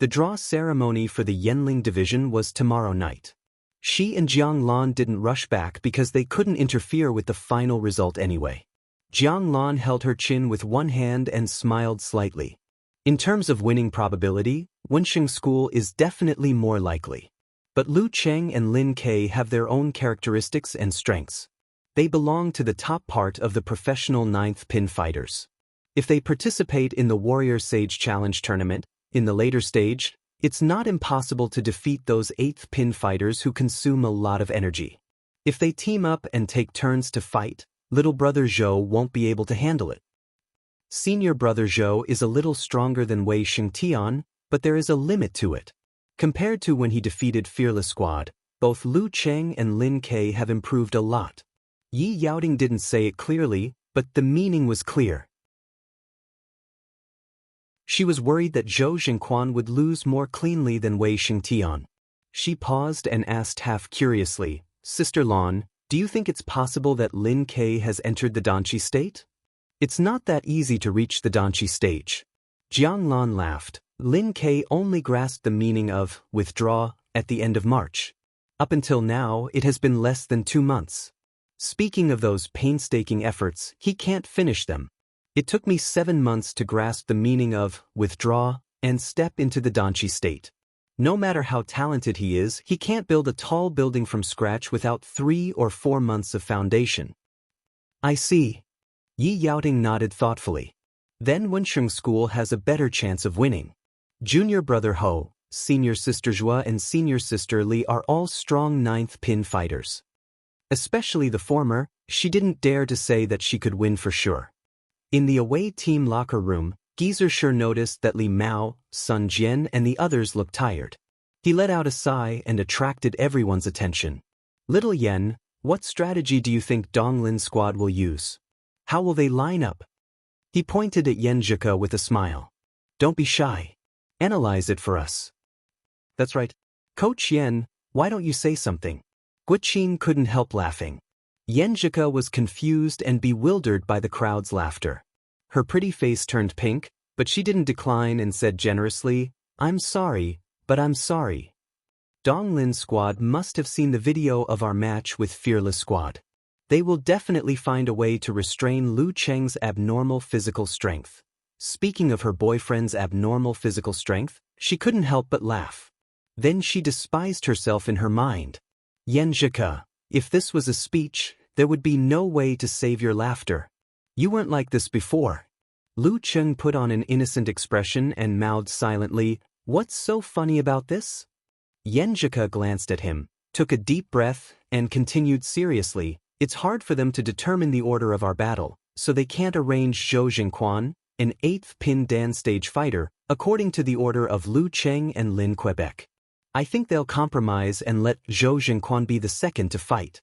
The draw ceremony for the Yenling division was tomorrow night. Shi and Jiang Lan didn't rush back because they couldn't interfere with the final result anyway. Jiang Lan held her chin with one hand and smiled slightly. In terms of winning probability, Wenxing School is definitely more likely. But Lu Cheng and Lin Ke have their own characteristics and strengths. They belong to the top part of the professional 9th pin fighters. If they participate in the Warrior Sage Challenge tournament, in the later stage, it's not impossible to defeat those 8th pin fighters who consume a lot of energy. If they team up and take turns to fight, little brother Zhou won't be able to handle it. Senior brother Zhou is a little stronger than Wei Xingtian, but there is a limit to it. Compared to when he defeated Fearless Squad, both Lu Cheng and Lin Ke have improved a lot. Yi Yaoding didn't say it clearly, but the meaning was clear. She was worried that Zhou Jingquan would lose more cleanly than Wei Xingtian. She paused and asked half curiously, "Sister Lan, Do you think it's possible that Lin Ke has entered the Danchi state? It's not that easy to reach the Danchi stage. Jiang Lan laughed. Lin Ke only grasped the meaning of withdraw at the end of March. Up until now, it has been less than 2 months. Speaking of those painstaking efforts, he can't finish them. It took me 7 months to grasp the meaning of withdraw and step into the Danchi state. No matter how talented he is, he can't build a tall building from scratch without 3 or 4 months of foundation. I see. Yi Yaoting nodded thoughtfully. Then Wensheng School has a better chance of winning. Junior brother Ho, senior sister Zhua and senior sister Li are all strong 9th pin fighters. Especially the former, she didn't dare to say that she could win for sure. In the away team locker room, Geezer sure noticed that Li Mao, Sun Jian and the others looked tired. He let out a sigh and attracted everyone's attention. Little Yen, what strategy do you think Donglin's squad will use? How will they line up? He pointed at Yen Zhika with a smile. Don't be shy. Analyze it for us. That's right. Coach Yen, why don't you say something? Guqin couldn't help laughing. Yen Zhika was confused and bewildered by the crowd's laughter. Her pretty face turned pink, but she didn't decline and said generously, I'm sorry, but I'm sorry. Donglin's squad must have seen the video of our match with Fearless Squad. They will definitely find a way to restrain Lu Cheng's abnormal physical strength. Speaking of her boyfriend's abnormal physical strength, she couldn't help but laugh. Then she despised herself in her mind. Yen Zhika, if this was a speech, there would be no way to save your laughter. You weren't like this before. Lu Cheng put on an innocent expression and mouthed silently, what's so funny about this? Yen Zhika glanced at him, took a deep breath, and continued seriously, it's hard for them to determine the order of our battle, so they can't arrange Zhou Jingquan, an 8th pin Dan stage fighter, according to the order of Lu Cheng and Lin Quebec. I think they'll compromise and let Zhou Jingquan be the second to fight.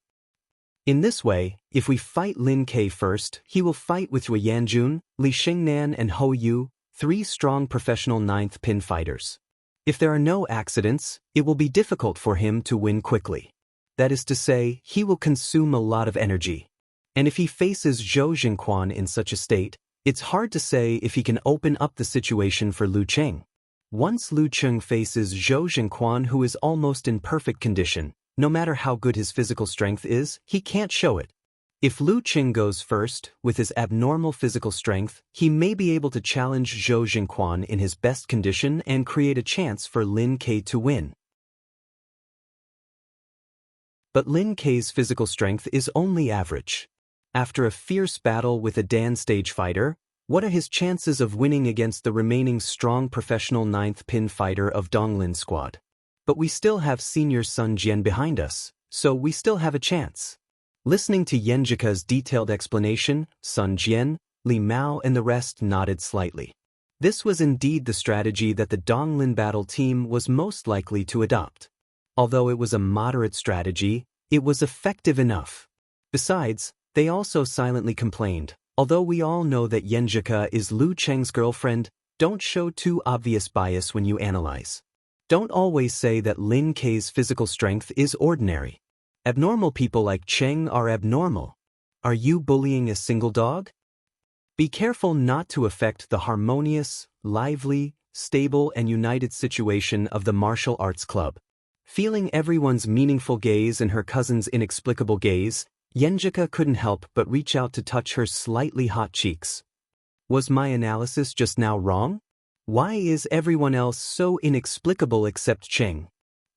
In this way, if we fight Lin Ke first, he will fight with Wei Yanjun, Li Xingnan and Hou Yu, 3 strong professional 9th pin fighters. If there are no accidents, it will be difficult for him to win quickly. That is to say, he will consume a lot of energy. And if he faces Zhou Jingquan in such a state, it's hard to say if he can open up the situation for Lu Cheng. Once Lu Cheng faces Zhou Jingquan, who is almost in perfect condition, no matter how good his physical strength is, he can't show it. If Lu Cheng goes first, with his abnormal physical strength, he may be able to challenge Zhou Jingquan in his best condition and create a chance for Lin Ke to win. But Lin Ke's physical strength is only average. After a fierce battle with a Dan stage fighter, what are his chances of winning against the remaining strong professional 9th pin fighter of Donglin squad? But we still have senior Sun Jian behind us, so we still have a chance. Listening to Yen Zhika's detailed explanation, Sun Jian, Li Mao and the rest nodded slightly. This was indeed the strategy that the Donglin battle team was most likely to adopt. Although it was a moderate strategy, it was effective enough. Besides, they also silently complained, although we all know that Yen Zhika is Lu Cheng's girlfriend, don't show too obvious bias when you analyze. Don't always say that Lin Ke's physical strength is ordinary. Abnormal people like Cheng are abnormal. Are you bullying a single dog? Be careful not to affect the harmonious, lively, stable and united situation of the martial arts club. Feeling everyone's meaningful gaze and her cousin's inexplicable gaze, Yen Zhika couldn't help but reach out to touch her slightly hot cheeks. Was my analysis just now wrong? Why is everyone else so inexplicable except Cheng?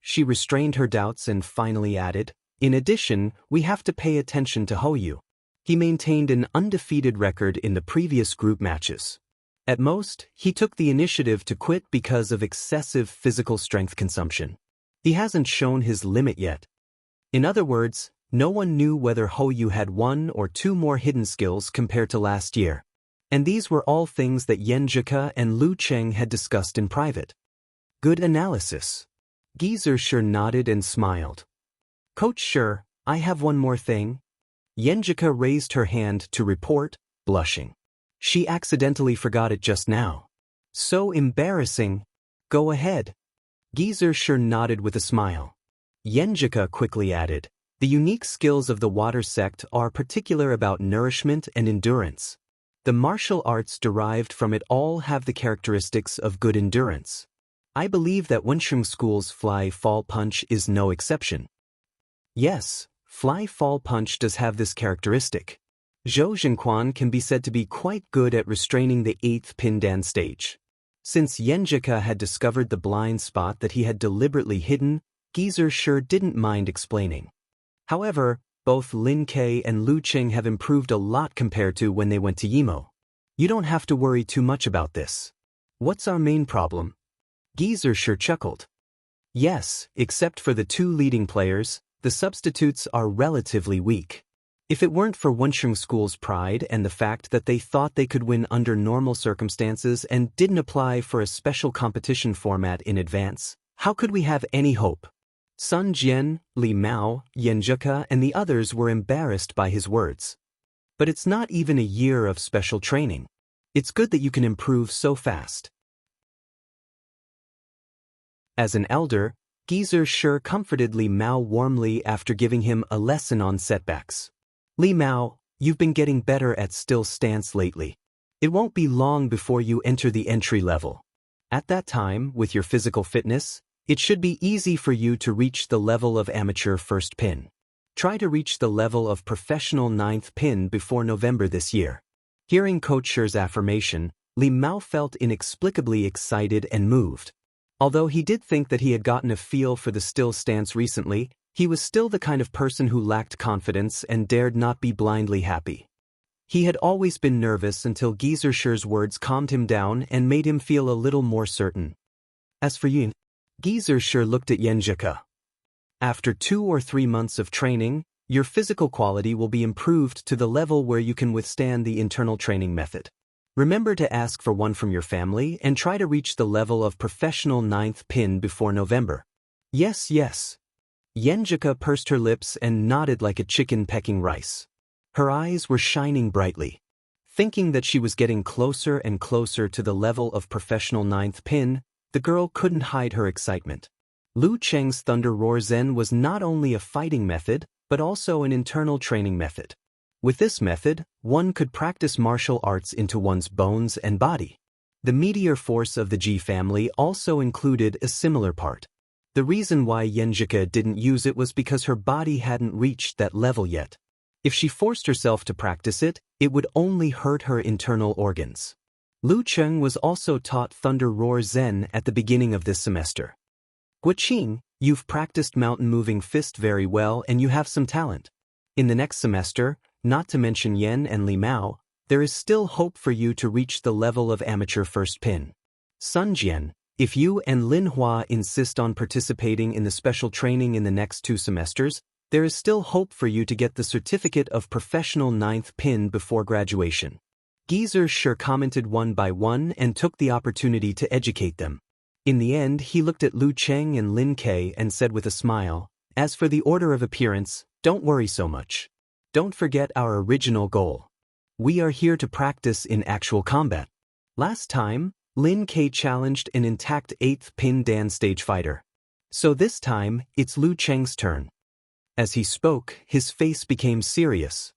She restrained her doubts and finally added, in addition, we have to pay attention to Hou Yu. He maintained an undefeated record in the previous group matches. At most, he took the initiative to quit because of excessive physical strength consumption. He hasn't shown his limit yet. In other words, no one knew whether Hou Yu had 1 or 2 more hidden skills compared to last year. And these were all things that Yen Zhika and Lu Cheng had discussed in private. Good analysis. Geezer sure nodded and smiled. Coach sure, I have one more thing. Yen Zhika raised her hand to report, blushing. She accidentally forgot it just now. So embarrassing. Go ahead. Geezer sure nodded with a smile. Yen Zhika quickly added, The unique skills of the water sect are particular about nourishment and endurance. The martial arts derived from it all have the characteristics of good endurance. I believe that Wensheng School's Fly Fall Punch is no exception. Yes, Fly Fall Punch does have this characteristic. Zhou Zhenquan can be said to be quite good at restraining the 8th Pindan stage. Since Yenjika had discovered the blind spot that he had deliberately hidden, Geezer sure didn't mind explaining. However, both Lin Ke and Lu Qing have improved a lot compared to when they went to Yimo. You don't have to worry too much about this. What's our main problem? Geezer sure chuckled. Yes, except for the 2 leading players, the substitutes are relatively weak. If it weren't for Wensheng School's pride and the fact that they thought they could win under normal circumstances and didn't apply for a special competition format in advance, how could we have any hope? Sun Jian, Li Mao, Yenjika, and the others were embarrassed by his words. But it's not even a year of special training. It's good that you can improve so fast. As an elder, Geezer sure comforted Li Mao warmly after giving him a lesson on setbacks. Li Mao, you've been getting better at still stance lately. It won't be long before you enter the entry level. At that time, with your physical fitness, it should be easy for you to reach the level of amateur first pin. Try to reach the level of professional 9th pin before November this year. Hearing Coach Shi's affirmation, Li Mao felt inexplicably excited and moved. Although he did think that he had gotten a feel for the still stance recently, he was still the kind of person who lacked confidence and dared not be blindly happy. He had always been nervous until Geezer Shi's words calmed him down and made him feel a little more certain. As for Yin, Geezer Shi looked at Yenjika. After 2 or 3 months of training, your physical quality will be improved to the level where you can withstand the internal training method. Remember to ask for one from your family and try to reach the level of professional 9th pin before November. Yes, yes. Yenjika pursed her lips and nodded like a chicken pecking rice. Her eyes were shining brightly. Thinking that she was getting closer and closer to the level of professional 9th pin, the girl couldn't hide her excitement. Lu Cheng's Thunder Roar Zen was not only a fighting method, but also an internal training method. With this method, one could practice martial arts into one's bones and body. The meteor force of the Ji family also included a similar part. The reason why Yenjika didn't use it was because her body hadn't reached that level yet. If she forced herself to practice it, it would only hurt her internal organs. Lu Cheng was also taught Thunder Roar Zen at the beginning of this semester. Guoqing, you've practiced mountain moving fist very well and you have some talent. In the next semester, not to mention Yen and Li Mao, there is still hope for you to reach the level of amateur first pin. Sun Jian, if you and Lin Hua insist on participating in the special training in the next 2 semesters, there is still hope for you to get the certificate of professional 9th pin before graduation. Geezer Shi commented one by one and took the opportunity to educate them. In the end, he looked at Lu Cheng and Lin Ke and said with a smile, "As for the order of appearance, don't worry so much. Don't forget our original goal. We are here to practice in actual combat." Last time, Lin Ke challenged an intact 8th pin Dan stage fighter. So this time, it's Lu Cheng's turn. As he spoke, his face became serious.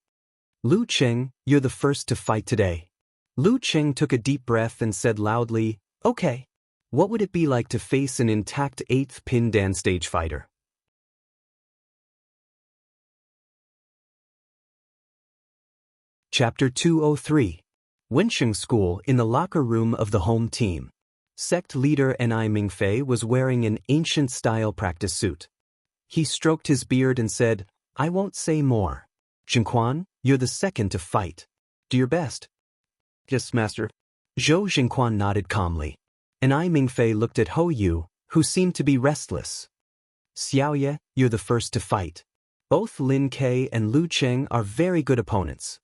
"Lu Cheng, you're the first to fight today." Lu Cheng took a deep breath and said loudly, "Okay. What would it be like to face an intact 8th pin Dan stage fighter?" Chapter 203. Wensheng School in the locker room of the home team. Sect leader Ni Mingfei was wearing an ancient-style practice suit. He stroked his beard and said, "I won't say more. Zhenquan, you're the second to fight. Do your best." "Yes, master." Zhou Zhenquan nodded calmly. Ni Mingfei looked at Hou Yu, who seemed to be restless. "Xiaoye, you're the first to fight. Both Lin Ke and Lu Cheng are very good opponents.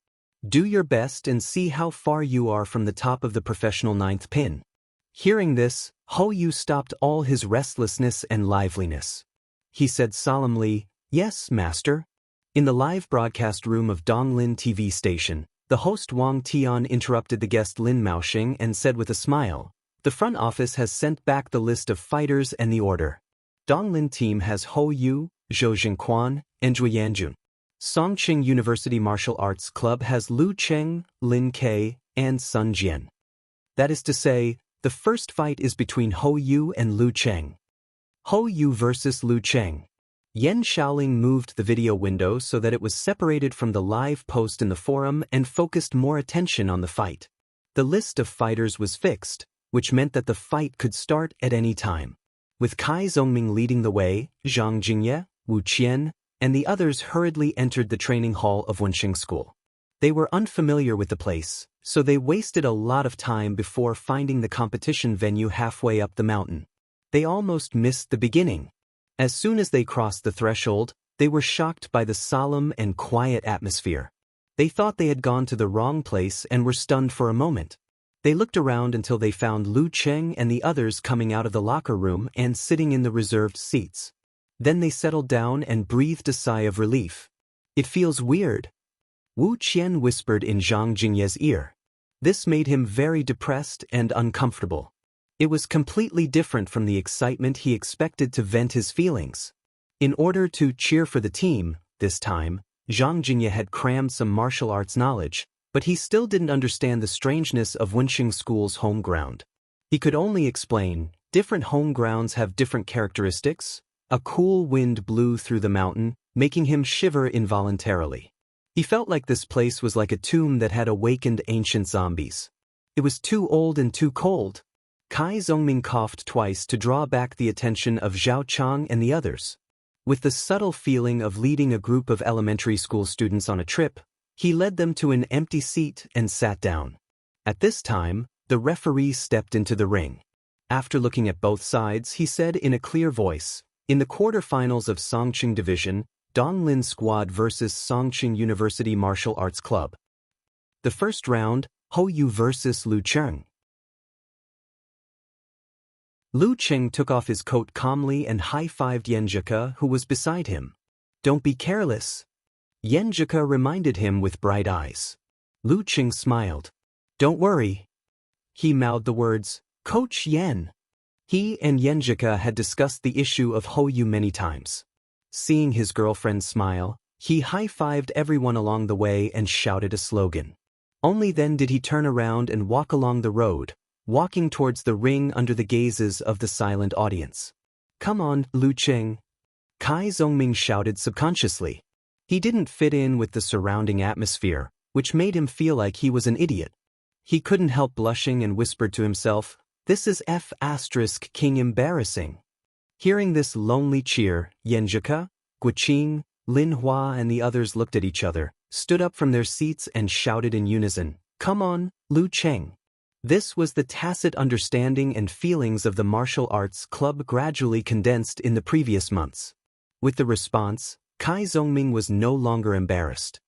Do your best and see how far you are from the top of the professional 9th pin." Hearing this, Hou Yu stopped all his restlessness and liveliness. He said solemnly, "Yes, master." In the live broadcast room of Donglin TV station, the host Wang Tian interrupted the guest Lin Maoxing and said with a smile, "The front office has sent back the list of fighters and the order. Donglin team has Hou Yu, Zhou Jingquan, and Zhu Yanjun. Songqing University Martial Arts Club has Lu Cheng, Lin Ke, and Sun Jian. That is to say, the first fight is between Hou Yu and Lu Cheng. Hou Yu versus Lu Cheng. Yan Shaoling moved the video window so that it was separated from the live post in the forum and focused more attention on the fight. The list of fighters was fixed, which meant that the fight could start at any time. With Cai Zongming leading the way, Zhang Jingye, Wu Qian, and the others hurriedly entered the training hall of Wenxing School. They were unfamiliar with the place, so they wasted a lot of time before finding the competition venue halfway up the mountain. They almost missed the beginning. As soon as they crossed the threshold, they were shocked by the solemn and quiet atmosphere. They thought they had gone to the wrong place and were stunned for a moment. They looked around until they found Lu Cheng and the others coming out of the locker room and sitting in the reserved seats. Then they settled down and breathed a sigh of relief. "It feels weird," Wu Qian whispered in Zhang Jingye's ear. This made him very depressed and uncomfortable. It was completely different from the excitement he expected to vent his feelings. In order to cheer for the team, this time, Zhang Jingye had crammed some martial arts knowledge, but he still didn't understand the strangeness of Wenxing School's home ground. He could only explain, different home grounds have different characteristics. A cool wind blew through the mountain, making him shiver involuntarily. He felt like this place was like a tomb that had awakened ancient zombies. It was too old and too cold. Cai Zongming coughed twice to draw back the attention of Zhao Chang and the others. With the subtle feeling of leading a group of elementary school students on a trip, he led them to an empty seat and sat down. At this time, the referee stepped into the ring. After looking at both sides, he said in a clear voice, "In the quarterfinals of Songqing Division, Donglin Squad versus Songqing University Martial Arts Club. The first round, Hou Yu versus Lu Cheng." Lu Cheng took off his coat calmly and high-fived Yan Zhike, who was beside him. "Don't be careless." Yan Zhike reminded him with bright eyes. Lu Cheng smiled. "Don't worry." He mouthed the words, "Coach Yan." He and Yan Zhike had discussed the issue of Hou Yu many times. Seeing his girlfriend smile, he high-fived everyone along the way and shouted a slogan. Only then did he turn around and walk along the road, walking towards the ring under the gazes of the silent audience. "Come on, Lu Cheng," Cai Zongming shouted subconsciously. He didn't fit in with the surrounding atmosphere, which made him feel like he was an idiot. He couldn't help blushing and whispered to himself, "This is King embarrassing." Hearing this lonely cheer, Yan Zhike, Guqing, Lin Hua and the others looked at each other, stood up from their seats and shouted in unison, "Come on, Lu Cheng." This was the tacit understanding and feelings of the martial arts club gradually condensed in the previous months. With the response, Cai Zongming was no longer embarrassed.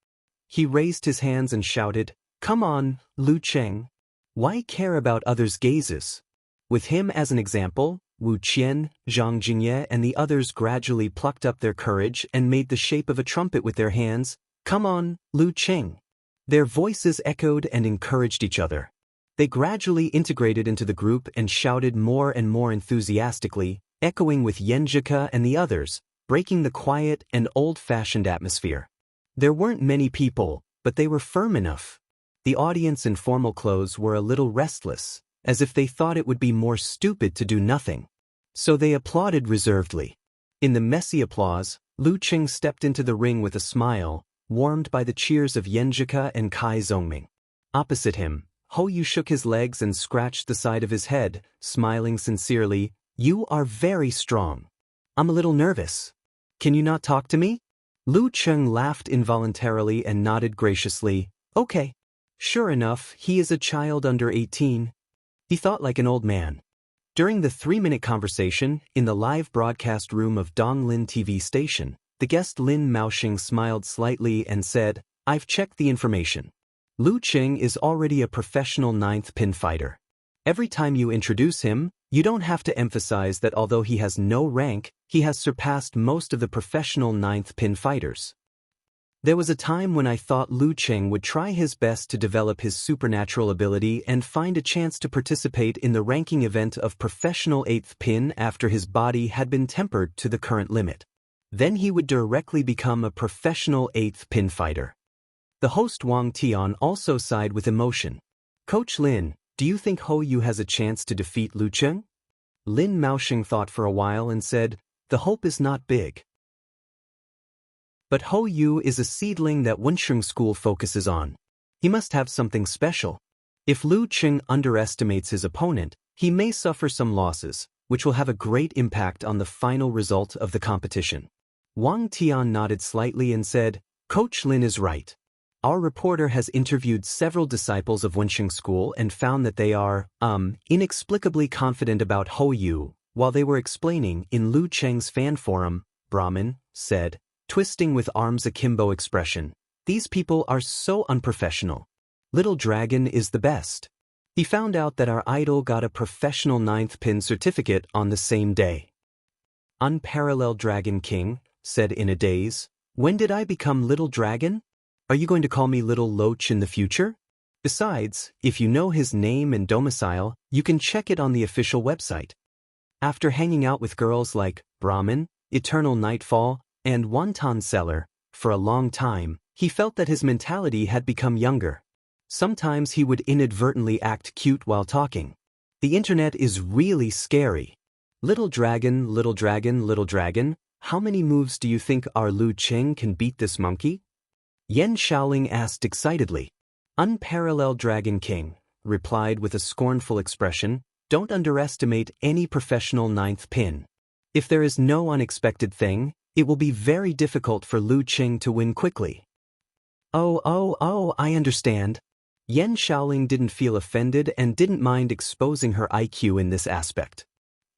He raised his hands and shouted, "Come on, Lu Cheng. Why care about others' gazes?" With him as an example, Wu Qian, Zhang Jingye and the others gradually plucked up their courage and made the shape of a trumpet with their hands. "Come on, Lu Cheng." Their voices echoed and encouraged each other. They gradually integrated into the group and shouted more and more enthusiastically, echoing with Yan Zhike and the others, breaking the quiet and old-fashioned atmosphere. There weren't many people, but they were firm enough. The audience in formal clothes were a little restless, as if they thought it would be more stupid to do nothing. So they applauded reservedly. In the messy applause, Lu Cheng stepped into the ring with a smile, warmed by the cheers of Yan Zhike and Cai Zongming. Opposite him, Hou Yu shook his legs and scratched the side of his head, smiling sincerely. "You are very strong. I'm a little nervous. Can you not talk to me?" Lu Cheng laughed involuntarily and nodded graciously. "Okay." Sure enough, he is a child under 18. He thought like an old man. During the 3-minute conversation, in the live broadcast room of Donglin TV station, the guest Lin Maoxing smiled slightly and said, "I've checked the information. Lu Cheng is already a professional 9th pin fighter. Every time you introduce him, you don't have to emphasize that although he has no rank, he has surpassed most of the professional 9th pin fighters. There was a time when I thought Lu Cheng would try his best to develop his supernatural ability and find a chance to participate in the ranking event of professional 8th pin after his body had been tempered to the current limit. Then he would directly become a professional 8th pin fighter. The host Wang Tian also sighed with emotion. Coach Lin, do you think Hou Yu has a chance to defeat Lu Cheng? Lin Maosheng thought for a while and said, the hope is not big. But Hou Yu is a seedling that Wensheng School focuses on. He must have something special. If Lu Cheng underestimates his opponent, he may suffer some losses, which will have a great impact on the final result of the competition. Wang Tian nodded slightly and said, Coach Lin is right. Our reporter has interviewed several disciples of Wensheng School and found that they are, inexplicably confident about Hou Yu. While they were explaining, in Lu Cheng's fan forum, Brahmin said, twisting with arms akimbo expression, these people are so unprofessional. Little Dragon is the best. He found out that our idol got a professional 9th pin certificate on the same day. Unparalleled Dragon King said in a daze, when did I become Little Dragon? Are you going to call me Little Loach in the future? Besides, if you know his name and domicile, you can check it on the official website. After hanging out with girls like Brahmin, Eternal Nightfall, and Wonton Seller for a long time, he felt that his mentality had become younger. Sometimes he would inadvertently act cute while talking. The internet is really scary. Little Dragon, Little Dragon, Little Dragon, how many moves do you think our Lu Cheng can beat this monkey? Yan Shaoling asked excitedly. Unparalleled Dragon King replied with a scornful expression, don't underestimate any professional 9th pin. If there is no unexpected thing, it will be very difficult for Lu Cheng to win quickly. Oh, I understand. Yan Shaoling didn't feel offended and didn't mind exposing her IQ in this aspect.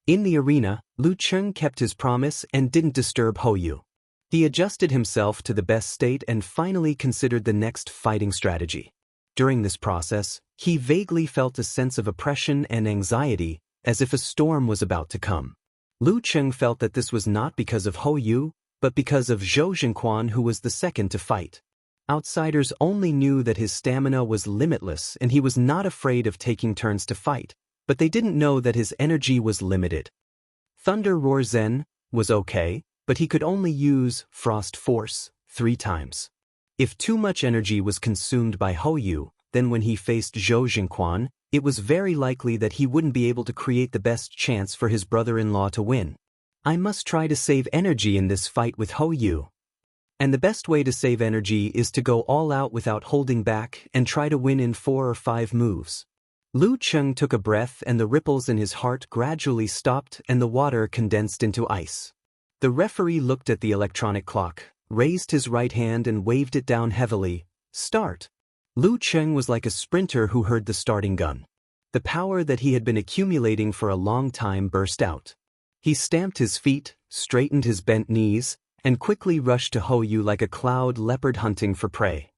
In the arena, Lu Cheng kept his promise and didn't disturb Hou Yu. He adjusted himself to the best state and finally considered the next fighting strategy. During this process, he vaguely felt a sense of oppression and anxiety, as if a storm was about to come. Lu Cheng felt that this was not because of Hou Yu, but because of Zhou Zhenquan, who was the second to fight. Outsiders only knew that his stamina was limitless and he was not afraid of taking turns to fight, but they didn't know that his energy was limited. Thunder Roar Zen was okay, but he could only use Frost Force 3 times. If too much energy was consumed by Hou Yu, then when he faced Zhou Zhenquan, it was very likely that he wouldn't be able to create the best chance for his brother-in-law to win. I must try to save energy in this fight with Hou Yu. And the best way to save energy is to go all out without holding back and try to win in 4 or 5 moves. Lu Cheng took a breath and the ripples in his heart gradually stopped and the water condensed into ice. The referee looked at the electronic clock, raised his right hand and waved it down heavily. Start. Lu Cheng was like a sprinter who heard the starting gun. The power that he had been accumulating for a long time burst out. He stamped his feet, straightened his bent knees, and quickly rushed to Hou Yu like a cloud leopard hunting for prey.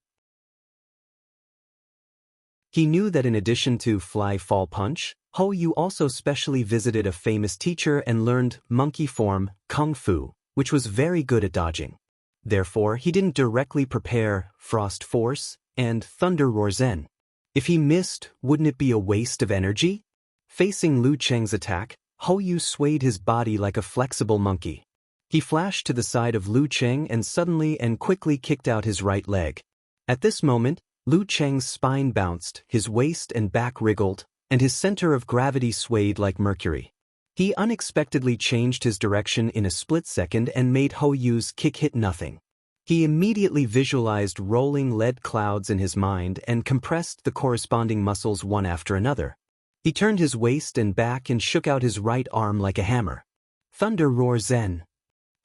He knew that in addition to Fly Fall Punch, Hou Yu also specially visited a famous teacher and learned monkey form, Kung Fu, which was very good at dodging. Therefore, he didn't directly prepare Frost Force and Thunder Roar Zen. If he missed, wouldn't it be a waste of energy? Facing Lu Cheng's attack, Hou Yu swayed his body like a flexible monkey. He flashed to the side of Lu Cheng and suddenly and quickly kicked out his right leg. At this moment, Lu Cheng's spine bounced, his waist and back wriggled, and his center of gravity swayed like mercury. He unexpectedly changed his direction in a split second and made Hou Yu's kick hit nothing. He immediately visualized rolling lead clouds in his mind and compressed the corresponding muscles one after another. He turned his waist and back and shook out his right arm like a hammer. Thunder Roar Zen.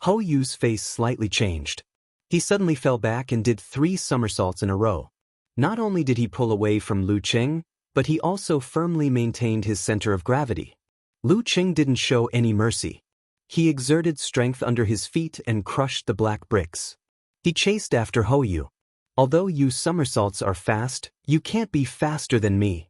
Hou Yu's face slightly changed. He suddenly fell back and did 3 somersaults in a row. Not only did he pull away from Lu Cheng, but he also firmly maintained his center of gravity. Lu Cheng didn't show any mercy. He exerted strength under his feet and crushed the black bricks. He chased after Hou Yu. Although you somersaults are fast, you can't be faster than me.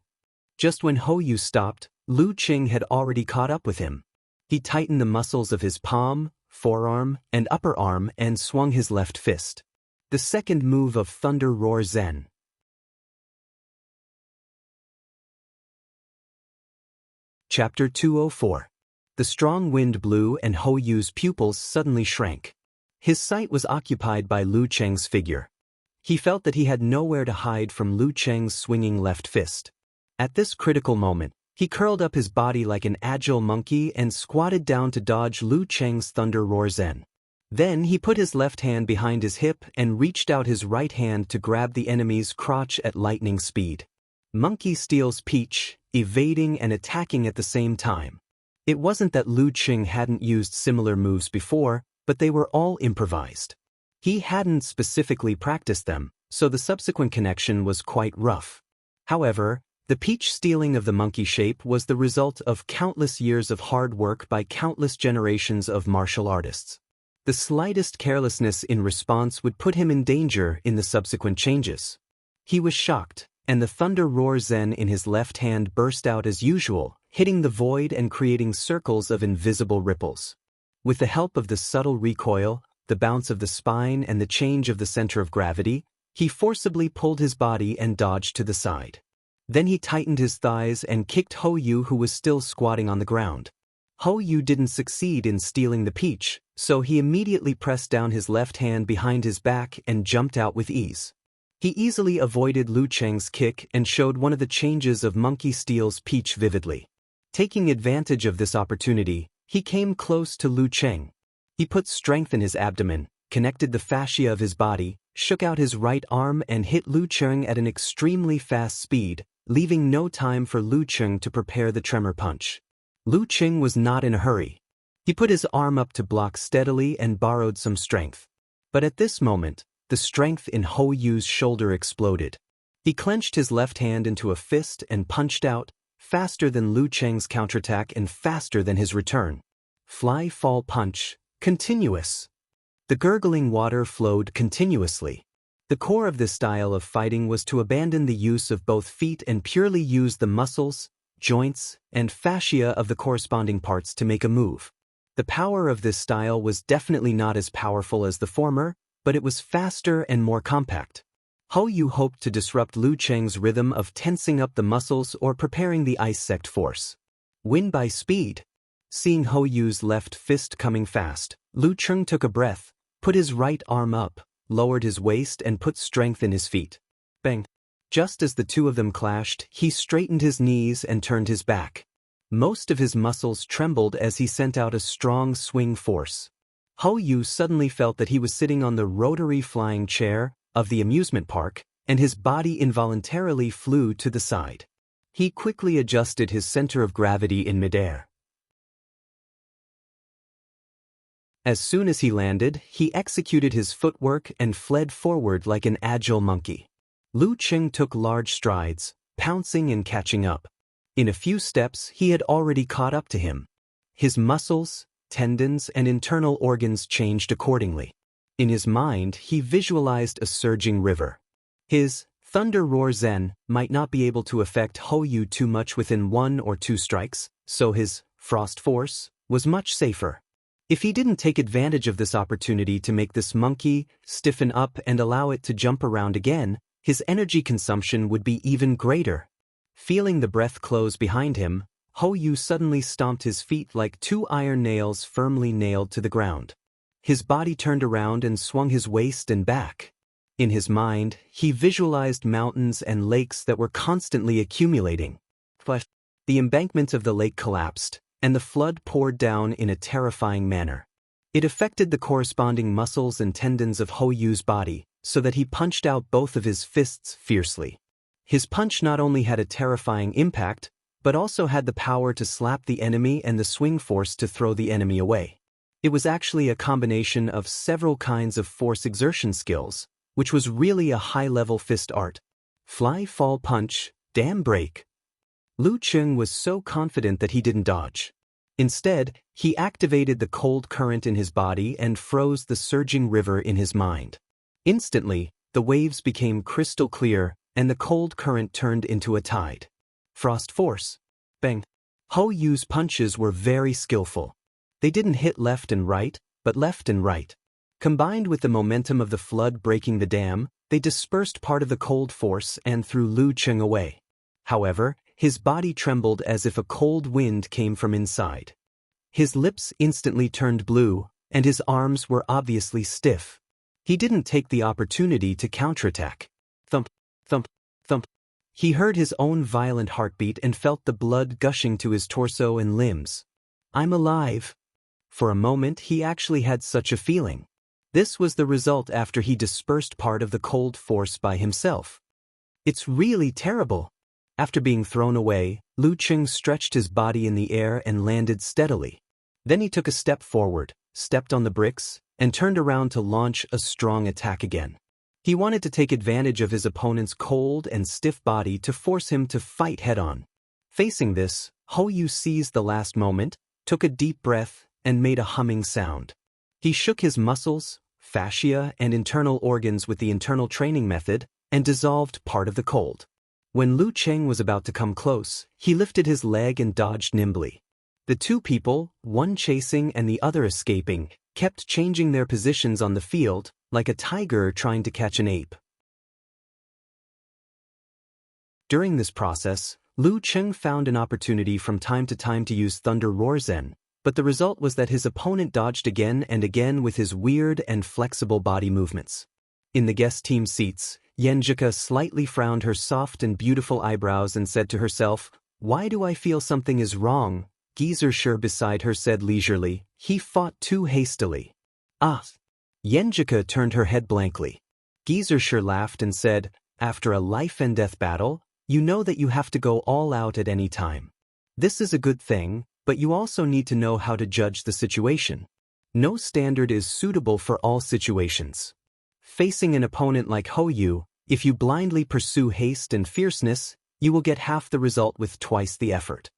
Just when Hou Yu stopped, Lu Cheng had already caught up with him. He tightened the muscles of his palm, forearm, and upper arm and swung his left fist. The second move of Thunder Roar Zen. Chapter 204. The strong wind blew and Hou Yu's pupils suddenly shrank. His sight was occupied by Lu Cheng's figure. He felt that he had nowhere to hide from Lu Cheng's swinging left fist. At this critical moment, he curled up his body like an agile monkey and squatted down to dodge Lu Cheng's thunder roar zen. Then he put his left hand behind his hip and reached out his right hand to grab the enemy's crotch at lightning speed. Monkey steals peach, evading and attacking at the same time. It wasn't that Lu Cheng hadn't used similar moves before, but they were all improvised. He hadn't specifically practiced them, so the subsequent connection was quite rough. However, the peach stealing of the monkey shape was the result of countless years of hard work by countless generations of martial artists. The slightest carelessness in response would put him in danger in the subsequent changes. He was shocked, and the thunder roar zen in his left hand burst out as usual, hitting the void and creating circles of invisible ripples. With the help of the subtle recoil, the bounce of the spine and the change of the center of gravity, he forcibly pulled his body and dodged to the side. Then he tightened his thighs and kicked Ho Yu, who was still squatting on the ground. Ho Yu didn't succeed in stealing the peach, so he immediately pressed down his left hand behind his back and jumped out with ease. He easily avoided Lu Cheng's kick and showed one of the changes of Monkey Steal's peach vividly. Taking advantage of this opportunity, he came close to Lu Cheng. He put strength in his abdomen, connected the fascia of his body, shook out his right arm and hit Lu Cheng at an extremely fast speed, leaving no time for Lu Cheng to prepare the tremor punch. Lu Cheng was not in a hurry. He put his arm up to block steadily and borrowed some strength. But at this moment, the strength in Ho Yu's shoulder exploded. He clenched his left hand into a fist and punched out, faster than Lu Cheng's counterattack and faster than his return. Fly fall punch, continuous. The gurgling water flowed continuously. The core of this style of fighting was to abandon the use of both feet and purely use the muscles, joints, and fascia of the corresponding parts to make a move. The power of this style was definitely not as powerful as the former, but it was faster and more compact. Ho Yu hoped to disrupt Lu Cheng's rhythm of tensing up the muscles or preparing the ice sect force. Win by speed. Seeing Ho Yu's left fist coming fast, Lu Cheng took a breath, put his right arm up, lowered his waist and put strength in his feet. Bang! Just as the two of them clashed, he straightened his knees and turned his back. Most of his muscles trembled as he sent out a strong swing force. Ho Yu suddenly felt that he was sitting on the rotary flying chair of the amusement park, and his body involuntarily flew to the side. He quickly adjusted his center of gravity in midair. As soon as he landed, he executed his footwork and fled forward like an agile monkey. Lu Cheng took large strides, pouncing and catching up. In a few steps, he had already caught up to him. His muscles, tendons, and internal organs changed accordingly. In his mind, he visualized a surging river. His thunder roar zen might not be able to affect Ho Yu too much within 1 or 2 strikes, so his frost force was much safer. If he didn't take advantage of this opportunity to make this monkey stiffen up and allow it to jump around again, his energy consumption would be even greater. Feeling the breath close behind him, Ho Yu suddenly stomped his feet like 2 iron nails firmly nailed to the ground. His body turned around and swung his waist and back. In his mind, he visualized mountains and lakes that were constantly accumulating. The embankment of the lake collapsed, and the flood poured down in a terrifying manner. It affected the corresponding muscles and tendons of Ho Yu's body, so that he punched out both of his fists fiercely. His punch not only had a terrifying impact, but also had the power to slap the enemy and the swing force to throw the enemy away. It was actually a combination of several kinds of force exertion skills, which was really a high-level fist art. Fly, fall, punch, dam break. Lu Cheng was so confident that he didn't dodge. Instead, he activated the cold current in his body and froze the surging river in his mind. Instantly, the waves became crystal clear, and the cold current turned into a tide. Frost force. Bang. Ho Yu's punches were very skillful. They didn't hit left and right, but left and right. Combined with the momentum of the flood breaking the dam, they dispersed part of the cold force and threw Lu Cheng away. However, his body trembled as if a cold wind came from inside. His lips instantly turned blue, and his arms were obviously stiff. He didn't take the opportunity to counterattack. Thump, thump, thump. He heard his own violent heartbeat and felt the blood gushing to his torso and limbs. I'm alive. For a moment he actually had such a feeling. This was the result after he dispersed part of the cold force by himself. It's really terrible. After being thrown away, Lu Cheng stretched his body in the air and landed steadily. Then he took a step forward, stepped on the bricks, and turned around to launch a strong attack again. He wanted to take advantage of his opponent's cold and stiff body to force him to fight head-on. Facing this, Hou Yu seized the last moment, took a deep breath, and made a humming sound. He shook his muscles, fascia, and internal organs with the internal training method, and dissolved part of the cold. When Lu Cheng was about to come close, he lifted his leg and dodged nimbly. The two people, one chasing and the other escaping, kept changing their positions on the field, like a tiger trying to catch an ape. During this process, Lu Cheng found an opportunity from time to time to use Thunder Roar Zen, but the result was that his opponent dodged again and again with his weird and flexible body movements. In the guest team seats, Yenjika slightly frowned her soft and beautiful eyebrows and said to herself, "Why do I feel something is wrong?" Gizershur beside her said leisurely, "He fought too hastily." Ah! Yenjika turned her head blankly. Gizershur laughed and said, "After a life-and-death battle, you know that you have to go all out at any time. This is a good thing, but you also need to know how to judge the situation. No standard is suitable for all situations. Facing an opponent like Hou Yu, if you blindly pursue haste and fierceness, you will get half the result with twice the effort."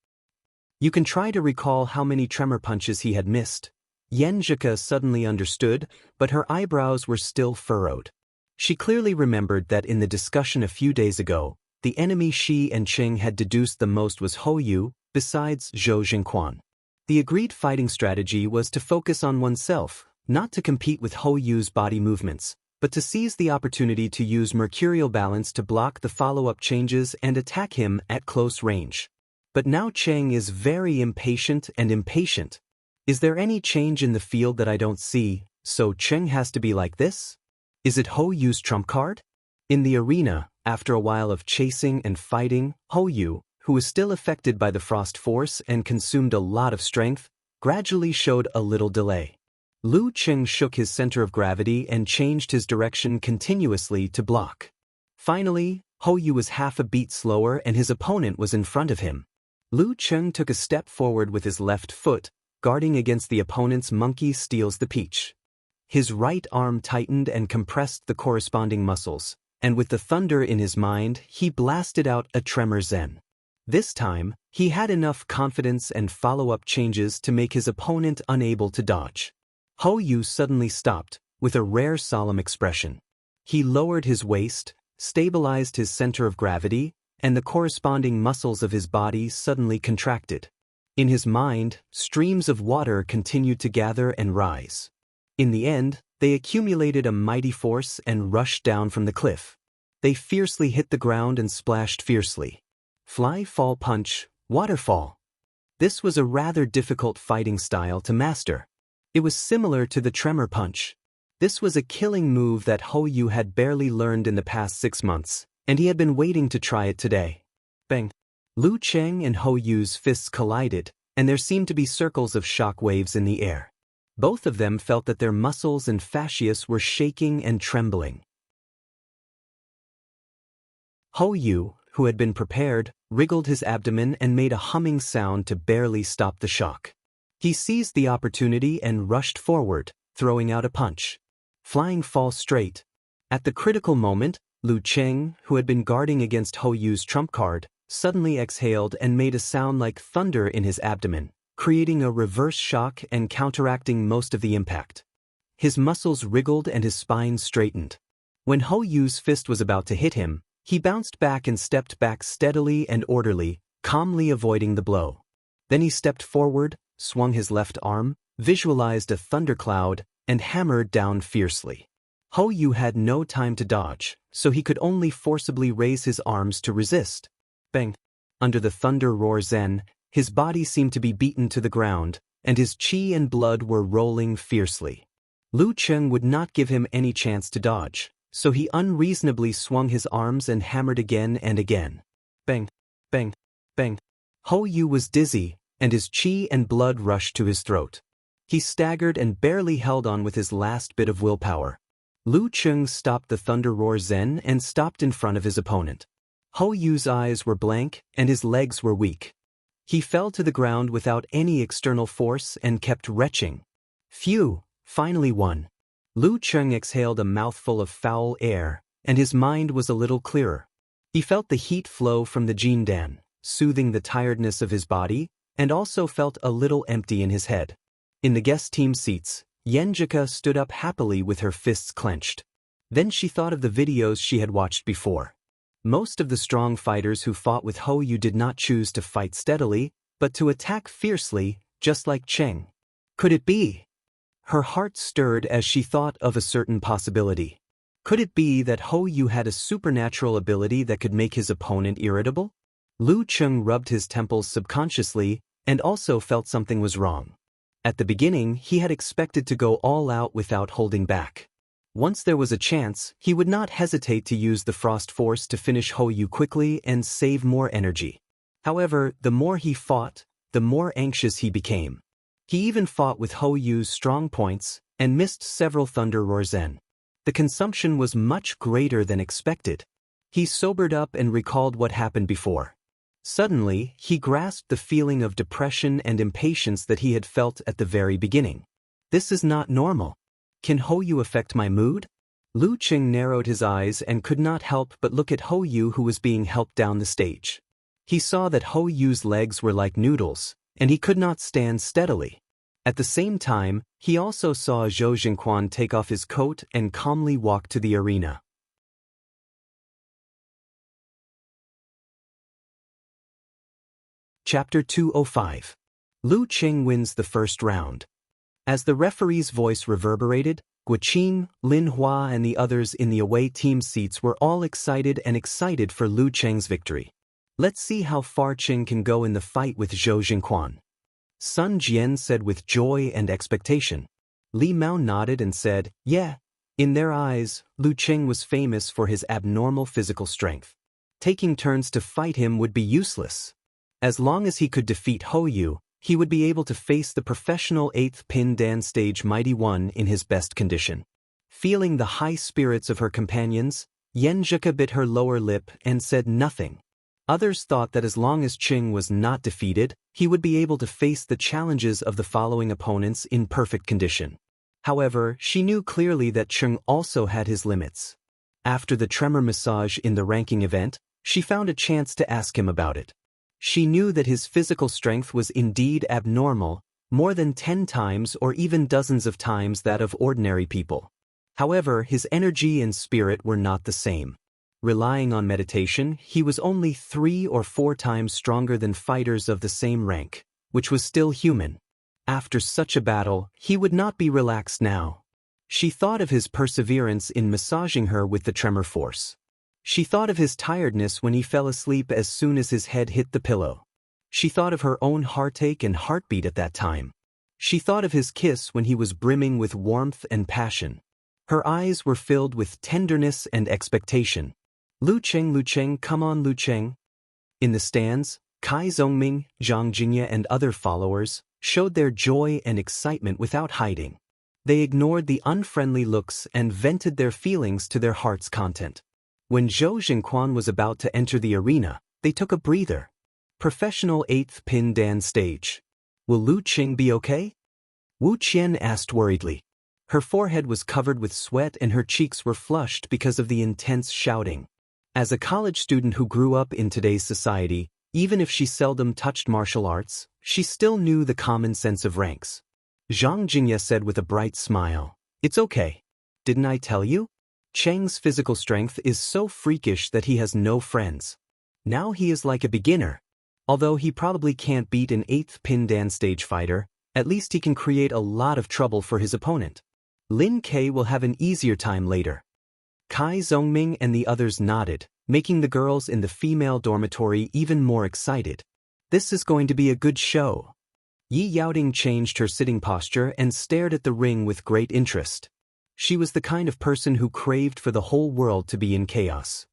You can try to recall how many tremor punches he had missed. Yenjika suddenly understood, but her eyebrows were still furrowed. She clearly remembered that in the discussion a few days ago, the enemy she and Cheng had deduced the most was Hou Yu, besides Zhou Jingquan. The agreed fighting strategy was to focus on oneself, not to compete with Hou Yu's body movements, but to seize the opportunity to use mercurial balance to block the follow-up changes and attack him at close range. But now Cheng is very impatient and impatient. Is there any change in the field that I don't see, so Cheng has to be like this? Is it Hou Yu's trump card? In the arena, after a while of chasing and fighting, Hou Yu, who was still affected by the frost force and consumed a lot of strength, gradually showed a little delay. Lu Cheng shook his center of gravity and changed his direction continuously to block. Finally, Hou Yu was half a beat slower and his opponent was in front of him. Lu Cheng took a step forward with his left foot, guarding against the opponent's monkey steals the peach. His right arm tightened and compressed the corresponding muscles, and with the thunder in his mind, he blasted out a tremor zen. This time, he had enough confidence and follow-up changes to make his opponent unable to dodge. Hou Yu suddenly stopped, with a rare solemn expression. He lowered his waist, stabilized his center of gravity, and the corresponding muscles of his body suddenly contracted. In his mind, streams of water continued to gather and rise. In the end, they accumulated a mighty force and rushed down from the cliff. They fiercely hit the ground and splashed fiercely. Fly, fall, punch, waterfall. This was a rather difficult fighting style to master. It was similar to the tremor punch. This was a killing move that Hou Yu had barely learned in the past 6 months, and he had been waiting to try it today. Bang! Lu Cheng and Hou Yu's fists collided, and there seemed to be circles of shock waves in the air. Both of them felt that their muscles and fascias were shaking and trembling. Hou Yu, who had been prepared, wriggled his abdomen and made a humming sound to barely stop the shock. He seized the opportunity and rushed forward, throwing out a punch. Flying fall straight. At the critical moment, Lu Cheng, who had been guarding against Hou Yu's trump card, suddenly exhaled and made a sound like thunder in his abdomen, creating a reverse shock and counteracting most of the impact. His muscles wriggled and his spine straightened. When Hou Yu's fist was about to hit him, he bounced back and stepped back steadily and orderly, calmly avoiding the blow. Then he stepped forward, swung his left arm, visualized a thundercloud, and hammered down fiercely. Hou Yu had no time to dodge, so he could only forcibly raise his arms to resist. Bang! Under the thunder roar zen, his body seemed to be beaten to the ground, and his qi and blood were rolling fiercely. Lu Cheng would not give him any chance to dodge, so he unreasonably swung his arms and hammered again and again. Bang, bang, bang. Hou Yu was dizzy, and his qi and blood rushed to his throat. He staggered and barely held on with his last bit of willpower. Lu Cheng stopped the thunder roar Zen and stopped in front of his opponent. Hou Yu's eyes were blank, and his legs were weak. He fell to the ground without any external force and kept retching. Phew, finally won. Lu Cheng exhaled a mouthful of foul air, and his mind was a little clearer. He felt the heat flow from the Jindan, soothing the tiredness of his body, and also felt a little empty in his head. In the guest team seats, Yenjika stood up happily with her fists clenched. Then she thought of the videos she had watched before. Most of the strong fighters who fought with Hou Yu did not choose to fight steadily, but to attack fiercely, just like Cheng. Could it be? Her heart stirred as she thought of a certain possibility. Could it be that Hou Yu had a supernatural ability that could make his opponent irritable? Lu Cheng rubbed his temples subconsciously and also felt something was wrong. At the beginning, he had expected to go all out without holding back. Once there was a chance, he would not hesitate to use the Frost Force to finish Hou Yu quickly and save more energy. However, the more he fought, the more anxious he became. He even fought with Hou Yu's strong points and missed several Thunder Roar Zen. The consumption was much greater than expected. He sobered up and recalled what happened before. Suddenly, he grasped the feeling of depression and impatience that he had felt at the very beginning. This is not normal. Can Hou Yu affect my mood? Lu Cheng narrowed his eyes and could not help but look at Hou Yu, who was being helped down the stage. He saw that Hou Yu's legs were like noodles, and he could not stand steadily. At the same time, he also saw Zhou Jingquan take off his coat and calmly walk to the arena. Chapter 205. Lu Cheng wins the first round. As the referee's voice reverberated, Guoqing, Lin Hua and the others in the away team seats were all excited for Lu Cheng's victory. Let's see how far Cheng can go in the fight with Zhou Jingquan. Sun Jian said with joy and expectation. Li Mao nodded and said, yeah. In their eyes, Lu Cheng was famous for his abnormal physical strength. Taking turns to fight him would be useless. As long as he could defeat Hou Yu, he would be able to face the professional 8th Pin Dan stage Mighty One in his best condition. Feeling the high spirits of her companions, Yenjika bit her lower lip and said nothing. Others thought that as long as Cheng was not defeated, he would be able to face the challenges of the following opponents in perfect condition. However, she knew clearly that Cheng also had his limits. After the tremor massage in the ranking event, she found a chance to ask him about it. She knew that his physical strength was indeed abnormal, more than 10 times or even dozens of times that of ordinary people. However, his energy and spirit were not the same. Relying on meditation, he was only 3 or 4 times stronger than fighters of the same rank, which was still human. After such a battle, he would not be relaxed now. She thought of his perseverance in massaging her with the tremor force. She thought of his tiredness when he fell asleep as soon as his head hit the pillow. She thought of her own heartache and heartbeat at that time. She thought of his kiss when he was brimming with warmth and passion. Her eyes were filled with tenderness and expectation. Lu Cheng, come on Lu Cheng. In the stands, Kai Zongming, Zhang Jingye and other followers showed their joy and excitement without hiding. They ignored the unfriendly looks and vented their feelings to their heart's content. When Zhou Jingquan was about to enter the arena, they took a breather. Professional 8th Pin Dan stage. Will Lu Cheng be okay? Wu Qian asked worriedly. Her forehead was covered with sweat and her cheeks were flushed because of the intense shouting. As a college student who grew up in today's society, even if she seldom touched martial arts, she still knew the common sense of ranks. Zhang Jingye said with a bright smile, "It's okay. Didn't I tell you? Cheng's physical strength is so freakish that he has no friends. Now he is like a beginner. Although he probably can't beat an 8th Pin Dan stage fighter, at least he can create a lot of trouble for his opponent. Lin Kei will have an easier time later." Kai Zongming and the others nodded, making the girls in the female dormitory even more excited. This is going to be a good show. Yi Yaoting changed her sitting posture and stared at the ring with great interest. She was the kind of person who craved for the whole world to be in chaos.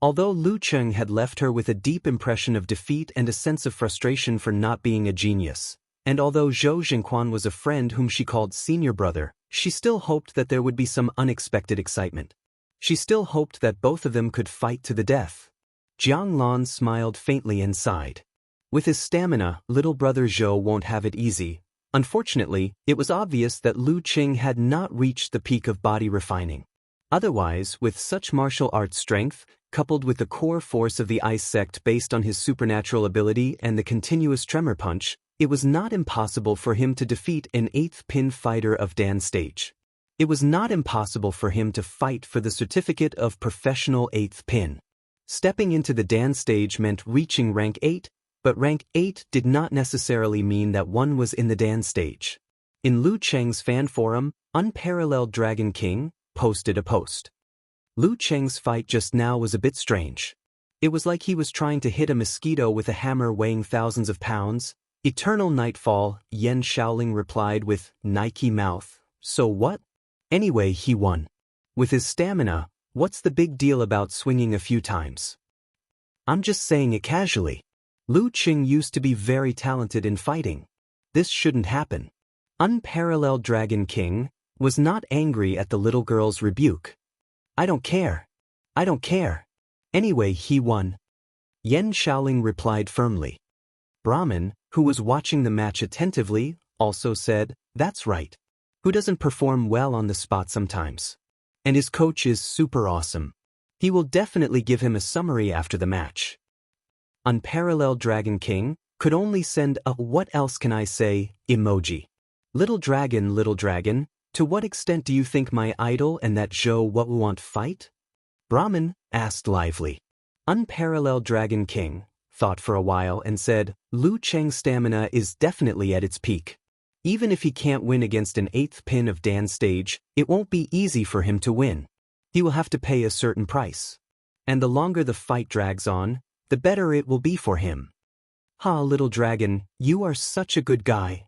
Although Lu Cheng had left her with a deep impression of defeat and a sense of frustration for not being a genius, and although Zhou Jingquan was a friend whom she called senior brother, she still hoped that there would be some unexpected excitement. She still hoped that both of them could fight to the death. Jiang Lan smiled faintly and sighed. With his stamina, little brother Zhou won't have it easy. Unfortunately, it was obvious that Lu Qing had not reached the peak of body refining. Otherwise, with such martial arts strength, coupled with the core force of the ice sect based on his supernatural ability and the continuous tremor punch, it was not impossible for him to defeat an 8th pin fighter of Dan stage. It was not impossible for him to fight for the certificate of professional 8th pin. Stepping into the Dan stage meant reaching rank 8, but rank 8 did not necessarily mean that one was in the Dan stage. In Lu Cheng's fan forum, Unparalleled Dragon King posted a post. Lu Cheng's fight just now was a bit strange. It was like he was trying to hit a mosquito with a hammer weighing thousands of pounds. Eternal Nightfall, Yan Shaoling replied with Nike mouth. So what? Anyway, he won. With his stamina, what's the big deal about swinging a few times? I'm just saying it casually. Lu Qing used to be very talented in fighting. This shouldn't happen. Unparalleled Dragon King was not angry at the little girl's rebuke. I don't care. I don't care. Anyway, he won. Yan Shaoling replied firmly. Brahmin, who was watching the match attentively, also said, that's right. Who doesn't perform well on the spot sometimes? And his coach is super awesome. He will definitely give him a summary after the match. Unparalleled Dragon King could only send a what else can I say emoji. Little dragon, to what extent do you think my idol and that Zhou what want fight? Brahmin asked lively. Unparalleled Dragon King thought for a while and said, Lu Cheng's stamina is definitely at its peak. Even if he can't win against an 8th pin of Dan stage, it won't be easy for him to win. He will have to pay a certain price. And the longer the fight drags on, the better it will be for him. Ha, little dragon, you are such a good guy.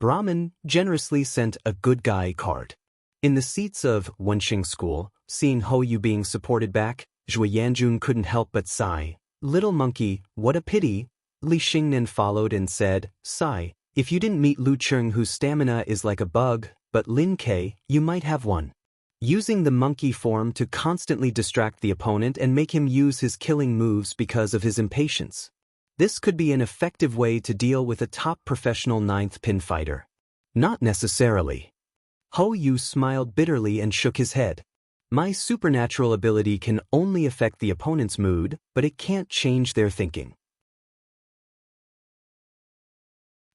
Brahmin generously sent a good guy card. In the seats of Wenxing School, seeing Hou Yu being supported back, Zhui Yanjun couldn't help but sigh. Little monkey, what a pity. Li Xingnan followed and said, sigh, if you didn't meet Lu Cheng whose stamina is like a bug, but Lin Ke, you might have one. Using the monkey form to constantly distract the opponent and make him use his killing moves because of his impatience. This could be an effective way to deal with a top professional 9th pin fighter. Not necessarily. Hou Yu smiled bitterly and shook his head. My supernatural ability can only affect the opponent's mood, but it can't change their thinking.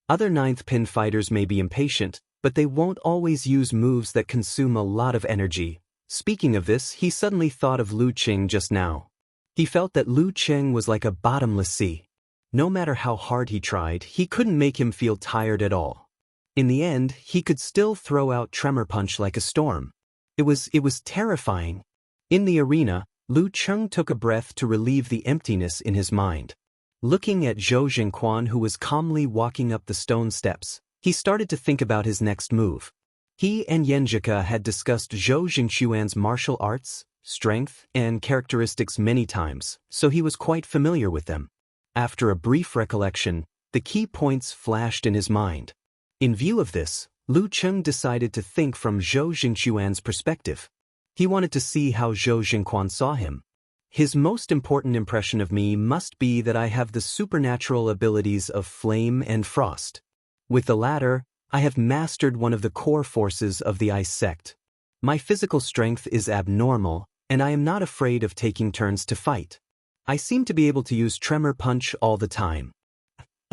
Other 9th pin fighters may be impatient, but they won't always use moves that consume a lot of energy. Speaking of this, he suddenly thought of Lu Qing just now. He felt that Lu Qing was like a bottomless sea. No matter how hard he tried, he couldn't make him feel tired at all. In the end, he could still throw out tremor punch like a storm. It was terrifying. In the arena, Lu Cheng took a breath to relieve the emptiness in his mind. Looking at Zhou Jingquan who was calmly walking up the stone steps, he started to think about his next move. He and Yanjika had discussed Zhou Jingquan's martial arts, strength, and characteristics many times, so he was quite familiar with them. After a brief recollection, the key points flashed in his mind. In view of this, Lu Cheng decided to think from Zhou Jingquan's perspective. He wanted to see how Zhou Jingquan saw him. His most important impression of me must be that I have the supernatural abilities of flame and frost. With the latter, I have mastered one of the core forces of the ice sect. My physical strength is abnormal, and I am not afraid of taking turns to fight. I seem to be able to use tremor punch all the time.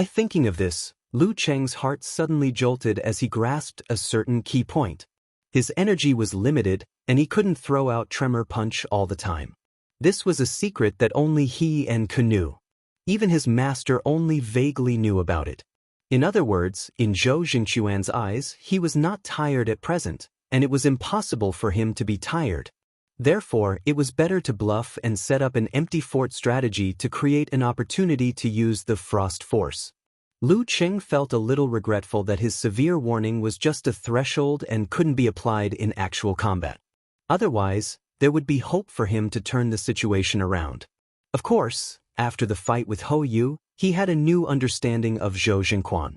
Thinking of this, Lu Cheng's heart suddenly jolted as he grasped a certain key point. His energy was limited, and he couldn't throw out tremor punch all the time. This was a secret that only he and Ke knew. Even his master only vaguely knew about it. In other words, in Zhou Jingquan's eyes, he was not tired at present, and it was impossible for him to be tired. Therefore, it was better to bluff and set up an empty fort strategy to create an opportunity to use the frost force. Lu Qing felt a little regretful that his severe warning was just a threshold and couldn't be applied in actual combat. Otherwise, there would be hope for him to turn the situation around. Of course, after the fight with Hou Yu, he had a new understanding of Zhou Jingquan.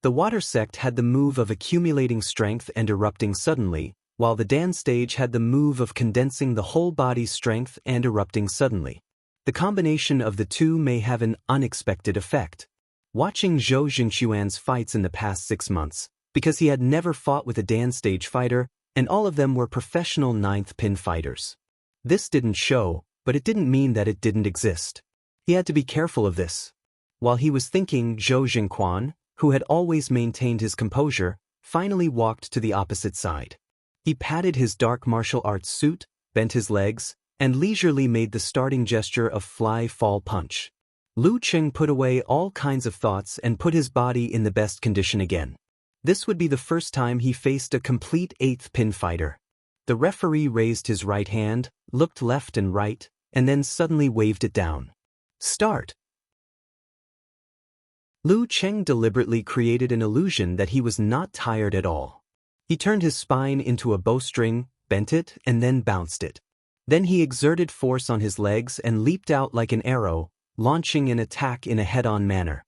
The water sect had the move of accumulating strength and erupting suddenly, while the Dan stage had the move of condensing the whole body's strength and erupting suddenly. The combination of the two may have an unexpected effect. Watching Zhou Jingquan's fights in the past 6 months, because he had never fought with a Dan stage fighter, and all of them were professional 9th pin fighters. This didn't show, but it didn't mean that it didn't exist. He had to be careful of this. While he was thinking, Zhou Jingquan, who had always maintained his composure, finally walked to the opposite side. He patted his dark martial arts suit, bent his legs, and leisurely made the starting gesture of fly-fall punch. Lu Qing put away all kinds of thoughts and put his body in the best condition again. This would be the first time he faced a complete 8th pin fighter. The referee raised his right hand, looked left and right, and then suddenly waved it down. Start! Lu Qing deliberately created an illusion that he was not tired at all. He turned his spine into a bowstring, bent it, and then bounced it. Then he exerted force on his legs and leaped out like an arrow, launching an attack in a head-on manner.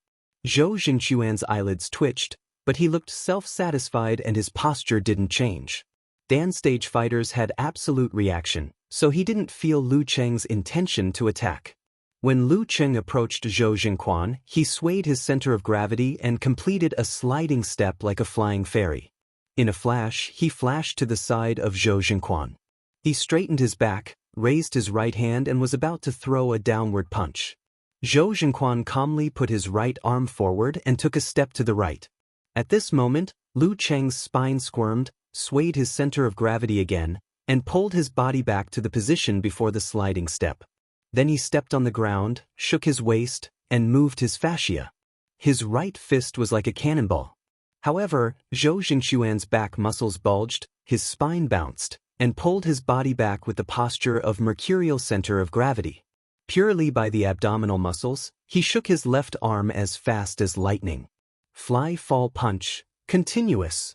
Zhou Jingquan's eyelids twitched, but he looked self-satisfied and his posture didn't change. Dan stage fighters had absolute reaction, so he didn't feel Lu Qing's intention to attack. When Lu Qing approached Zhou Jingquan, he swayed his center of gravity and completed a sliding step like a flying fairy. In a flash, he flashed to the side of Zhou Jingquan. He straightened his back, raised his right hand and was about to throw a downward punch. Zhou Jingquan calmly put his right arm forward and took a step to the right. At this moment, Lu Qing's spine squirmed, swayed his center of gravity again, and pulled his body back to the position before the sliding step. Then he stepped on the ground, shook his waist, and moved his fascia. His right fist was like a cannonball. However, Zhou Jingquan's back muscles bulged, his spine bounced, and pulled his body back with the posture of mercurial center of gravity. Purely by the abdominal muscles, he shook his left arm as fast as lightning. Fly-fall punch, continuous.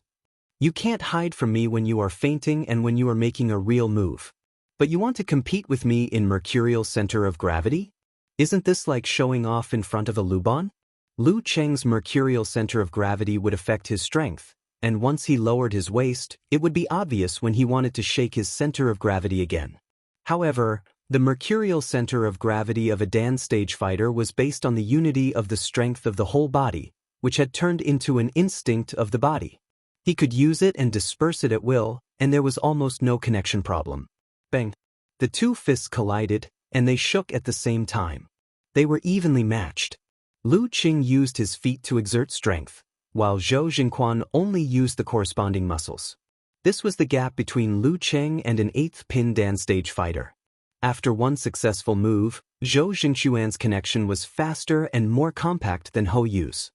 You can't hide from me when you are feinting and when you are making a real move. But you want to compete with me in mercurial center of gravity? Isn't this like showing off in front of a Luban? Lu Qing's mercurial center of gravity would affect his strength, and once he lowered his waist, it would be obvious when he wanted to shake his center of gravity again. However, the mercurial center of gravity of a Dan stage fighter was based on the unity of the strength of the whole body, which had turned into an instinct of the body. He could use it and disperse it at will, and there was almost no connection problem. Bang! The two fists collided, and they shook at the same time. They were evenly matched. Lu Qing used his feet to exert strength, while Zhou Jingquan only used the corresponding muscles. This was the gap between Lu Qing and an 8th pin Dan stage fighter. After one successful move, Zhou Jingquan's connection was faster and more compact than Hou Yu's.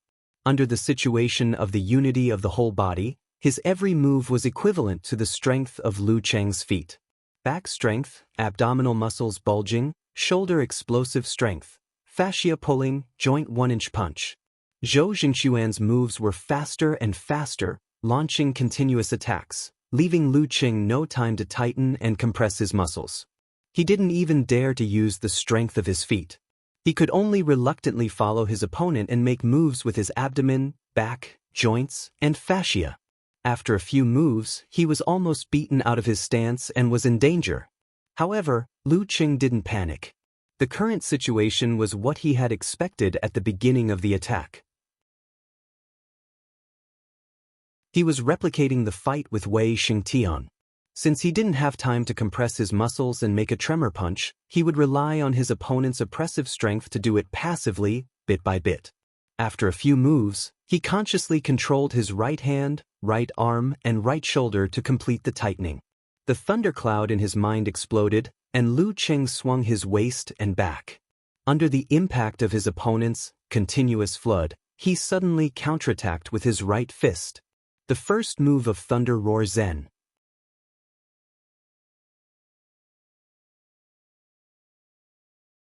Under the situation of the unity of the whole body, his every move was equivalent to the strength of Lu Qing's feet. Back strength, abdominal muscles bulging, shoulder explosive strength, fascia pulling, joint 1-inch punch. Zhou Jingquan's moves were faster and faster, launching continuous attacks, leaving Lu Qing no time to tighten and compress his muscles. He didn't even dare to use the strength of his feet. He could only reluctantly follow his opponent and make moves with his abdomen, back, joints, and fascia. After a few moves, he was almost beaten out of his stance and was in danger. However, Lu Qing didn't panic. The current situation was what he had expected at the beginning of the attack. He was replicating the fight with Wei Xingtian. Since he didn't have time to compress his muscles and make a tremor punch, he would rely on his opponent's oppressive strength to do it passively, bit by bit. After a few moves, he consciously controlled his right hand, right arm, and right shoulder to complete the tightening. The thundercloud in his mind exploded, and Lu Qing swung his waist and back. Under the impact of his opponent's continuous flood, he suddenly counterattacked with his right fist. The first move of Thunder Roar Zen.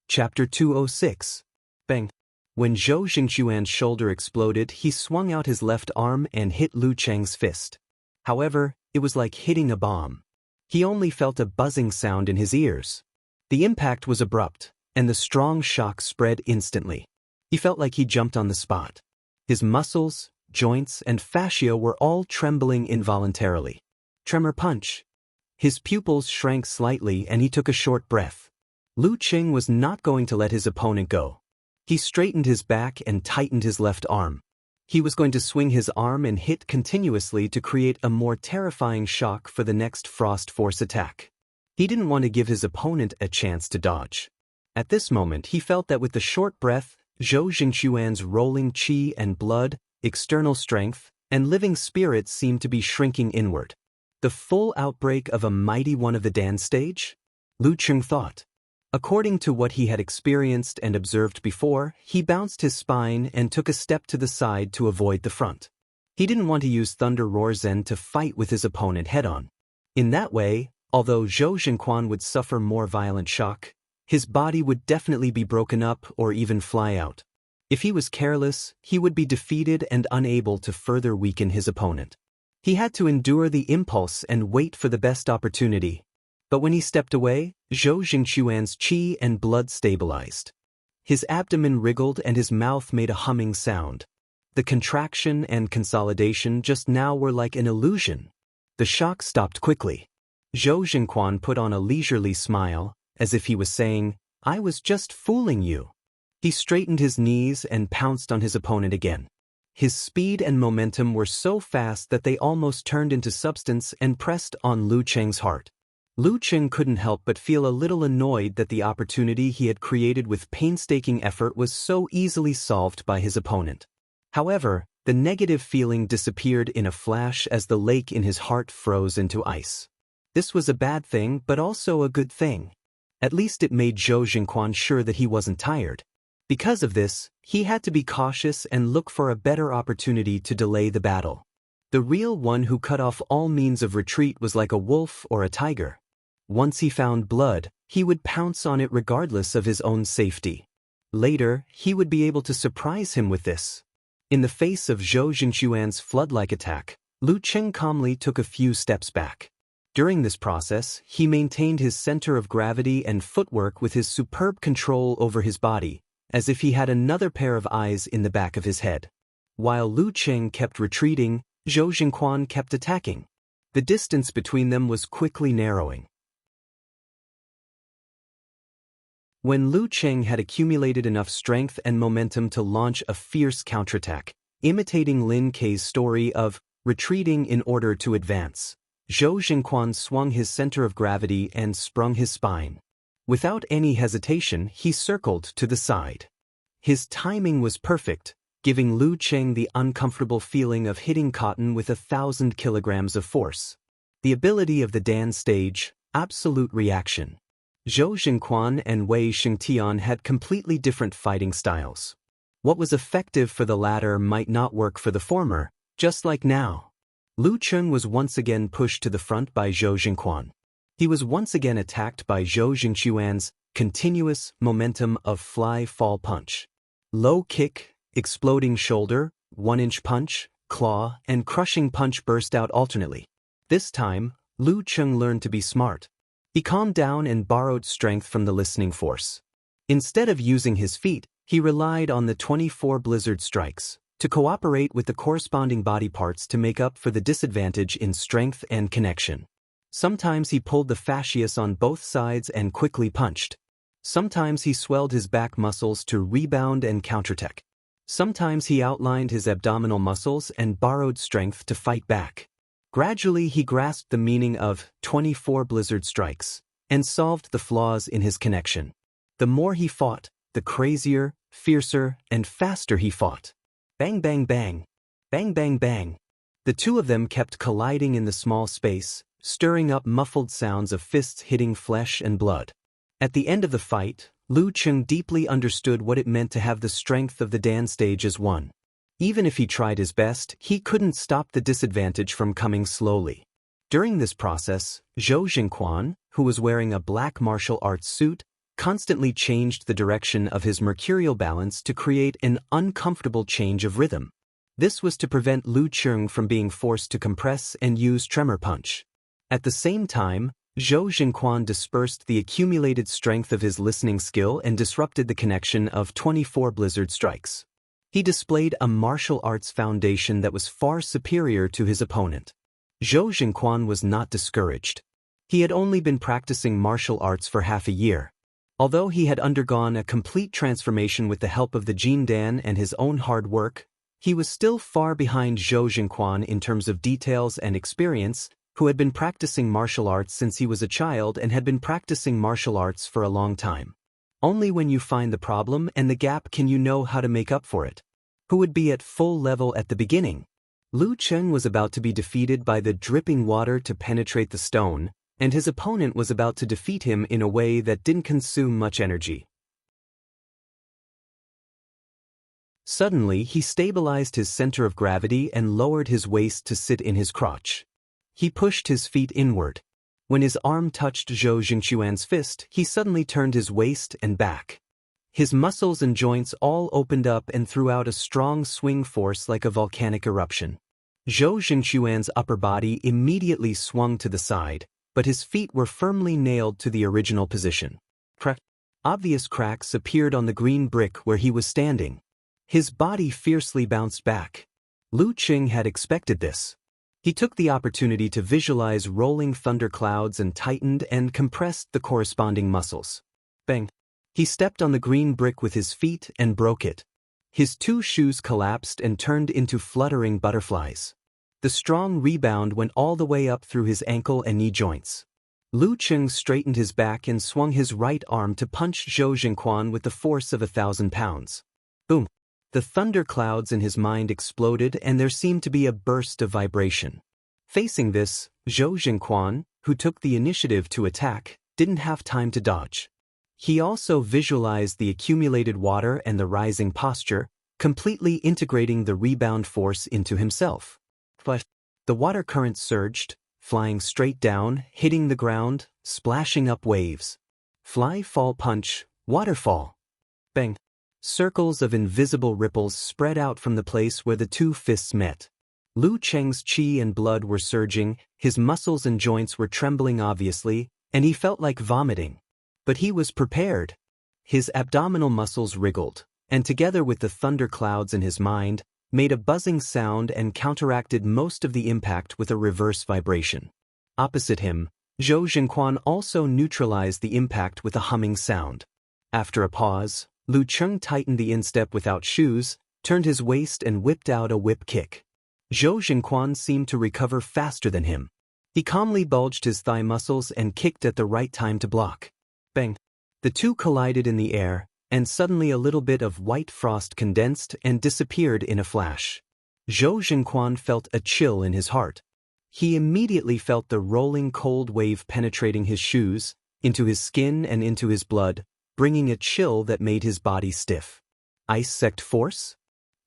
Chapter 206. Bang! When Zhou Jingquan's shoulder exploded, he swung out his left arm and hit Lu Cheng's fist. However, it was like hitting a bomb. He only felt a buzzing sound in his ears. The impact was abrupt, and the strong shock spread instantly. He felt like he jumped on the spot. His muscles, joints, and fascia were all trembling involuntarily. Tremor punch. His pupils shrank slightly and he took a short breath. Lu Cheng was not going to let his opponent go. He straightened his back and tightened his left arm. He was going to swing his arm and hit continuously to create a more terrifying shock for the next Frost Force attack. He didn't want to give his opponent a chance to dodge. At this moment, he felt that with the short breath, Zhou Jingquan's rolling qi and blood, external strength, and living spirit seemed to be shrinking inward. The full outbreak of a mighty one of the dance stage? Lu Cheng thought. According to what he had experienced and observed before, he bounced his spine and took a step to the side to avoid the front. He didn't want to use Thunder Roar Zen to fight with his opponent head-on. In that way, although Zhou Jingquan would suffer more violent shock, his body would definitely be broken up or even fly out. If he was careless, he would be defeated and unable to further weaken his opponent. He had to endure the impulse and wait for the best opportunity. But when he stepped away, Zhou Jingquan's qi and blood stabilized. His abdomen wriggled and his mouth made a humming sound. The contraction and consolidation just now were like an illusion. The shock stopped quickly. Zhou Jingquan put on a leisurely smile, as if he was saying, "I was just fooling you." He straightened his knees and pounced on his opponent again. His speed and momentum were so fast that they almost turned into substance and pressed on Lu Cheng's heart. Lu Cheng couldn't help but feel a little annoyed that the opportunity he had created with painstaking effort was so easily solved by his opponent. However, the negative feeling disappeared in a flash as the lake in his heart froze into ice. This was a bad thing, but also a good thing. At least it made Zhou Jingquan sure that he wasn't tired. Because of this, he had to be cautious and look for a better opportunity to delay the battle. The real one who cut off all means of retreat was like a wolf or a tiger. Once he found blood, he would pounce on it regardless of his own safety. Later, he would be able to surprise him with this. In the face of Zhou Jingquan's flood-like attack, Lu Cheng calmly took a few steps back. During this process, he maintained his center of gravity and footwork with his superb control over his body, as if he had another pair of eyes in the back of his head. While Lu Cheng kept retreating, Zhou Jingquan kept attacking. The distance between them was quickly narrowing. When Lu Cheng had accumulated enough strength and momentum to launch a fierce counterattack, imitating Lin Kei's story of retreating in order to advance, Zhou Jingquan swung his center of gravity and sprung his spine. Without any hesitation, he circled to the side. His timing was perfect, giving Lu Cheng the uncomfortable feeling of hitting cotton with 1,000 kilograms of force. The ability of the dance stage, absolute reaction. Zhou Jingquan and Wei Xingtian had completely different fighting styles. What was effective for the latter might not work for the former, just like now. Lu Cheng was once again pushed to the front by Zhou Jingquan. He was once again attacked by Zhou Jingquan's continuous momentum of fly-fall punch. Low kick, exploding shoulder, 1-inch punch, claw, and crushing punch burst out alternately. This time, Lu Cheng learned to be smart. He calmed down and borrowed strength from the listening force. Instead of using his feet, he relied on the 24 blizzard strikes to cooperate with the corresponding body parts to make up for the disadvantage in strength and connection. Sometimes he pulled the fascias on both sides and quickly punched. Sometimes he swelled his back muscles to rebound and counterattack. Sometimes he outlined his abdominal muscles and borrowed strength to fight back. Gradually he grasped the meaning of 24 blizzard strikes and solved the flaws in his connection. The more he fought, the crazier, fiercer, and faster he fought. Bang bang bang. Bang bang bang. The two of them kept colliding in the small space, stirring up muffled sounds of fists hitting flesh and blood. At the end of the fight, Lu Cheng deeply understood what it meant to have the strength of the dance stage as one. Even if he tried his best, he couldn't stop the disadvantage from coming slowly. During this process, Zhou Jingquan, who was wearing a black martial arts suit, constantly changed the direction of his mercurial balance to create an uncomfortable change of rhythm. This was to prevent Lu Cheng from being forced to compress and use tremor punch. At the same time, Zhou Jingquan dispersed the accumulated strength of his listening skill and disrupted the connection of 24 blizzard strikes. He displayed a martial arts foundation that was far superior to his opponent. Zhou Jingquan was not discouraged. He had only been practicing martial arts for half a year. Although he had undergone a complete transformation with the help of the Jin Dan and his own hard work, he was still far behind Zhou Jingquan in terms of details and experience, who had been practicing martial arts since he was a child and had been practicing martial arts for a long time. Only when you find the problem and the gap can you know how to make up for it. Who would be at full level at the beginning? Lu Cheng was about to be defeated by the dripping water to penetrate the stone, and his opponent was about to defeat him in a way that didn't consume much energy. Suddenly, he stabilized his center of gravity and lowered his waist to sit in his crotch. He pushed his feet inward. When his arm touched Zhou Jingquan's fist, he suddenly turned his waist and back. His muscles and joints all opened up and threw out a strong swing force like a volcanic eruption. Zhou Jingquan's upper body immediately swung to the side, but his feet were firmly nailed to the original position. Obvious cracks appeared on the green brick where he was standing. His body fiercely bounced back. Lu Cheng had expected this. He took the opportunity to visualize rolling thunderclouds and tightened and compressed the corresponding muscles. Bang! He stepped on the green brick with his feet and broke it. His two shoes collapsed and turned into fluttering butterflies. The strong rebound went all the way up through his ankle and knee joints. Lu Cheng straightened his back and swung his right arm to punch Zhou Jingquan with the force of 1,000 pounds. Boom! The thunderclouds in his mind exploded and there seemed to be a burst of vibration. Facing this, Zhou Jingquan, who took the initiative to attack, didn't have time to dodge. He also visualized the accumulated water and the rising posture, completely integrating the rebound force into himself. But the water current surged, flying straight down, hitting the ground, splashing up waves. Fly, fall, punch, waterfall. Bang! Circles of invisible ripples spread out from the place where the two fists met. Lu Cheng's qi and blood were surging, his muscles and joints were trembling obviously, and he felt like vomiting. But he was prepared. His abdominal muscles wriggled, and together with the thunderclouds in his mind, made a buzzing sound and counteracted most of the impact with a reverse vibration. Opposite him, Zhou Jingquan also neutralized the impact with a humming sound. After a pause, Lu Cheng tightened the instep without shoes, turned his waist and whipped out a whip kick. Zhou Jingquan seemed to recover faster than him. He calmly bulged his thigh muscles and kicked at the right time to block. Bang! The two collided in the air, and suddenly a little bit of white frost condensed and disappeared in a flash. Zhou Jingquan felt a chill in his heart. He immediately felt the rolling cold wave penetrating his shoes, into his skin and into his blood, bringing a chill that made his body stiff. Ice-sect force?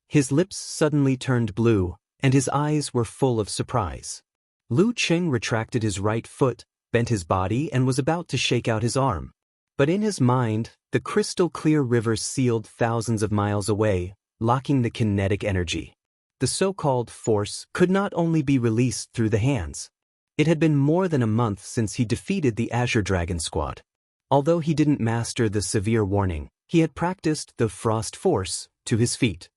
His lips suddenly turned blue, and his eyes were full of surprise. Lu Cheng retracted his right foot, bent his body and was about to shake out his arm. But in his mind, the crystal-clear river sealed thousands of miles away, locking the kinetic energy. The so-called force could not only be released through the hands. It had been more than a month since he defeated the Azure Dragon Squad. Although he didn't master the severe warning, he had practiced the frost force to his feet.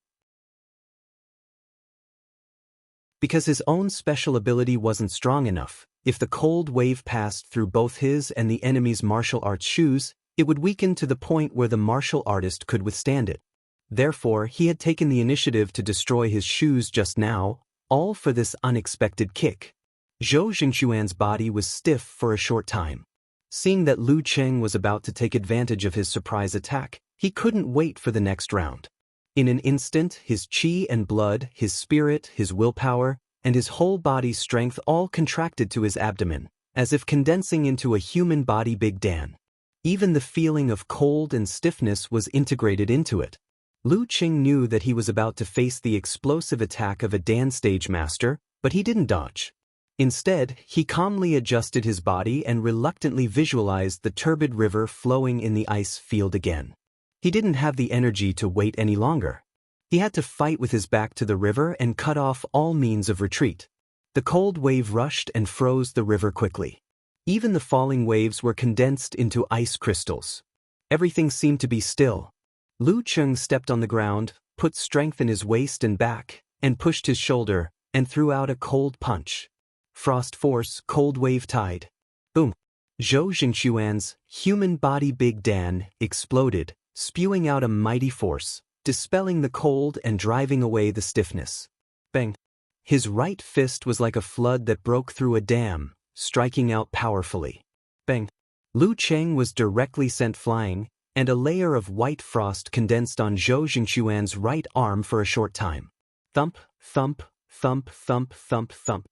Because his own special ability wasn't strong enough, if the cold wave passed through both his and the enemy's martial arts shoes, it would weaken to the point where the martial artist could withstand it. Therefore, he had taken the initiative to destroy his shoes just now, all for this unexpected kick. Zhou Jingquan's body was stiff for a short time. Seeing that Lu Cheng was about to take advantage of his surprise attack, he couldn't wait for the next round. In an instant, his qi and blood, his spirit, his willpower, and his whole body's strength all contracted to his abdomen, as if condensing into a human body Big Dan. Even the feeling of cold and stiffness was integrated into it. Lu Cheng knew that he was about to face the explosive attack of a Dan stage master, but he didn't dodge. Instead, he calmly adjusted his body and reluctantly visualized the turbid river flowing in the ice field again. He didn't have the energy to wait any longer. He had to fight with his back to the river and cut off all means of retreat. The cold wave rushed and froze the river quickly. Even the falling waves were condensed into ice crystals. Everything seemed to be still. Lu Cheng stepped on the ground, put strength in his waist and back, and pushed his shoulder, and threw out a cold punch. Frost force, cold wave tide. Boom. Zhou Jingxuan's human body Big Dan exploded, spewing out a mighty force, dispelling the cold and driving away the stiffness. Bang. His right fist was like a flood that broke through a dam, striking out powerfully. Bang. Lu Cheng was directly sent flying, and a layer of white frost condensed on Zhou Jingxuan's right arm for a short time. Thump, thump, thump, thump, thump, thump.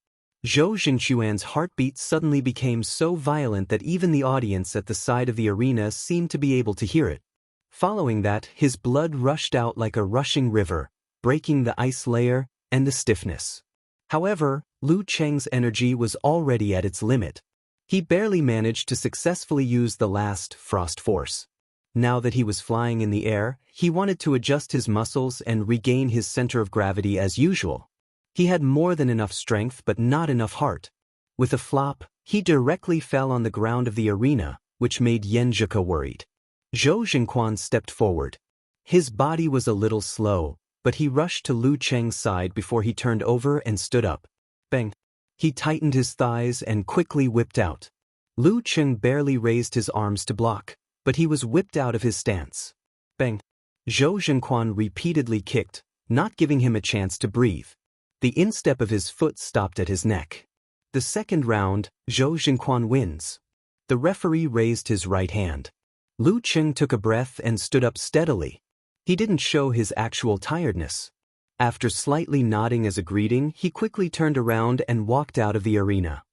Zhou Jingxuan's heartbeat suddenly became so violent that even the audience at the side of the arena seemed to be able to hear it. Following that, his blood rushed out like a rushing river, breaking the ice layer and the stiffness. However, Lu Cheng's energy was already at its limit. He barely managed to successfully use the last frost force. Now that he was flying in the air, he wanted to adjust his muscles and regain his center of gravity as usual. He had more than enough strength but not enough heart. With a flop, he directly fell on the ground of the arena, which made Yan Zhike worried. Zhou Jingquan stepped forward. His body was a little slow, but he rushed to Lu Cheng's side before he turned over and stood up. Bang! He tightened his thighs and quickly whipped out. Lu Cheng barely raised his arms to block, but he was whipped out of his stance. Bang! Zhou Jingquan repeatedly kicked, not giving him a chance to breathe. The instep of his foot stopped at his neck. The second round, Zhou Jingquan wins. The referee raised his right hand. Lu Cheng took a breath and stood up steadily. He didn't show his actual tiredness. After slightly nodding as a greeting, he quickly turned around and walked out of the arena.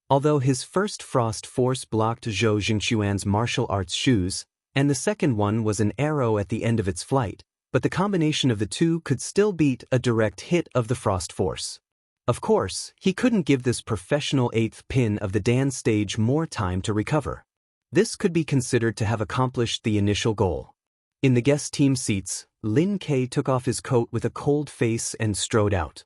Although his first frost force blocked Zhou Jingxuan's martial arts shoes, and the second one was an arrow at the end of its flight, but the combination of the two could still beat a direct hit of the frost force. Of course, he couldn't give this professional eighth pin of the Dan stage more time to recover. This could be considered to have accomplished the initial goal. In the guest team seats, Lin Kei took off his coat with a cold face and strode out.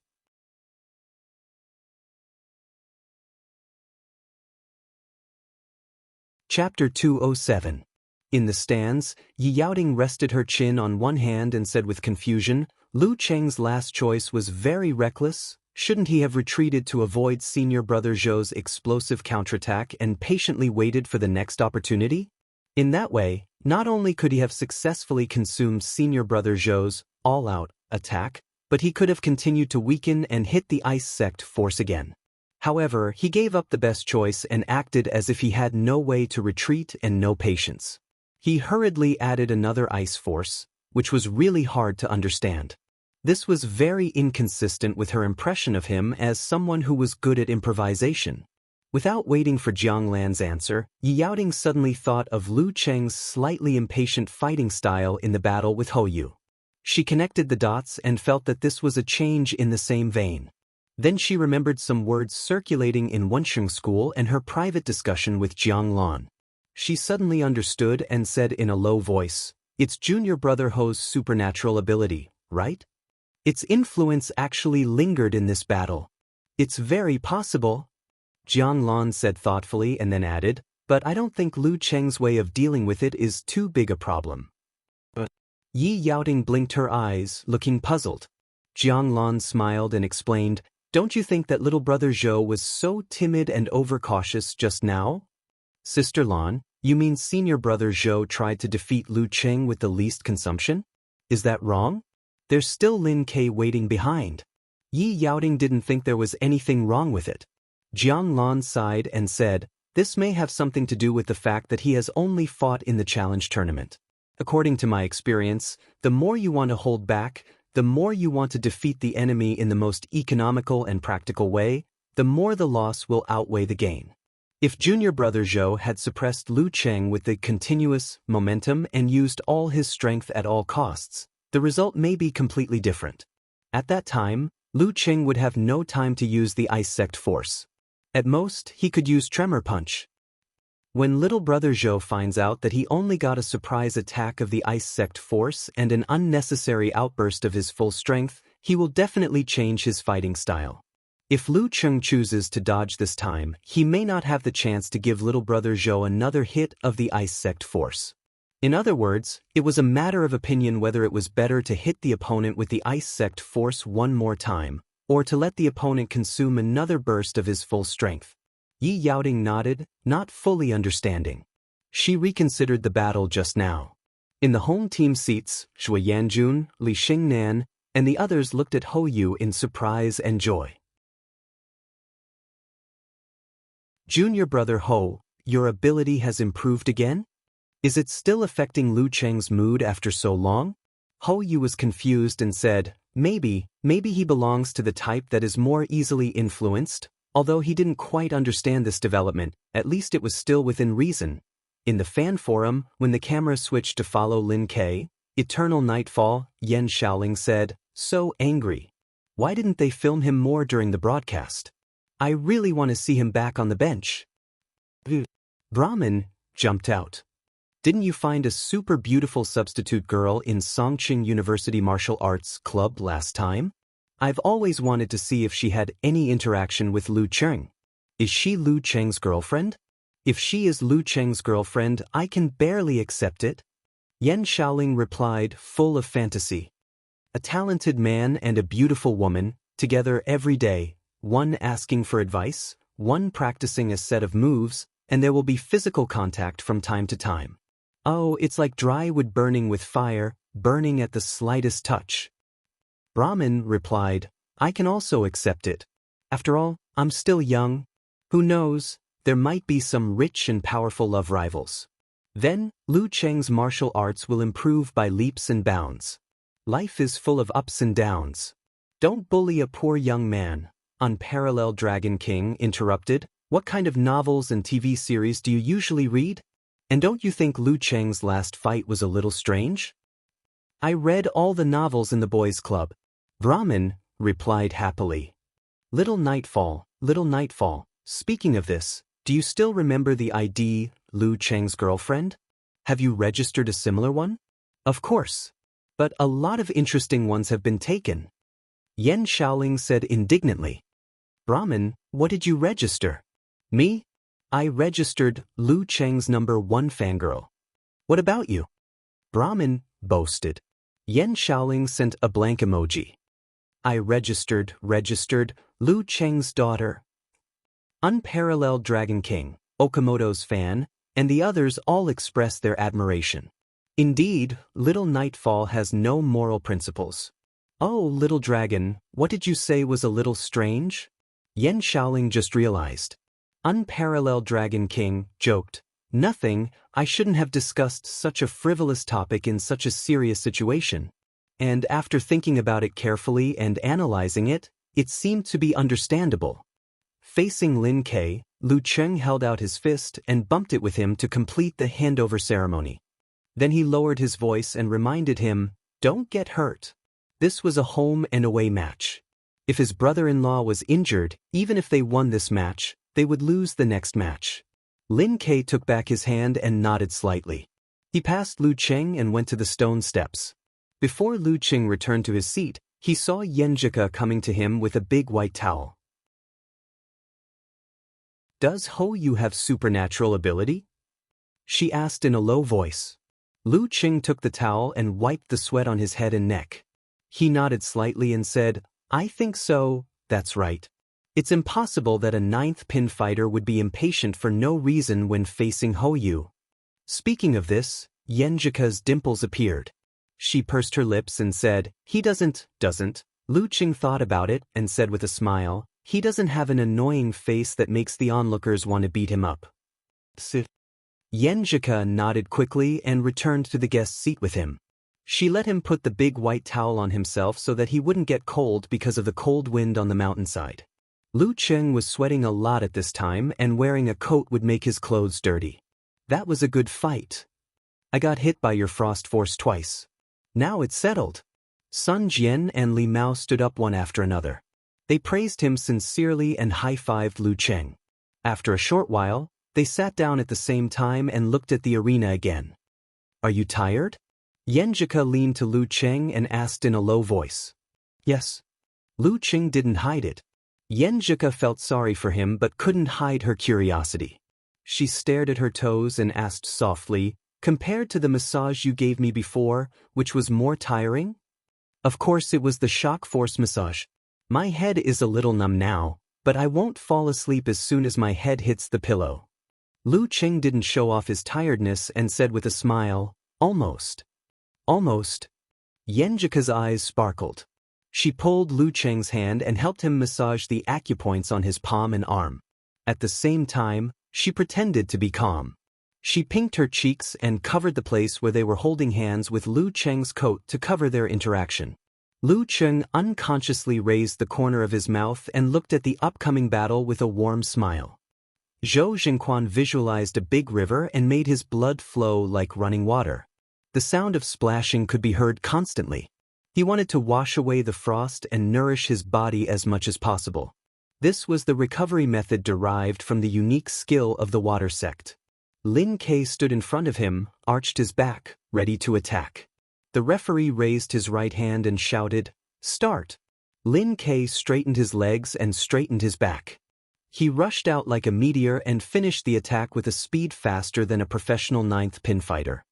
Chapter 207. In the stands, Yi Yaoting rested her chin on one hand and said with confusion, Lu Cheng's last choice was very reckless. Shouldn't he have retreated to avoid senior brother Zhou's explosive counterattack and patiently waited for the next opportunity? In that way, not only could he have successfully consumed senior brother Zhou's all-out attack, but he could have continued to weaken and hit the ice sect force again. However, he gave up the best choice and acted as if he had no way to retreat and no patience. He hurriedly added another ice force, which was really hard to understand. This was very inconsistent with her impression of him as someone who was good at improvisation. Without waiting for Jiang Lan's answer, Yi Yaoting suddenly thought of Lu Cheng's slightly impatient fighting style in the battle with Hou Yu. She connected the dots and felt that this was a change in the same vein. Then she remembered some words circulating in Wensheng School and her private discussion with Jiang Lan. She suddenly understood and said in a low voice, "It's junior brother Hou's supernatural ability, right? Its influence actually lingered in this battle. It's very possible." Jiang Lan said thoughtfully and then added, "But I don't think Lu Cheng's way of dealing with it is too big a problem." But Yi Yaoting blinked her eyes, looking puzzled. Jiang Lan smiled and explained, "Don't you think that little brother Zhou was so timid and overcautious just now?" "Sister Lan, you mean senior brother Zhou tried to defeat Lu Cheng with the least consumption? Is that wrong? There's still Lin Kei waiting behind." Yi Yaoting didn't think there was anything wrong with it. Jiang Lan sighed and said, "This may have something to do with the fact that he has only fought in the challenge tournament. According to my experience, the more you want to hold back, the more you want to defeat the enemy in the most economical and practical way, the more the loss will outweigh the gain. If junior brother Zhou had suppressed Lu Cheng with the continuous momentum and used all his strength at all costs, the result may be completely different. At that time, Lu Cheng would have no time to use the ice sect force. At most, he could use tremor punch. When little brother Zhou finds out that he only got a surprise attack of the ice sect force and an unnecessary outburst of his full strength, he will definitely change his fighting style. If Lu Cheng chooses to dodge this time, he may not have the chance to give little brother Zhou another hit of the ice sect force. In other words, it was a matter of opinion whether it was better to hit the opponent with the ice sect force one more time, or to let the opponent consume another burst of his full strength. Yi Yaoding nodded, not fully understanding. She reconsidered the battle just now. In the home team seats, Shui Yanjun, Li Xingnan, and the others looked at Hou Yu in surprise and joy. Junior brother Hou, your ability has improved again? Is it still affecting Lu Cheng's mood after so long? Hou Yu was confused and said, maybe he belongs to the type that is more easily influenced. Although he didn't quite understand this development, at least it was still within reason. In the fan forum, when the camera switched to follow Lin Ke, Eternal Nightfall, Yan Shaoling said, so angry. Why didn't they film him more during the broadcast? I really want to see him back on the bench. Brahmin jumped out. Didn't you find a super beautiful substitute girl in Songqing University Martial Arts Club last time? I've always wanted to see if she had any interaction with Lu Cheng. Is she Lu Cheng's girlfriend? If she is Lu Cheng's girlfriend, I can barely accept it. Yan Shaoling replied, full of fantasy. A talented man and a beautiful woman, together every day, one asking for advice, one practicing a set of moves, and there will be physical contact from time to time. Oh, it's like dry wood burning with fire, burning at the slightest touch. Brahmin replied, I can also accept it. After all, I'm still young. Who knows, there might be some rich and powerful love rivals. Then, Lu Cheng's martial arts will improve by leaps and bounds. Life is full of ups and downs. Don't bully a poor young man. Unparalleled Dragon King interrupted, what kind of novels and TV series do you usually read? And don't you think Lu Cheng's last fight was a little strange? I read all the novels in the boys' club. Brahmin replied happily. Little Nightfall, speaking of this, do you still remember the ID, Lu Cheng's girlfriend? Have you registered a similar one? Of course. But a lot of interesting ones have been taken. Yan Shaoling said indignantly. Brahmin, what did you register? Me? I registered Lu Cheng's #1 fangirl. What about you? Brahmin boasted. Yan Shaoling sent a blank emoji. I registered Lu Cheng's daughter. Unparalleled Dragon King, Okamoto's fan, and the others all expressed their admiration. Indeed, Little Nightfall has no moral principles. Oh, little dragon, what did you say was a little strange? Yan Shaoling just realized. Unparalleled Dragon King joked, nothing, I shouldn't have discussed such a frivolous topic in such a serious situation. And after thinking about it carefully and analyzing it, it seemed to be understandable. Facing Lin Ke, Lu Cheng held out his fist and bumped it with him to complete the handover ceremony. Then he lowered his voice and reminded him, don't get hurt. This was a home and away match. If his brother-in-law was injured, even if they won this match, they would lose the next match. Lin Ke took back his hand and nodded slightly. He passed Lu Cheng and went to the stone steps. Before Lu Cheng returned to his seat, he saw Yenjika coming to him with a big white towel. Does Hou Yu have supernatural ability? She asked in a low voice. Lu Cheng took the towel and wiped the sweat on his head and neck. He nodded slightly and said, I think so, that's right. It's impossible that a 9th pin fighter would be impatient for no reason when facing Hou Yu. Speaking of this, Yenjika's dimples appeared. She pursed her lips and said, he doesn't. Lu Cheng thought about it and said with a smile, he doesn't have an annoying face that makes the onlookers want to beat him up. Yenjika nodded quickly and returned to the guest seat with him. She let him put the big white towel on himself so that he wouldn't get cold because of the cold wind on the mountainside. Lu Cheng was sweating a lot at this time and wearing a coat would make his clothes dirty. That was a good fight. I got hit by your frost force twice. Now it's settled. Sun Jian and Li Mao stood up one after another. They praised him sincerely and high-fived Lu Cheng. After a short while, they sat down at the same time and looked at the arena again. "Are you tired?" Yenjika leaned to Lu Cheng and asked in a low voice. "Yes." Lu Cheng didn't hide it. Yenjika felt sorry for him but couldn't hide her curiosity. She stared at her toes and asked softly, "Compared to the massage you gave me before, which was more tiring?" "Of course it was the shock force massage. My head is a little numb now, but I won't fall asleep as soon as my head hits the pillow." Lu Cheng didn't show off his tiredness and said with a smile, "Almost." "Almost?" Yenjika's eyes sparkled. She pulled Lu Cheng's hand and helped him massage the acupoints on his palm and arm. At the same time, she pretended to be calm. She pinked her cheeks and covered the place where they were holding hands with Lu Cheng's coat to cover their interaction. Lu Cheng unconsciously raised the corner of his mouth and looked at the upcoming battle with a warm smile. Zhou Jingquan visualized a big river and made his blood flow like running water. The sound of splashing could be heard constantly. He wanted to wash away the frost and nourish his body as much as possible. This was the recovery method derived from the unique skill of the water sect. Lin Ke stood in front of him, arched his back, ready to attack. The referee raised his right hand and shouted, "Start!" Lin Ke straightened his legs and straightened his back. He rushed out like a meteor and finished the attack with a speed faster than a professional ninth pin fighter.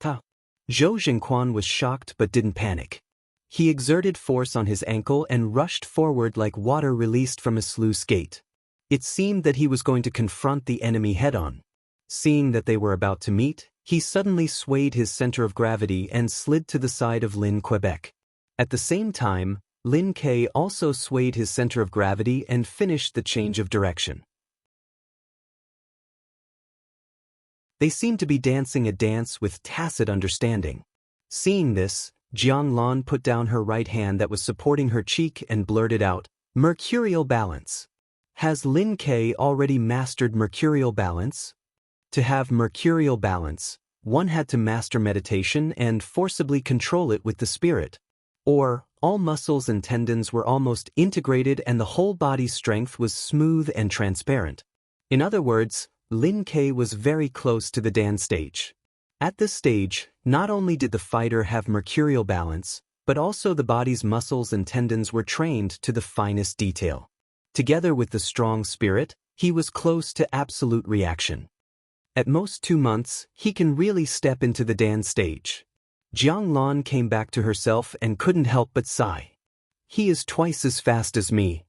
Zhou Jingquan was shocked but didn't panic. He exerted force on his ankle and rushed forward like water released from a sluice gate. It seemed that he was going to confront the enemy head-on. Seeing that they were about to meet, he suddenly swayed his center of gravity and slid to the side of Lin Quebec. At the same time, Lin Ke also swayed his center of gravity and finished the change of direction. They seemed to be dancing a dance with tacit understanding. Seeing this, Jiang Lan put down her right hand that was supporting her cheek and blurted out, "Mercurial balance." Has Lin Ke already mastered mercurial balance? To have mercurial balance, one had to master meditation and forcibly control it with the spirit. Or, all muscles and tendons were almost integrated and the whole body's strength was smooth and transparent. In other words, Lin Ke was very close to the Dan stage. At this stage, not only did the fighter have mercurial balance, but also the body's muscles and tendons were trained to the finest detail. Together with the strong spirit, he was close to absolute reaction. At most 2 months, he can really step into the Dan stage. Jiang Lan came back to herself and couldn't help but sigh. He is twice as fast as me.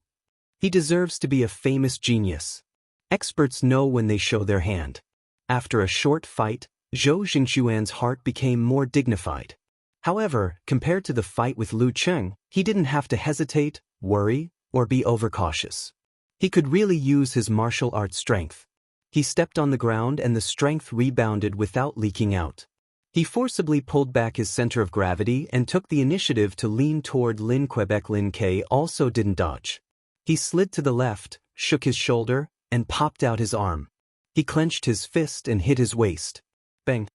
He deserves to be a famous genius. Experts know when they show their hand. After a short fight, Zhou Jingquan's heart became more dignified. However, compared to the fight with Lu Cheng, he didn't have to hesitate, worry, or be overcautious. He could really use his martial arts strength. He stepped on the ground and the strength rebounded without leaking out. He forcibly pulled back his center of gravity and took the initiative to lean toward Lin Quebec. Lin Ke also didn't dodge. He slid to the left, shook his shoulder, and popped out his arm. He clenched his fist and hit his waist. Bang!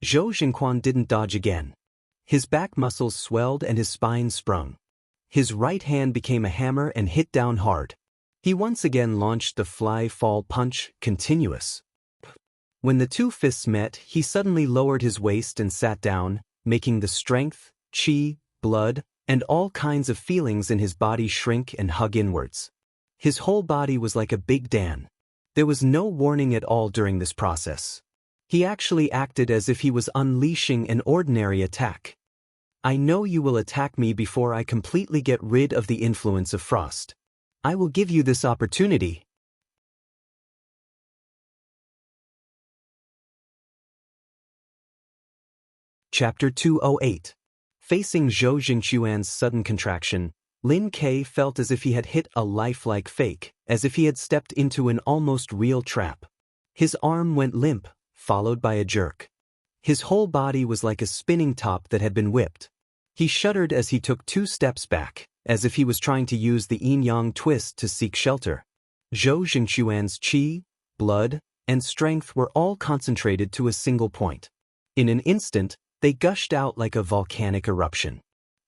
Zhou Jingquan didn't dodge again. His back muscles swelled and his spine sprung. His right hand became a hammer and hit down hard. He once again launched the fly-fall punch, continuous. When the two fists met, he suddenly lowered his waist and sat down, making the strength, qi, blood, and all kinds of feelings in his body shrink and hug inwards. His whole body was like a big Dan. There was no warning at all during this process. He actually acted as if he was unleashing an ordinary attack. "I know you will attack me before I completely get rid of the influence of frost. I will give you this opportunity." Chapter 208. Facing Zhou Jingquan's sudden contraction, Lin Ke felt as if he had hit a lifelike fake, as if he had stepped into an almost real trap. His arm went limp, followed by a jerk. His whole body was like a spinning top that had been whipped. He shuddered as he took 2 steps back, as if he was trying to use the yin-yang twist to seek shelter. Zhou Jingquan's qi, blood, and strength were all concentrated to a single point. In an instant, they gushed out like a volcanic eruption.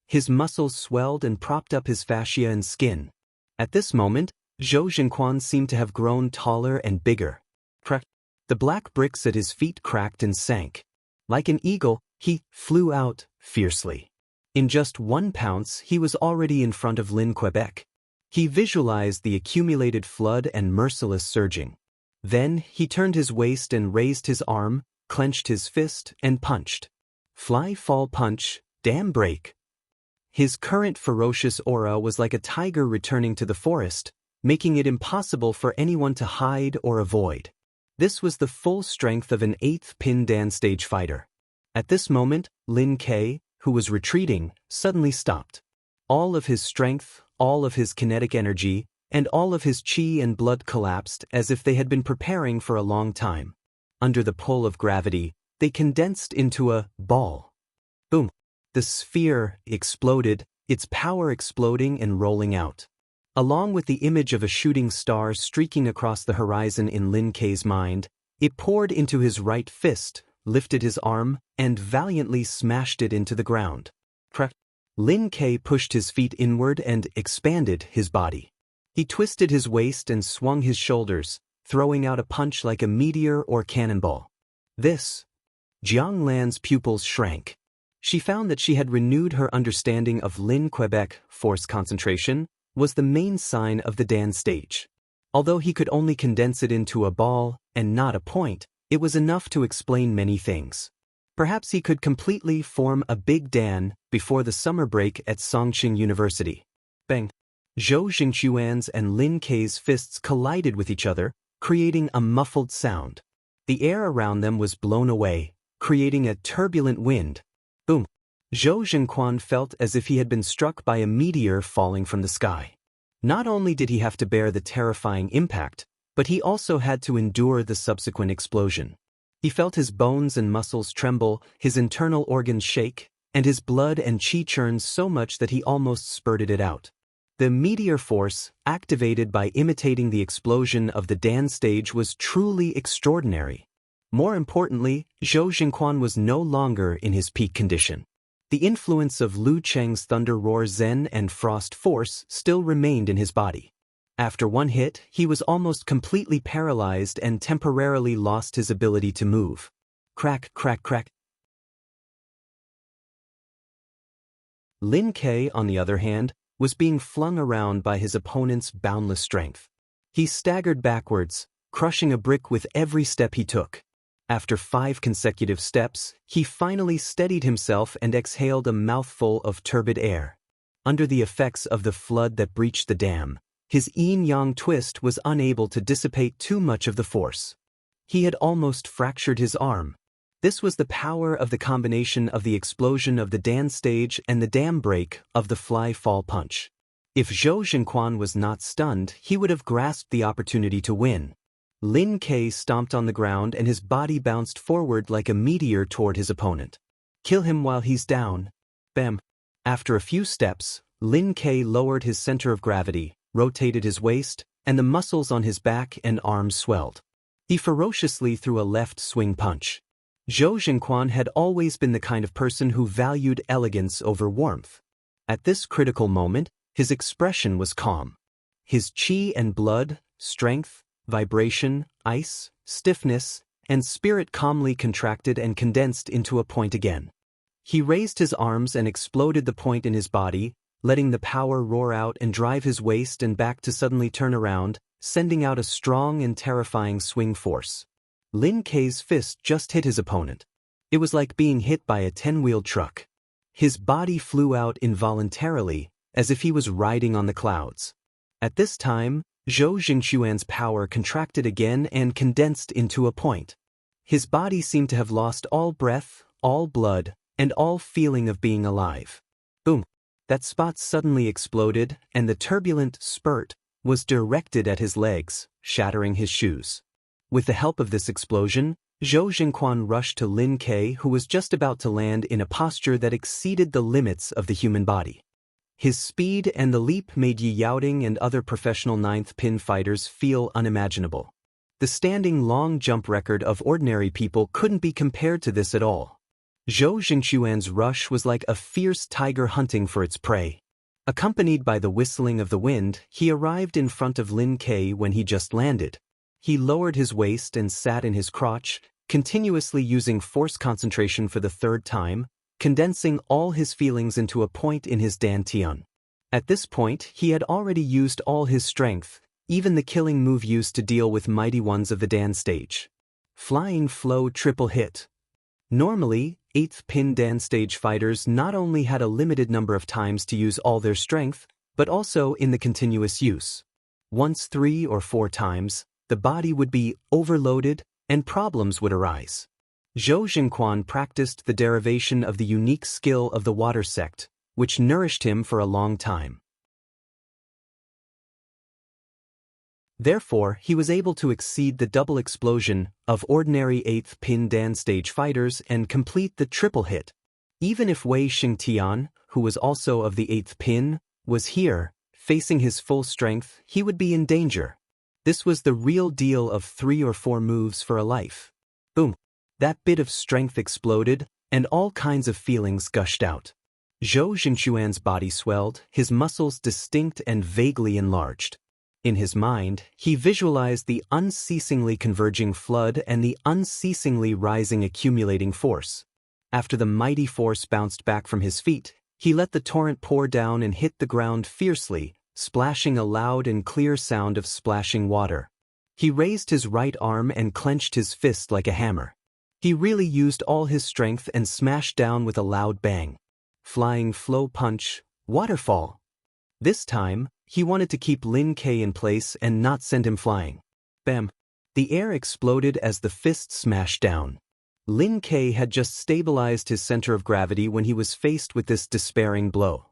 His muscles swelled and propped up his fascia and skin. At this moment, Zhou Jingquan seemed to have grown taller and bigger. The black bricks at his feet cracked and sank. Like an eagle, he flew out fiercely. In just one pounce, he was already in front of Lin Quebec. He visualized the accumulated flood and merciless surging. Then, he turned his waist and raised his arm, clenched his fist, and punched. Fly fall punch, dam break. His current ferocious aura was like a tiger returning to the forest, making it impossible for anyone to hide or avoid. This was the full strength of an 8th pin Dan stage fighter. At this moment, Lin Ke, who was retreating, suddenly stopped. All of his strength, all of his kinetic energy, and all of his chi and blood collapsed as if they had been preparing for a long time. Under the pull of gravity, they condensed into a ball. Boom! The sphere exploded, its power exploding and rolling out. Along with the image of a shooting star streaking across the horizon in Lin Ke's mind, it poured into his right fist, lifted his arm, and valiantly smashed it into the ground. Lin Ke pushed his feet inward and expanded his body. He twisted his waist and swung his shoulders, throwing out a punch like a meteor or cannonball. Jiang Lan's pupils shrank. She found that she had renewed her understanding of Lin Quebec force concentration was the main sign of the Dan stage. Although he could only condense it into a ball and not a point, it was enough to explain many things. Perhaps he could completely form a big Dan before the summer break at Songqing University. Bang! Zhou Jingquan's and Lin Ke's fists collided with each other, creating a muffled sound. The air around them was blown away, creating a turbulent wind. Boom! Zhou Jingquan felt as if he had been struck by a meteor falling from the sky. Not only did he have to bear the terrifying impact, but he also had to endure the subsequent explosion. He felt his bones and muscles tremble, his internal organs shake, and his blood and chi churn so much that he almost spurted it out. The meteor force, activated by imitating the explosion of the Dan stage, was truly extraordinary. More importantly, Zhou Jingquan was no longer in his peak condition. The influence of Lu Cheng's Thunder Roar Zen and Frost Force still remained in his body. After one hit, he was almost completely paralyzed and temporarily lost his ability to move. Crack, crack, crack. Lin Ke, on the other hand, was being flung around by his opponent's boundless strength. He staggered backwards, crushing a brick with every step he took. After 5 consecutive steps, he finally steadied himself and exhaled a mouthful of turbid air. Under the effects of the flood that breached the dam, his yin-yang twist was unable to dissipate too much of the force. He had almost fractured his arm. This was the power of the combination of the explosion of the Dan stage and the dam break of the fly-fall punch. If Zhou Jingquan was not stunned, he would have grasped the opportunity to win. Lin Ke stomped on the ground and his body bounced forward like a meteor toward his opponent. Kill him while he's down. Bam! After a few steps, Lin Ke lowered his center of gravity, rotated his waist, and the muscles on his back and arms swelled. He ferociously threw a left swing punch. Zhou Jingquan had always been the kind of person who valued elegance over warmth. At this critical moment, his expression was calm. His chi and blood, strength, vibration, ice, stiffness, and spirit calmly contracted and condensed into a point again. He raised his arms and exploded the point in his body, letting the power roar out and drive his waist and back to suddenly turn around, sending out a strong and terrifying swing force. Lin Ke's fist just hit his opponent. It was like being hit by a 10-wheeled truck. His body flew out involuntarily, as if he was riding on the clouds. At this time, Zhou Jingquan's power contracted again and condensed into a point. His body seemed to have lost all breath, all blood, and all feeling of being alive. Boom! That spot suddenly exploded, and the turbulent spurt was directed at his legs, shattering his shoes. With the help of this explosion, Zhou Jingquan rushed to Lin Ke, who was just about to land in a posture that exceeded the limits of the human body. His speed and the leap made Yi Yaoding and other professional 9th pin fighters feel unimaginable. The standing long jump record of ordinary people couldn't be compared to this at all. Zhou Jingxuan's rush was like a fierce tiger hunting for its prey. Accompanied by the whistling of the wind, he arrived in front of Lin Ke when he just landed. He lowered his waist and sat in his crotch, continuously using force concentration for the third time, condensing all his feelings into a point in his dantian. At this point, he had already used all his strength, even the killing move used to deal with mighty ones of the Dan stage. Flying Flow Triple Hit. Normally, 8th pin Dan stage fighters not only had a limited number of times to use all their strength, but also in the continuous use. Once 3 or 4 times, the body would be overloaded and problems would arise. Zhou Jingquan practiced the derivation of the unique skill of the water sect, which nourished him for a long time. Therefore, he was able to exceed the double explosion of ordinary 8th pin Dan stage fighters and complete the triple hit. Even if Wei Xingtian, who was also of the 8th pin, was here, facing his full strength, he would be in danger. This was the real deal of 3 or 4 moves for a life. Boom! That bit of strength exploded, and all kinds of feelings gushed out. Zhou Jingxuan's body swelled, his muscles distinct and vaguely enlarged. In his mind, he visualized the unceasingly converging flood and the unceasingly rising accumulating force. After the mighty force bounced back from his feet, he let the torrent pour down and hit the ground fiercely, splashing a loud and clear sound of splashing water. He raised his right arm and clenched his fist like a hammer. He really used all his strength and smashed down with a loud bang. Flying Flow Punch, Waterfall. This time, he wanted to keep Lin Ke in place and not send him flying. Bam! The air exploded as the fist smashed down. Lin Ke had just stabilized his center of gravity when he was faced with this despairing blow.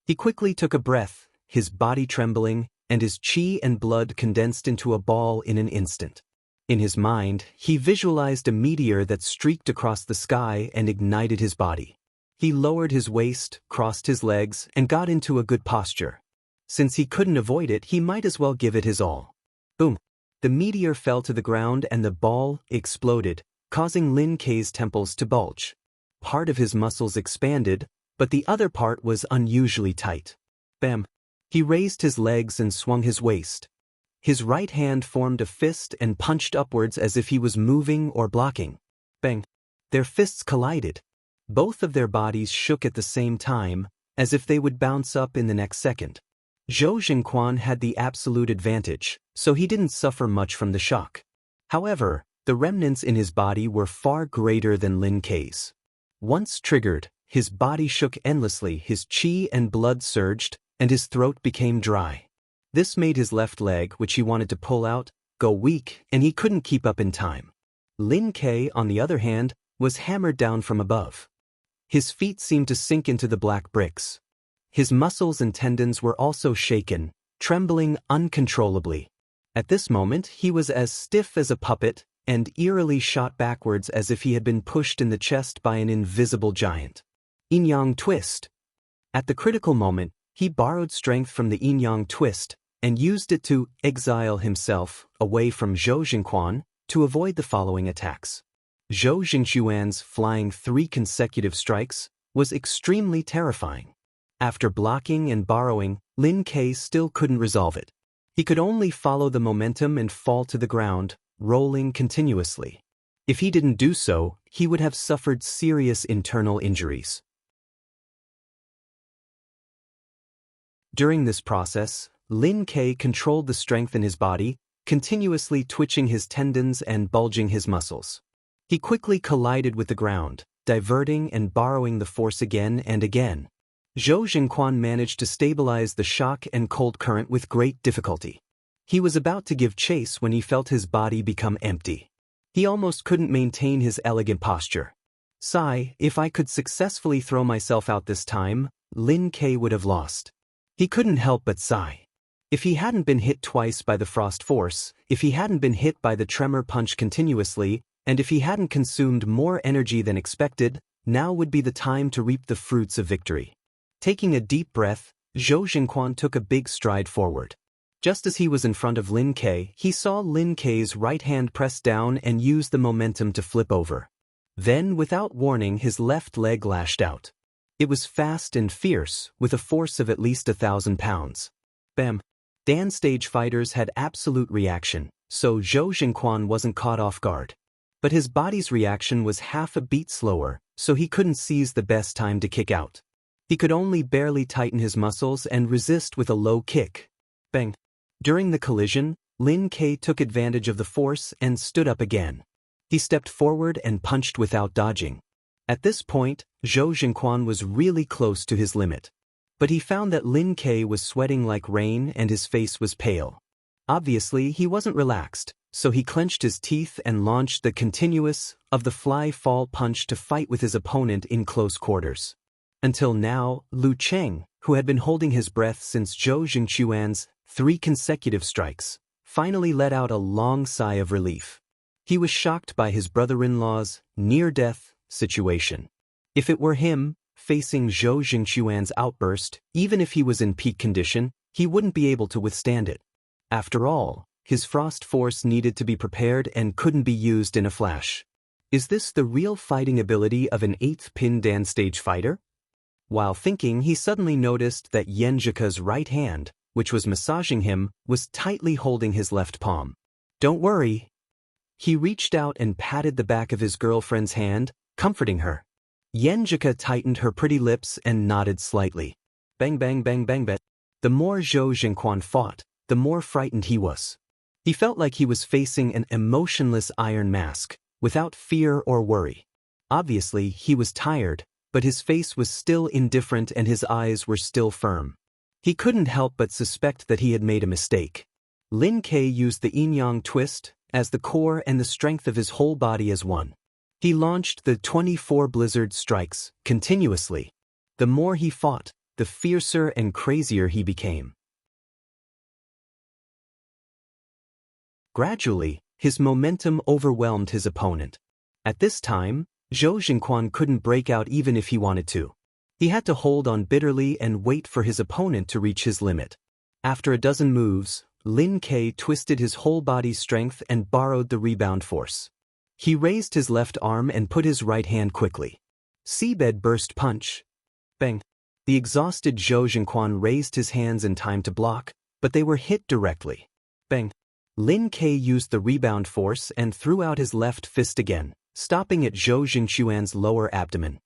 He quickly took a breath, his body trembling, and his chi and blood condensed into a ball in an instant. In his mind, he visualized a meteor that streaked across the sky and ignited his body. He lowered his waist, crossed his legs, and got into a good posture. Since he couldn't avoid it, he might as well give it his all. Boom! The meteor fell to the ground and the ball exploded, causing Lin Ke's temples to bulge. Part of his muscles expanded, but the other part was unusually tight. Bam! He raised his legs and swung his waist. His right hand formed a fist and punched upwards as if he was moving or blocking. Bang! Their fists collided. Both of their bodies shook at the same time, as if they would bounce up in the next second. Zhou Jingquan had the absolute advantage, so he didn't suffer much from the shock. However, the remnants in his body were far greater than Lin Ke's. Once triggered, his body shook endlessly, his chi and blood surged, and his throat became dry. This made his left leg, which he wanted to pull out, go weak, and he couldn't keep up in time. Lin Ke, on the other hand, was hammered down from above. His feet seemed to sink into the black bricks. His muscles and tendons were also shaken, trembling uncontrollably. At this moment, he was as stiff as a puppet and eerily shot backwards as if he had been pushed in the chest by an invisible giant. Yin-yang twist. At the critical moment, he borrowed strength from the yin-yang twist and used it to exile himself away from Zhou Jingquan to avoid the following attacks. Zhou Jingxuan's flying 3 consecutive strikes was extremely terrifying. After blocking and borrowing, Lin Ke still couldn't resolve it. He could only follow the momentum and fall to the ground, rolling continuously. If he didn't do so, he would have suffered serious internal injuries. During this process, Lin Ke controlled the strength in his body, continuously twitching his tendons and bulging his muscles. He quickly collided with the ground, diverting and borrowing the force again and again. Zhou Jingquan managed to stabilize the shock and cold current with great difficulty. He was about to give chase when he felt his body become empty. He almost couldn't maintain his elegant posture. Sigh, if I could successfully throw myself out this time, Lin Ke would have lost. He couldn't help but sigh. If he hadn't been hit twice by the frost force, if he hadn't been hit by the tremor punch continuously, and if he hadn't consumed more energy than expected, now would be the time to reap the fruits of victory. Taking a deep breath, Zhou Jingquan took a big stride forward. Just as he was in front of Lin Ke, he saw Lin Ke's right hand press down and use the momentum to flip over. Then, without warning, his left leg lashed out. It was fast and fierce, with a force of at least 1,000 pounds. Bam! Dan's stage fighters had absolute reaction, so Zhou Jingquan wasn't caught off guard. But his body's reaction was half a beat slower, so he couldn't seize the best time to kick out. He could only barely tighten his muscles and resist with a low kick. Bang! During the collision, Lin Ke took advantage of the force and stood up again. He stepped forward and punched without dodging. At this point, Zhou Jingquan was really close to his limit. But he found that Lin Ke was sweating like rain and his face was pale. Obviously, he wasn't relaxed, so he clenched his teeth and launched the continuous of the fly-fall punch to fight with his opponent in close quarters. Until now, Lu Cheng, who had been holding his breath since Zhou Jingquan's 3 consecutive strikes, finally let out a long sigh of relief. He was shocked by his brother-in-law's near-death situation. If it were him, facing Zhou Jingquan's outburst, even if he was in peak condition, he wouldn't be able to withstand it. After all, his frost force needed to be prepared and couldn't be used in a flash. Is this the real fighting ability of an 8th pin Dan stage fighter? While thinking, he suddenly noticed that Yenjika's right hand, which was massaging him, was tightly holding his left palm. Don't worry. He reached out and patted the back of his girlfriend's hand, comforting her. Yenjika tightened her pretty lips and nodded slightly. Bang bang bang bang bet. The more Zhou Jingquan fought, the more frightened he was. He felt like he was facing an emotionless iron mask, without fear or worry. Obviously, he was tired, but his face was still indifferent and his eyes were still firm. He couldn't help but suspect that he had made a mistake. Lin Ke used the yin-yang twist as the core and the strength of his whole body as one. He launched the 24 blizzard strikes continuously. The more he fought, the fiercer and crazier he became. Gradually, his momentum overwhelmed his opponent. At this time, Zhou Jingquan couldn't break out even if he wanted to. He had to hold on bitterly and wait for his opponent to reach his limit. After a dozen moves, Lin Ke twisted his whole body's strength and borrowed the rebound force. He raised his left arm and put his right hand quickly. Seabed burst punch. Bang. The exhausted Zhou Jingquan raised his hands in time to block, but they were hit directly. Bang. Lin Ke used the rebound force and threw out his left fist again, stopping at Zhou Jingquan's lower abdomen.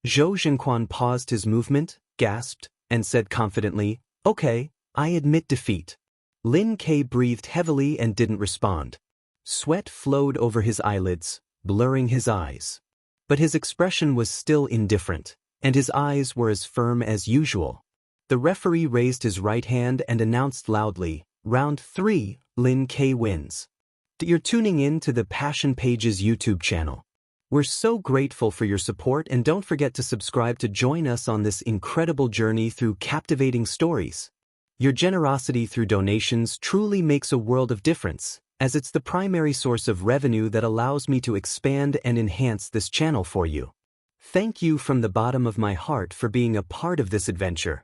Zhou Jingquan paused his movement, gasped, and said confidently, "Okay, I admit defeat." Lin Ke breathed heavily and didn't respond. Sweat flowed over his eyelids, blurring his eyes. But his expression was still indifferent, and his eyes were as firm as usual. The referee raised his right hand and announced loudly, "Round 3, Lin Ke wins." You're tuning in to the Passion Pages YouTube channel. We're so grateful for your support, and don't forget to subscribe to join us on this incredible journey through captivating stories. Your generosity through donations truly makes a world of difference, as it's the primary source of revenue that allows me to expand and enhance this channel for you. Thank you from the bottom of my heart for being a part of this adventure.